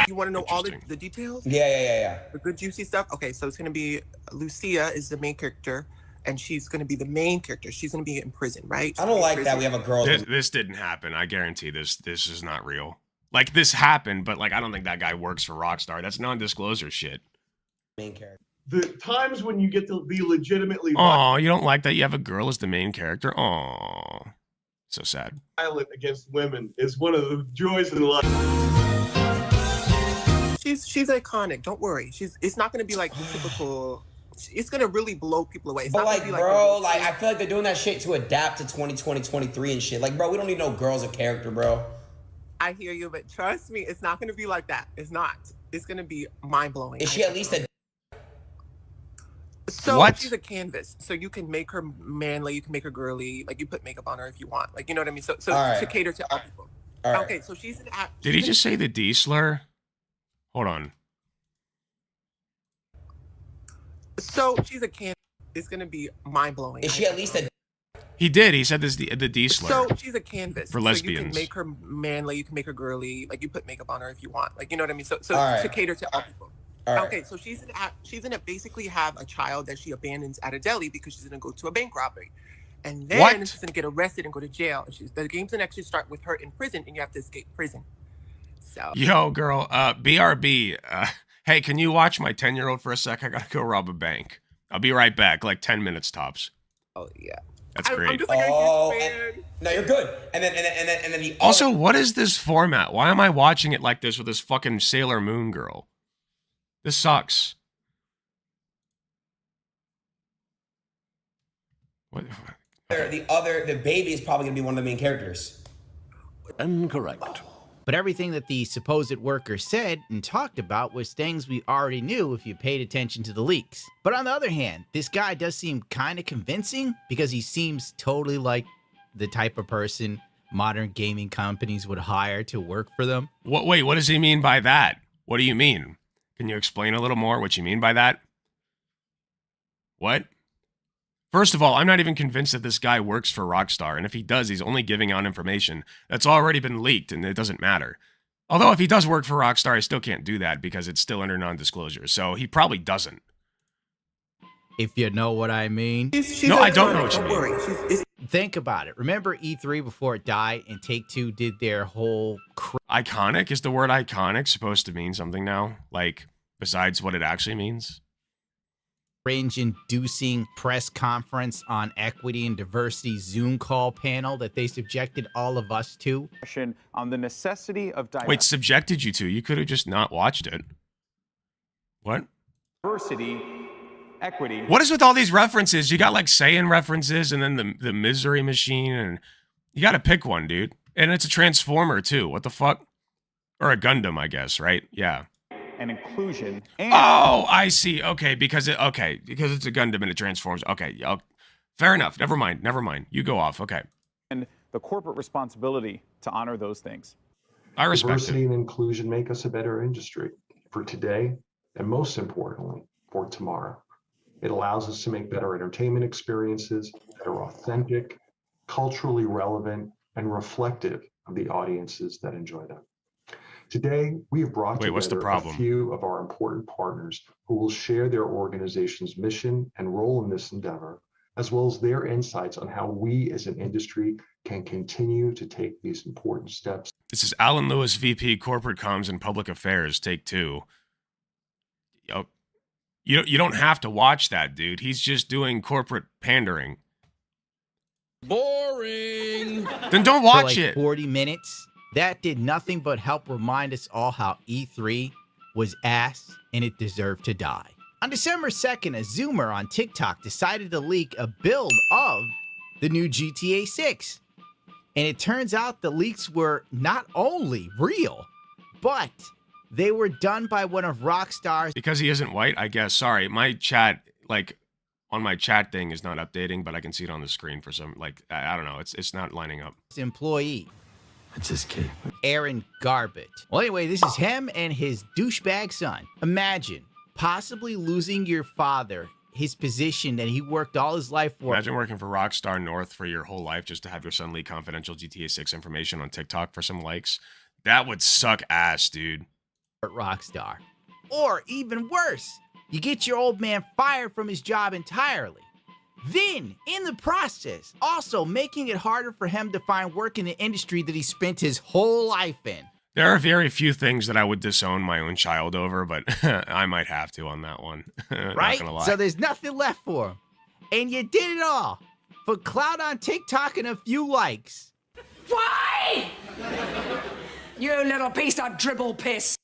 You want to know all the details? Yeah. The good juicy stuff? Okay, so it's going to be Lucia is the main character, and she's going to be the main character. She's going to be in prison, right? I don't like that we have a girl. This didn't happen. I guarantee this is not real. Like, this happened, but, like, I don't think that guy works for Rockstar. That's non-disclosure shit. Main character. The times when you get to be legitimately Oh, you don't like that you have a girl as the main character? Oh, so sad. violent against women is one of the joys in life. She's iconic. Don't worry. It's not going to be like the typical. It's going to really blow people away. It's But not like, gonna be bro, like I feel like they're doing that shit to adapt to 2020, 23 and shit. Like, bro, we don't need no girls of character, bro. I hear you, but trust me, it's not going to be like that. It's not. It's going to be mind blowing. Is she at least a? So What? she's a canvas, so you can make her manly, you can make her girly, like you put makeup on her if you want, like you know what I mean. So All right. to cater to all people. All right. Okay, so she's an act. Did he just say the D slur? Hold on. So she's a canvas. It's gonna be mind blowing. Is she at least a? He did. He said this the D slur. So she's a canvas For So lesbians. you can make her manly, you can make her girly, like you put makeup on her if you want, like you know what I mean. So All right. to cater to all people. All right. Okay, so she's gonna basically have a child that she abandons at a deli because she's gonna go to a bank robbery, and then What? she's gonna get arrested and go to jail. The game's gonna actually start with her in prison, and you have to escape prison. So Yo, girl, BRB, hey, can you watch my 10-year-old for a sec? I gotta go rob a bank. I'll be right back, like 10 minutes tops. Oh yeah, That's great. I'm just like Oh, a huge fan. no, you're good. And then the Also, what is this format? Why am I watching it like this with this fucking Sailor Moon girl? This sucks. What? the baby is probably gonna be one of the main characters. Incorrect. But everything that the supposed worker said and talked about was things we already knew if you paid attention to the leaks. But on the other hand, this guy does seem kind of convincing because he seems totally like the type of person modern gaming companies would hire to work for them. Wait, what does he mean by that? What do you mean? Can you explain a little more what you mean by that? What? First of all, I'm not even convinced that this guy works for Rockstar, and if he does, he's only giving out information that's already been leaked, and it doesn't matter. Although, if he does work for Rockstar, I still can't do that because it's still under non-disclosure, so he probably doesn't. If you know what I mean. No, I don't know what you mean. Think about it. Remember E3 before it died and Take-Two did their whole... Iconic? Is the word iconic supposed to mean something now? Like, besides what it actually means? Cringe-inducing press conference on equity and diversity Zoom call panel that they subjected all of us to. On the necessity of Wait, subjected you to? You could have just not watched it. What? diversity, equity. What is with all these references? You got like Saiyan references and then the Misery Machine, and you got to pick one, dude. And it's a Transformer too. What the fuck? Or a Gundam, I guess, right? Yeah. And inclusion. And Oh, I see. Okay, because it's a Gundam and it transforms. Okay, fair enough. Never mind. You go off. Okay. And the corporate responsibility to honor those things. I respect Diversity and inclusion make us a better industry for today, and most importantly, for tomorrow. It allows us to make better entertainment experiences that are authentic, culturally relevant, and reflective of the audiences that enjoy them. Today, we have brought Wait, what's the together problem? a few of our important partners who will share their organization's mission and role in this endeavor, as well as their insights on how we as an industry can continue to take these important steps. This is Alan Lewis, VP Corporate Comms and Public Affairs, take 2. You don't have to watch that, dude. He's just doing corporate pandering. Boring. Then don't watch it. 40 minutes. That did nothing but help remind us all how E3 was ass and it deserved to die. On December 2nd, a Zoomer on TikTok decided to leak a build of the new GTA 6. And it turns out the leaks were not only real, but they were done by one of Rockstar's... Because he isn't white, I guess. Sorry, my chat, on my chat thing is not updating, but I can see it on the screen for some, I don't know. It's not lining up. ...employee. It's his kid. Aaron Garbett. Well, anyway, this is him and his douchebag son. Imagine possibly losing your father, his position that he worked all his life for. Imagine working for Rockstar North for your whole life just to have your son leak confidential GTA 6 information on TikTok for some likes. That would suck ass, dude. At Rockstar. Or even worse, you get your old man fired from his job entirely. Then, in the process, also making it harder for him to find work in the industry that he spent his whole life in. There are very few things that I would disown my own child over, but I might have to on that one. Right? Not gonna lie. So there's nothing left for him. And you did it all for clout on TikTok and a few likes. Why? You little piece of dribble piss.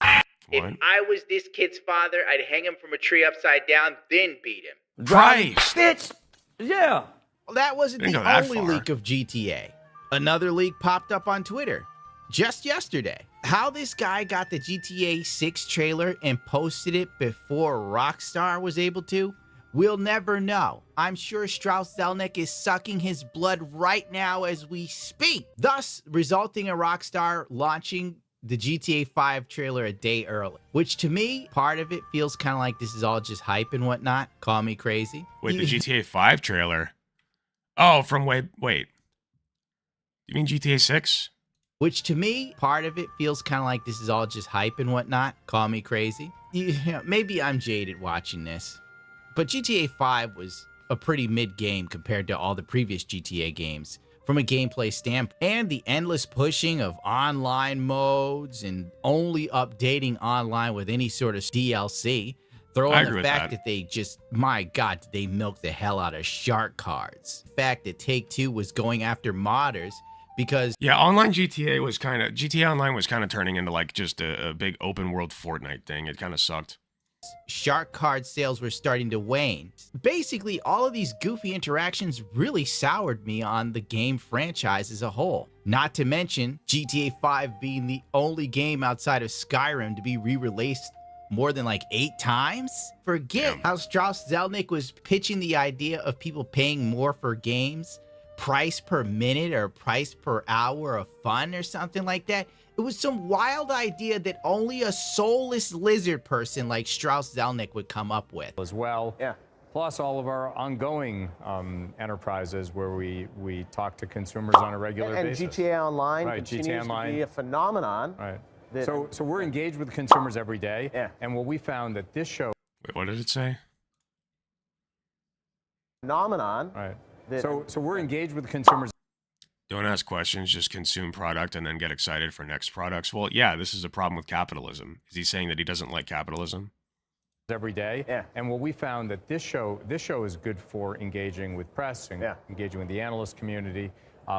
If I was this kid's father, I'd hang him from a tree upside down, then beat him. Christ! Bitch! Yeah. Well, that wasn't Didn't the go that only far. leak of GTA. Another leak popped up on Twitter just yesterday. How this guy got the GTA 6 trailer and posted it before Rockstar was able to, we'll never know. I'm sure Strauss Zelnick is sucking his blood right now as we speak, thus resulting in Rockstar launching the GTA 5 trailer a day early, which to me, part of it feels kind of like this is all just hype and whatnot. Call me crazy. Wait, the GTA 5 trailer? Oh, from wait. You mean GTA 6? Which to me, part of it feels kind of like this is all just hype and whatnot. Call me crazy. Maybe I'm jaded watching this, but GTA 5 was a pretty mid-game compared to all the previous GTA games from a gameplay standpoint, and the endless pushing of online modes and only updating online with any sort of DLC. Throw I in agree the with fact that. that they just, my God, did they milk the hell out of shark cards. The fact that Take-Two was going after modders because Yeah, online GTA Online was kind of turning into like just a big open world Fortnite thing. It kind of sucked. shark card sales were starting to wane. Basically, all of these goofy interactions really soured me on the game franchise as a whole. Not to mention GTA 5 being the only game outside of Skyrim to be re-released more than like 8 times. Forget how Strauss Zelnick was pitching the idea of people paying more for games, price per minute or price per hour of fun or something like that. It was some wild idea that only a soulless lizard person like Strauss Zelnick would come up with. As well. Yeah. Plus all of our ongoing enterprises where we talk to consumers on a regular and basis. GTA Online Right, continues GTA Online. to be a phenomenon. Right. that- So we're engaged with consumers every day. Yeah. And what we found that this show. Wait, what did it say? Phenomenon. Right. that- So we're engaged with consumers. Don't ask questions, just consume product and then get excited for next products. Well, yeah, this is a problem with capitalism. Is he saying that he doesn't like capitalism? Every day. Yeah. And what we found that this show is good for engaging with press and engaging with the analyst community,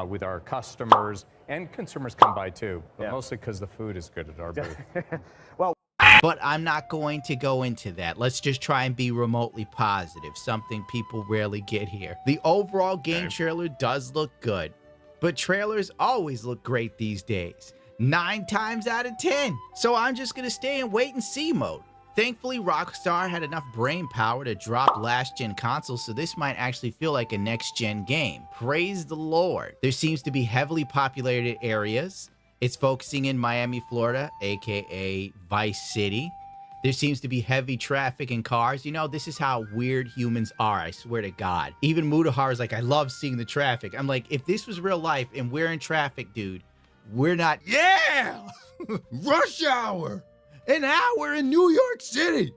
with our customers, and consumers come by too, but mostly because the food is good at our booth. But I'm not going to go into that. Let's just try and be remotely positive, something people rarely get here. The overall game trailer does look good, but trailers always look great these days. 9 times out of 10. So I'm just gonna stay in wait and see mode. Thankfully, Rockstar had enough brain power to drop last-gen consoles, so this might actually feel like a next-gen game. Praise the Lord. There seems to be heavily populated areas. It's focusing in Miami, Florida, aka Vice City. There seems to be heavy traffic and cars. You know, this is how weird humans are, I swear to God. Even Mudahar is like, I love seeing the traffic. I'm like, if this was real life and we're in traffic, dude, we're not. Yeah! Rush hour! An hour in New York City!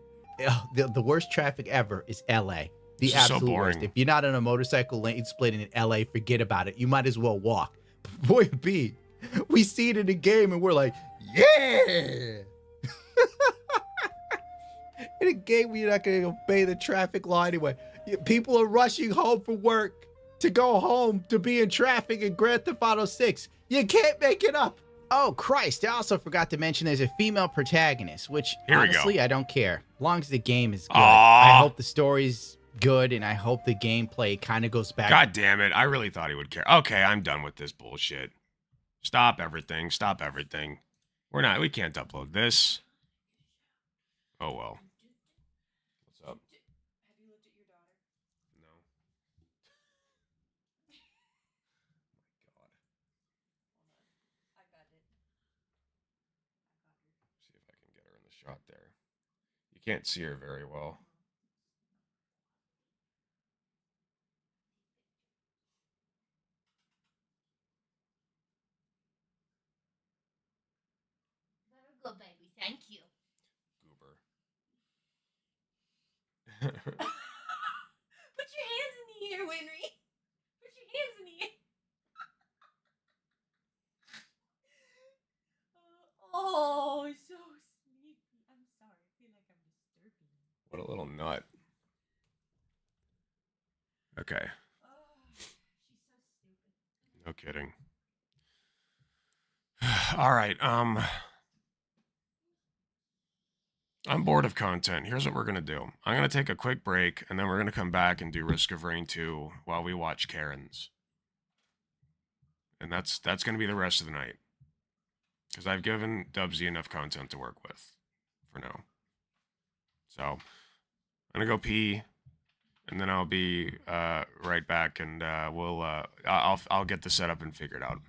The worst traffic ever is LA. The This is so absolute worst. boring. If you're not on a motorcycle lane split in LA, forget about it. You might as well walk. Boy, B, we see it in the game and we're like, yeah! In a game where you're not going to obey the traffic law anyway. People are rushing home from work to go home to be in traffic in Grand Theft Auto 6. You can't make it up. Oh, Christ. I also forgot to mention there's a female protagonist, which Here we go. honestly, I don't care. As long as the game is good. Aw. I hope the story's good, and I hope the gameplay kind of goes back. God damn it. I really thought he would care. Okay, I'm done with this bullshit. Stop everything. Stop everything. We can't upload this. Oh, well. What's up? No. See if I can get her in the shot there. You can't see her very well. What a little nut. Okay. No kidding. All right. I'm bored of content. Here's what we're going to do. I'm going to take a quick break, and then we're going to come back and do Risk of Rain 2 while we watch Karen's. And that's going to be the rest of the night. Because I've given Dubsy enough content to work with for now. So, I'm going to go pee, and then I'll be right back, and I'll get the setup and figure it out.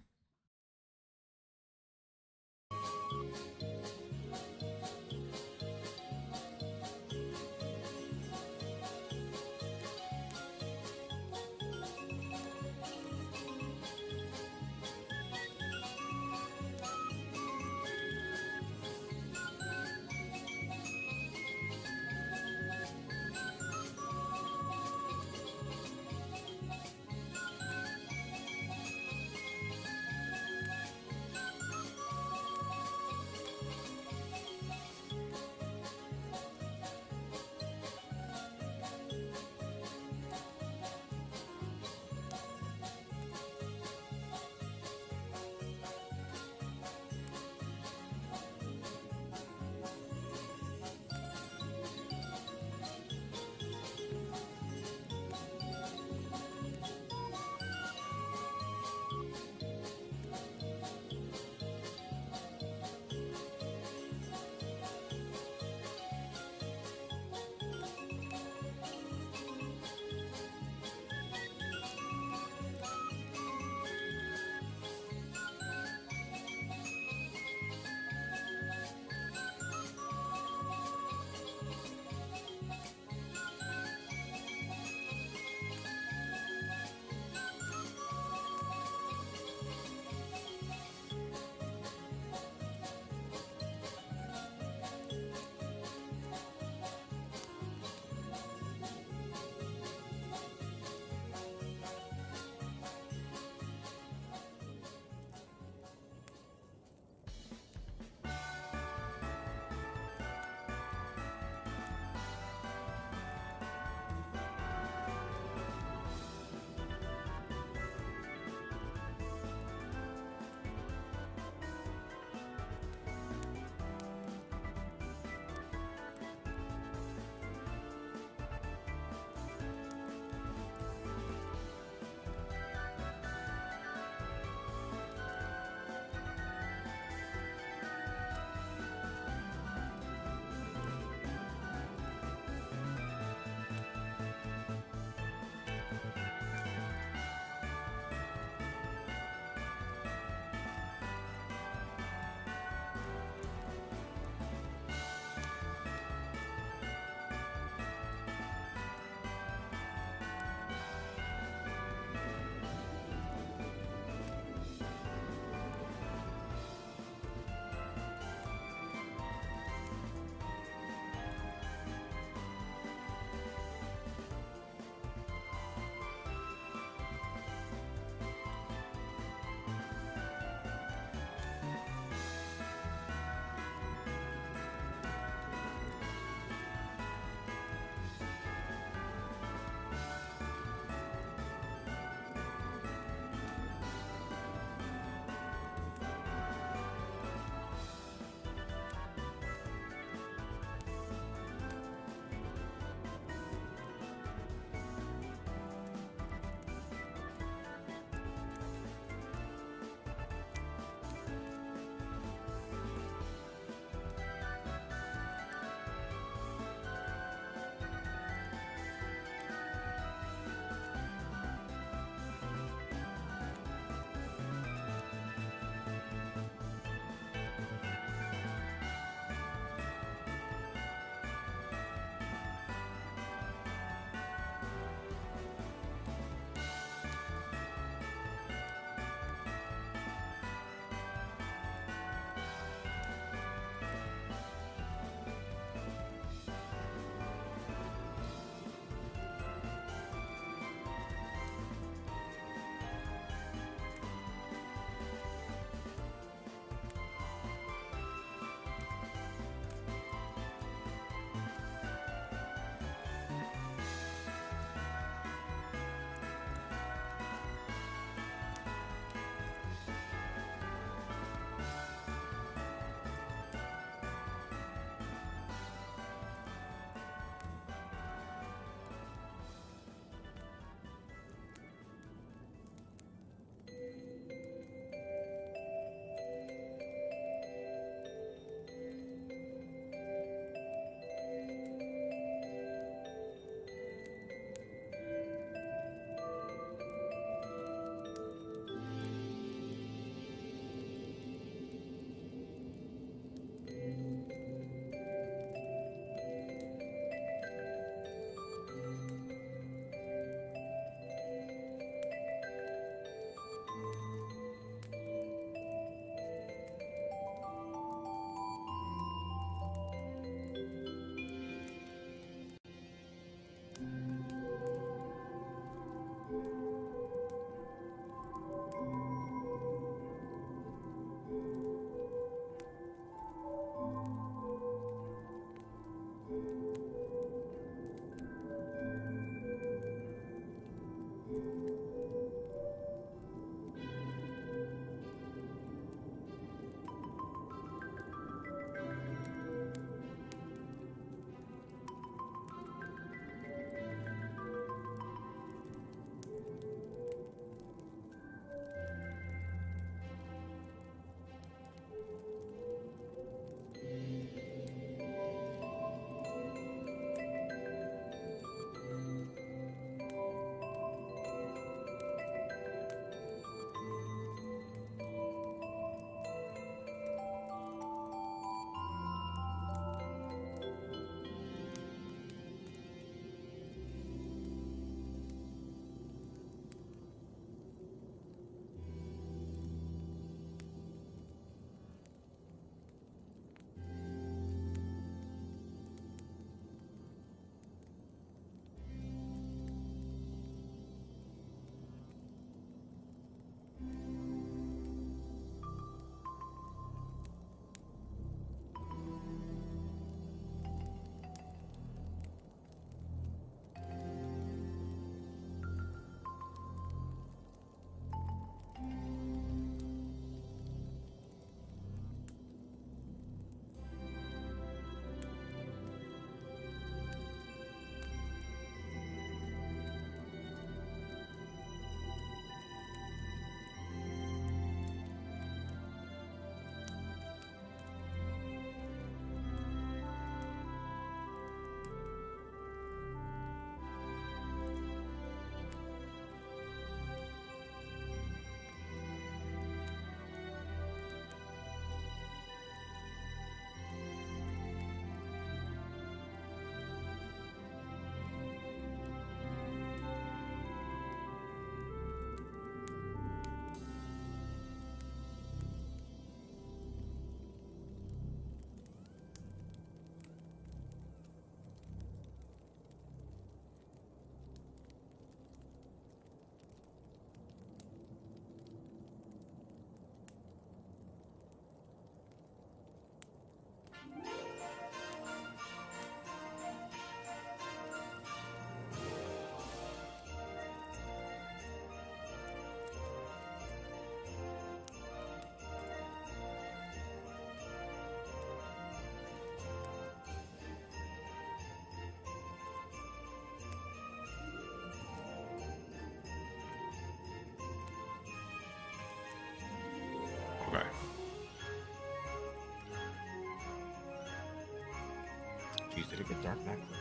Jeez, did it get dark back quick?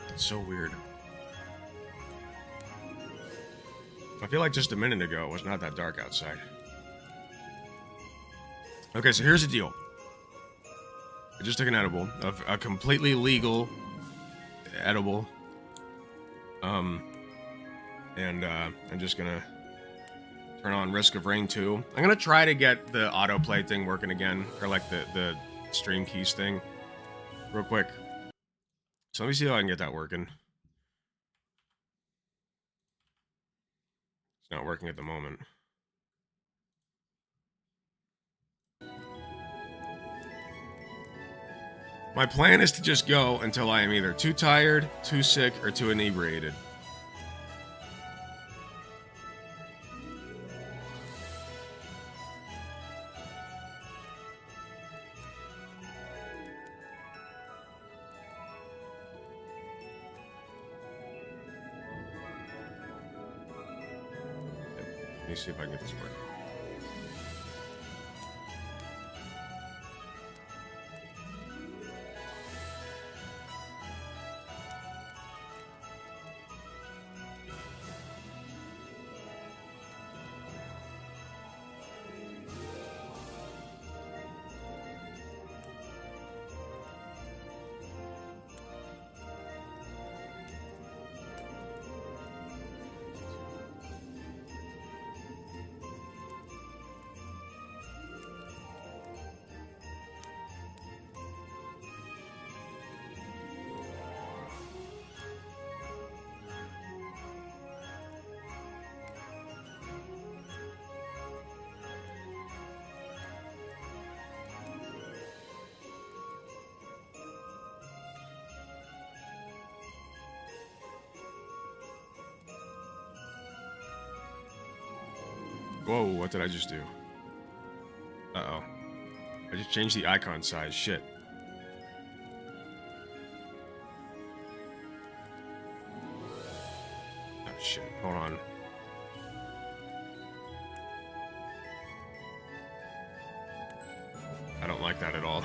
It's so weird. I feel like just a minute ago it was not that dark outside. Okay, so here's the deal. I just took an edible, a completely legal edible. And I'm just gonna turn on Risk of Rain 2. I'm gonna try to get the autoplay thing working again, or like the stream keys thing, real quick. So let me see how I can get that working. It's not working at the moment. My plan is to just go until I am either too tired, too sick, or too inebriated. Let me see if I can get this working. Whoa, what did I just do? Uh-oh. I just changed the icon size. Shit. Oh, shit. Hold on. I don't like that at all.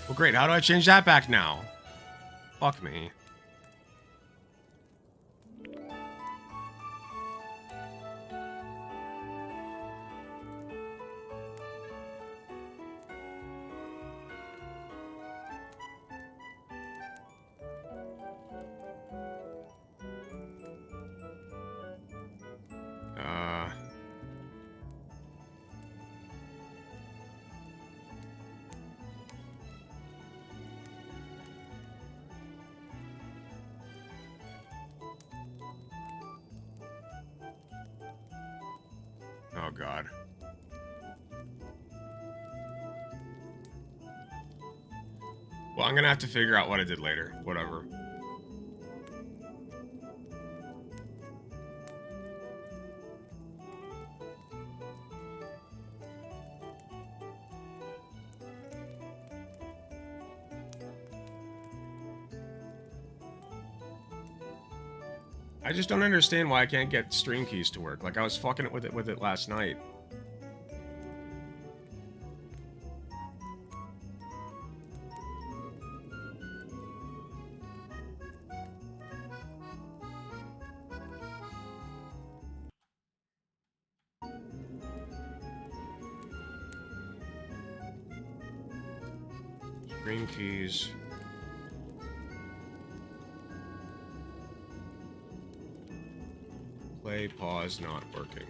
Well, great. How do I change that back now? Fuck me. Oh, God. Well, I'm gonna have to figure out what I did later. Whatever. I just don't understand why I can't get stream keys to work. Like, I was fucking it with it last night. Stream keys. Play, pause, not working.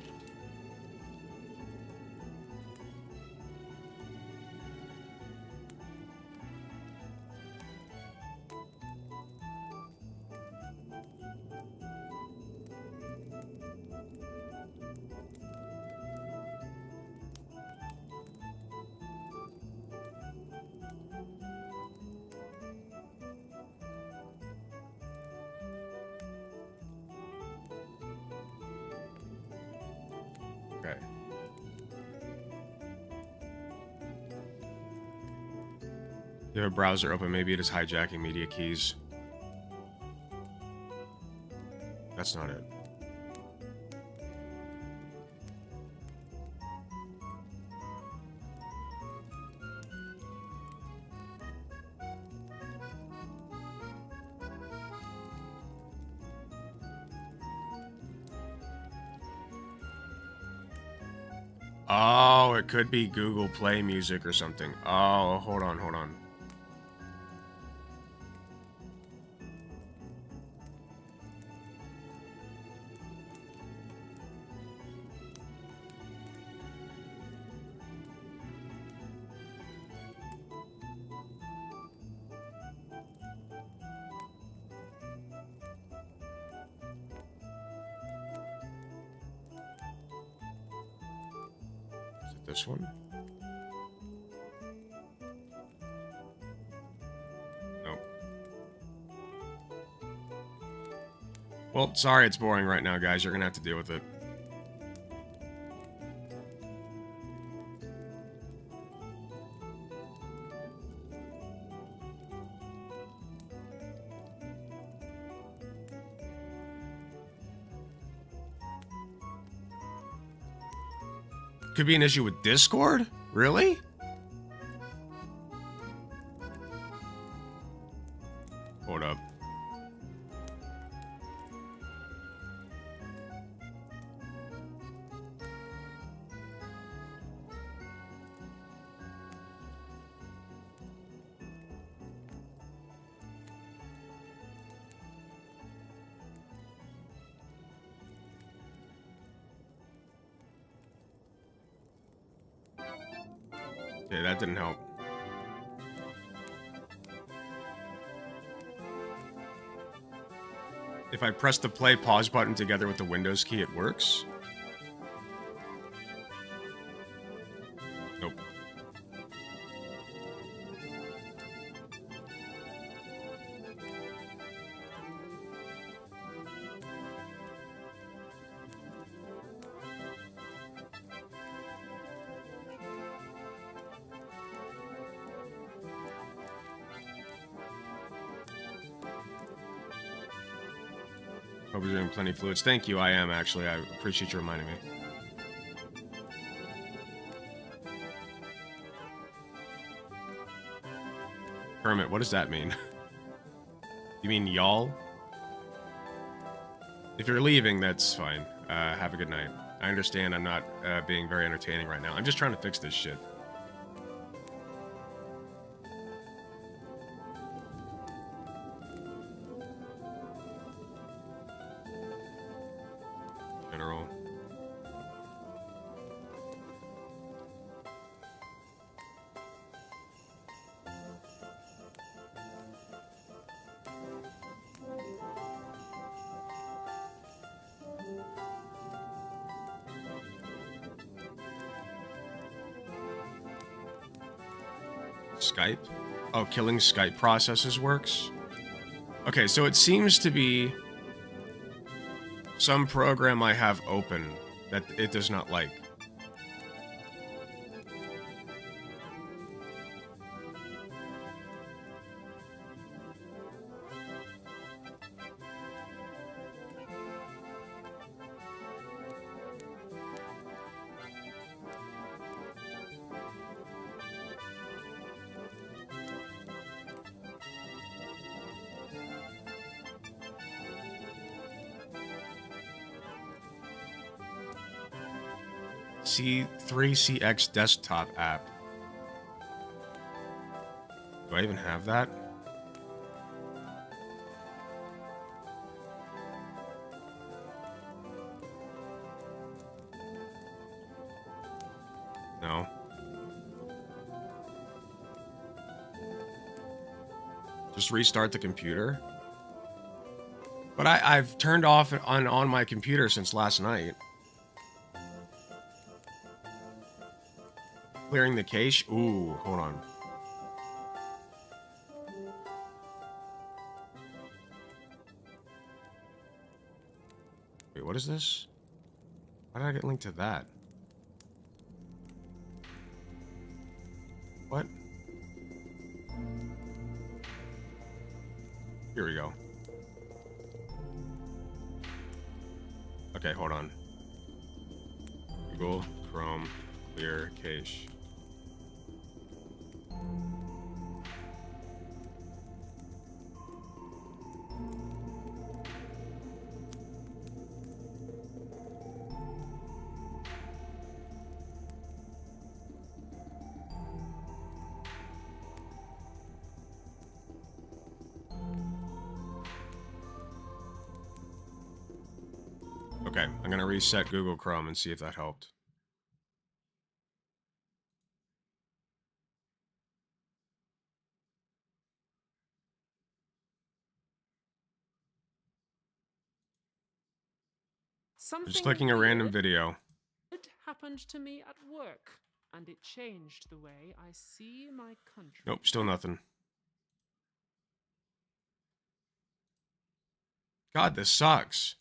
Okay. You have a browser open, maybe it is hijacking media keys. That's not it. Oh, it could be Google Play Music or something. Oh, hold on, hold on. Is it this one? Nope. Well, sorry it's boring right now, guys. You're gonna have to deal with it. Could be an issue with Discord? Really? Hold up. Okay, that didn't help. If I press the play pause button together with the Windows key, it works? Nope. Hope you're doing plenty of fluids. Thank you, I am actually. I appreciate you reminding me. Kermit, what does that mean? You mean y'all? If you're leaving, that's fine. Have a good night. I understand I'm not being very entertaining right now. I'm just trying to fix this shit. General. Skype? Oh, killing Skype processes works? Okay, so it seems to be some program I have open that it does not like. C3CX desktop app. Do I even have that? No. Just restart the computer? But I've turned off on my computer since last night. Clearing the cache? Ooh, hold on. Wait, what is this? Why did I get linked to that? What? Here we go. Okay, hold on. Google Chrome clear cache. Okay, I'm gonna reset Google Chrome and see if that helped. Just clicking a random video. It happened to me at work, and it changed the way I see my country. Nope, still nothing. God, this sucks.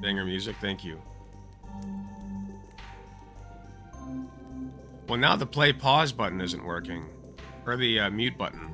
Banger music, thank you. Well, now the play pause button isn't working. Or the mute button.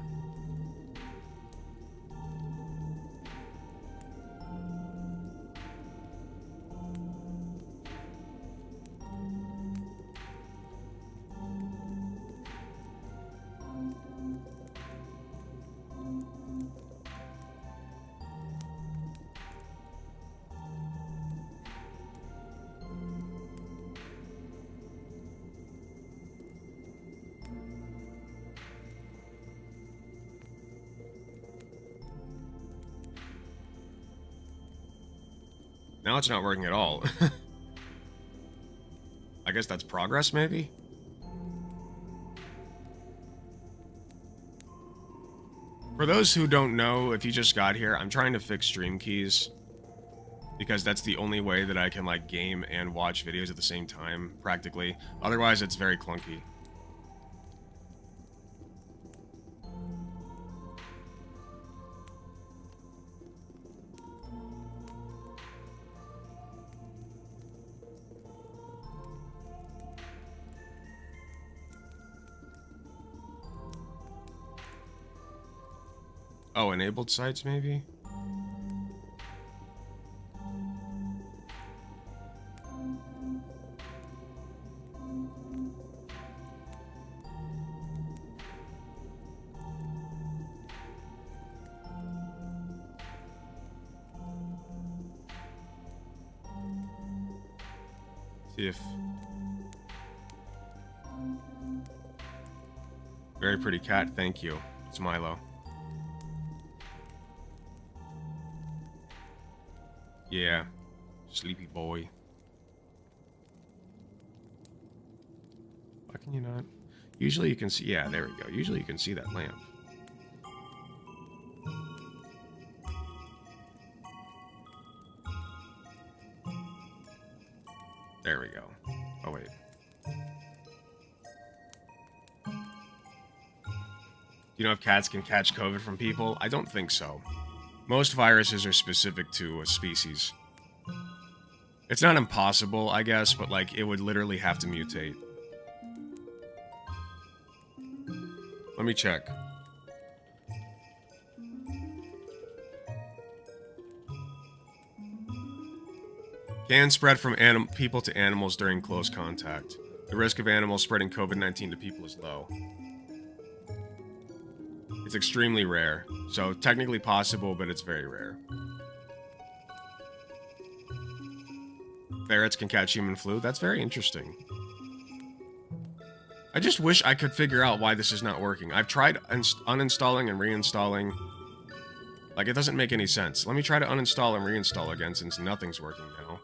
Now it's not working at all. I guess that's progress, maybe? For those who don't know, if you just got here, I'm trying to fix stream keys. Because that's the only way that I can, like, game and watch videos at the same time, practically. Otherwise, it's very clunky. Oh, enabled sites, maybe? See if... Very pretty cat, thank you. It's Milo. Yeah, sleepy boy. Why can you not? Usually you can see, yeah, there we go. Usually you can see that lamp. There we go. Oh, wait. Do you know if cats can catch COVID from people? I don't think so. Most viruses are specific to a species. It's not impossible, I guess, but like it would literally have to mutate. Let me check. Can spread from people to animals during close contact. The risk of animals spreading COVID-19 to people is low. It's extremely rare, so technically possible, but it's very rare. Ferrets can catch human flu? That's very interesting. I just wish I could figure out why this is not working. I've tried uninstalling and reinstalling. Like, it doesn't make any sense. Let me try to uninstall and reinstall again since nothing's working now.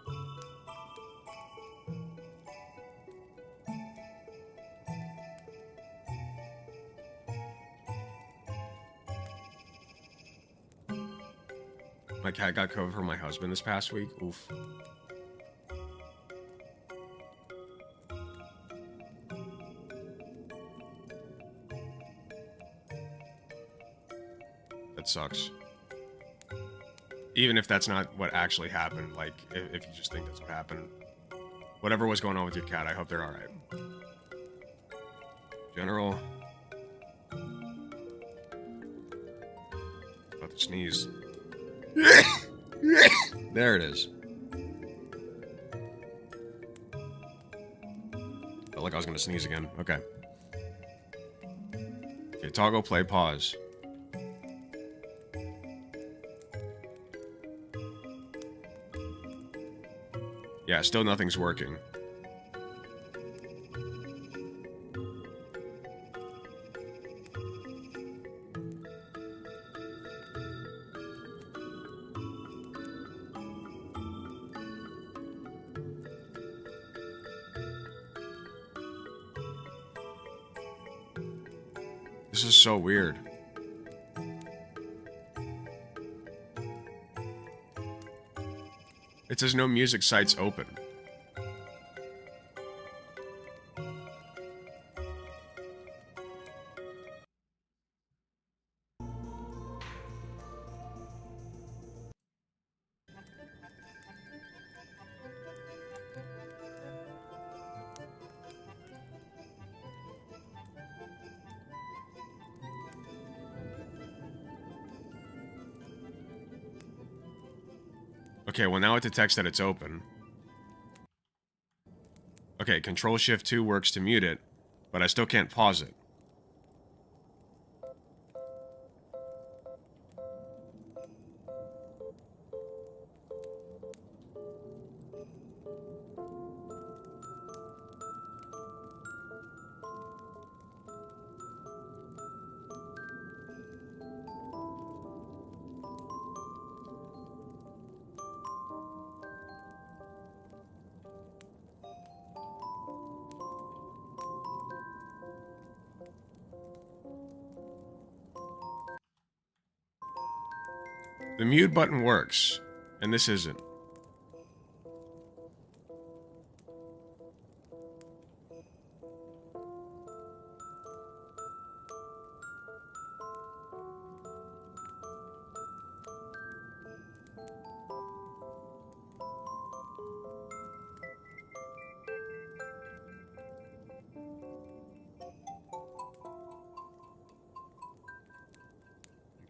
My cat got COVID from my husband this past week. Oof. That sucks. Even if that's not what actually happened, like, if you just think that's what happened. Whatever was going on with your cat, I hope they're alright. General. About to sneeze. There it is. Felt like I was gonna sneeze again. Okay. Okay, toggle play pause. Yeah, still nothing's working. This is so weird. It says no music sites open. Okay, well now it detects that it's open. Okay, Control Shift 2 works to mute it, but I still can't pause it. The mute button works, and this isn't.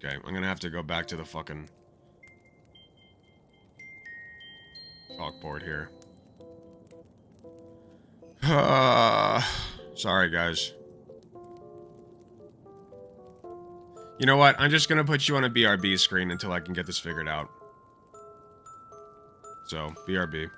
Okay, I'm gonna have to go back to the fucking chalkboard here. Sorry, guys. You know what? I'm just gonna put you on a BRB screen until I can get this figured out. So, BRB.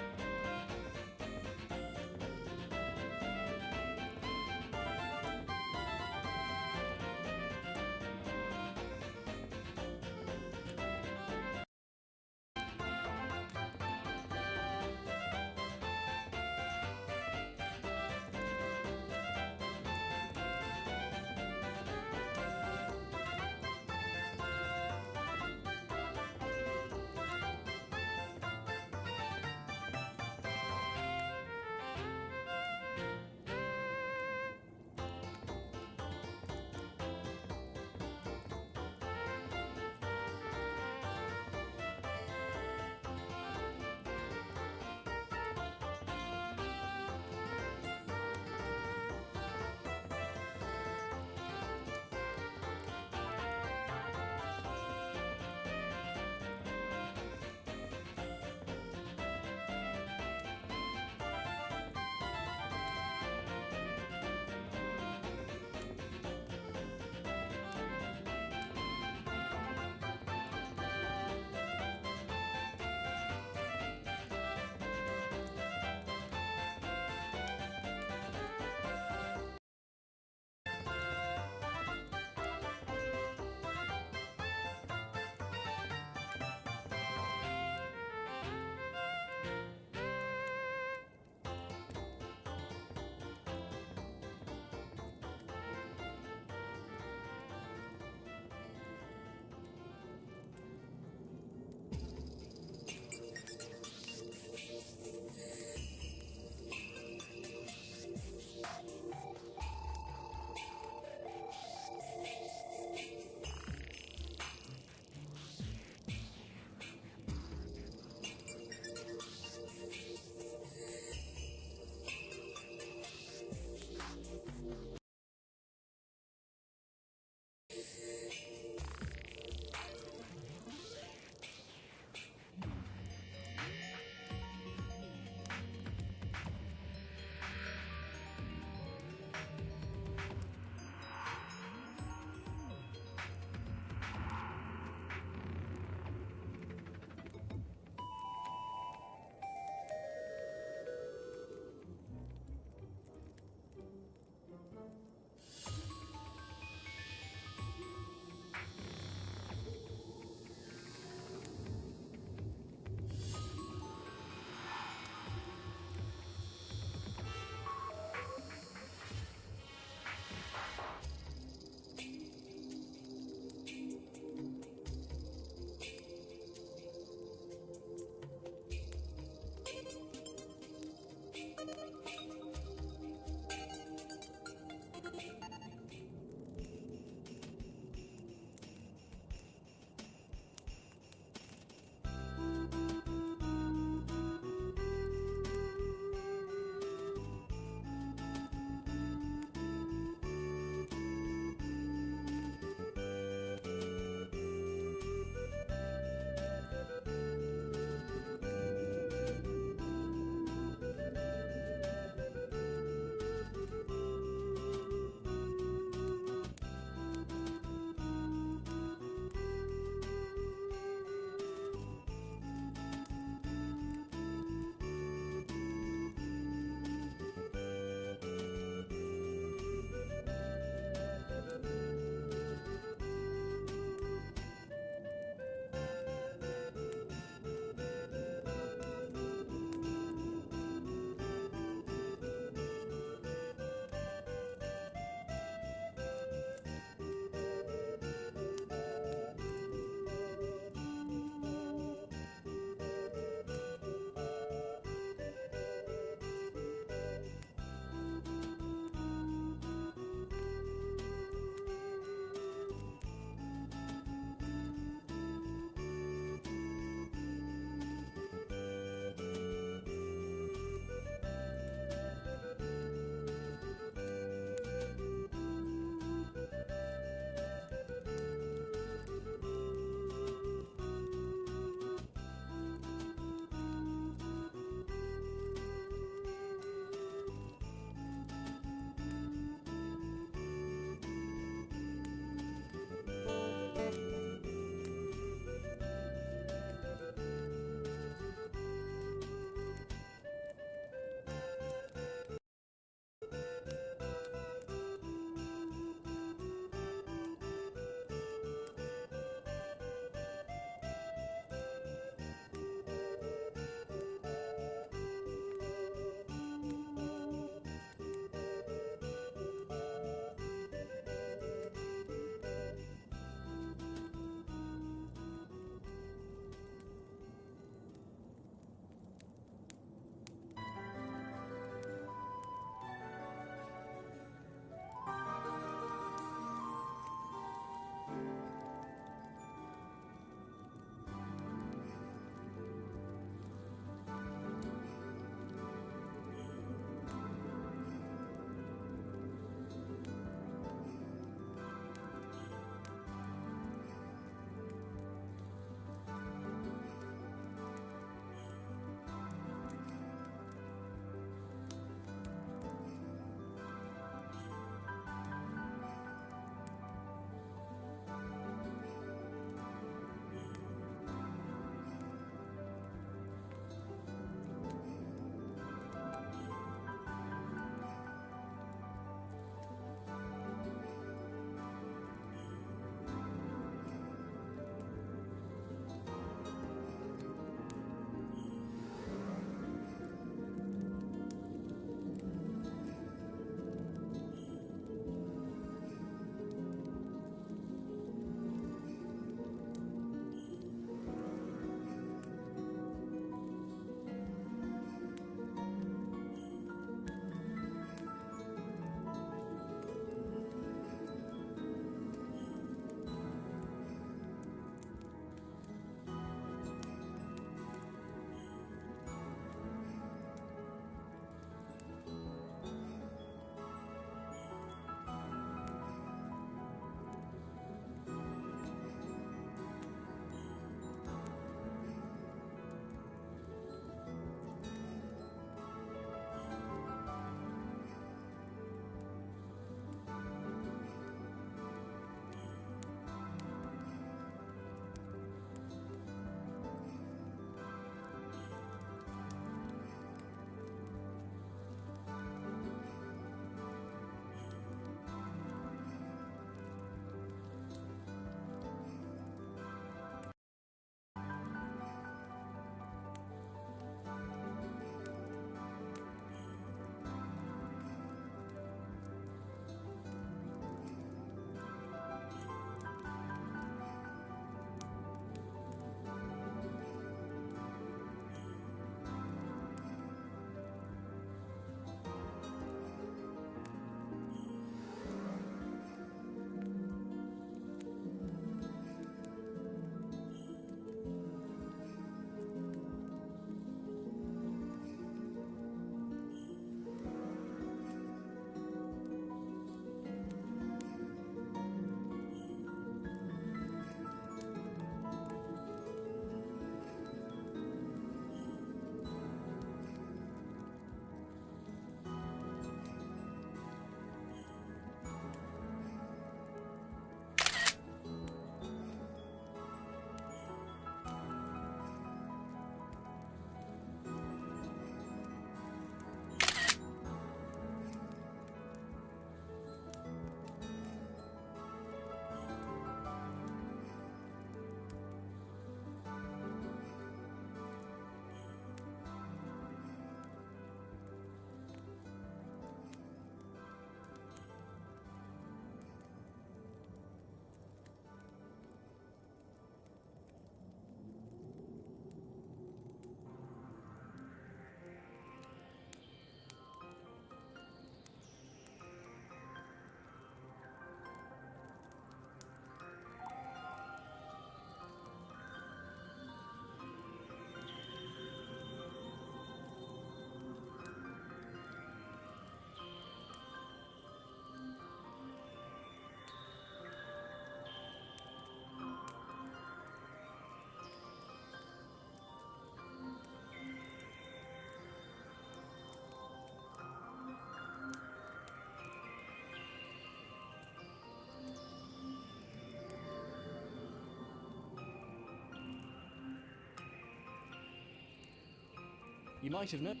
You might have known.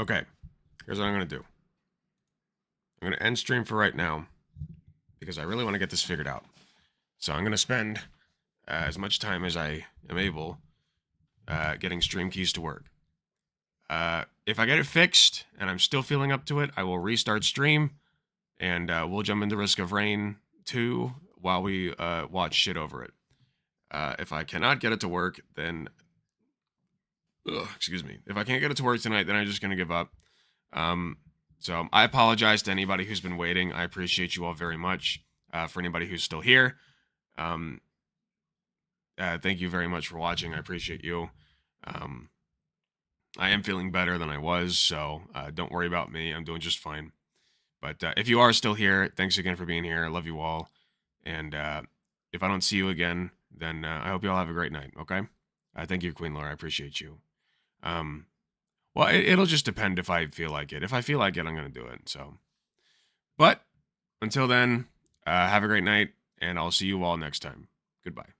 Okay, here's what I'm going to do. I'm going to end stream for right now because I really want to get this figured out. So I'm going to spend as much time as I am able getting stream keys to work. If I get it fixed and I'm still feeling up to it, I will restart stream and we'll jump into Risk of Rain 2 while we watch shit over it. If I cannot get it to work, then... excuse me. If I can't get it to work tonight, then I'm just going to give up. So I apologize to anybody who's been waiting. I appreciate you all very much. For anybody who's still here, thank you very much for watching. I appreciate you. I am feeling better than I was, so don't worry about me. I'm doing just fine. But if you are still here, thanks again for being here. I love you all. And if I don't see you again, then I hope you all have a great night, okay? Thank you, Queen Laura. I appreciate you. Well, it'll just depend if I feel like it. If I feel like it, I'm going to do it. So, but until then, have a great night, and I'll see you all next time. Goodbye.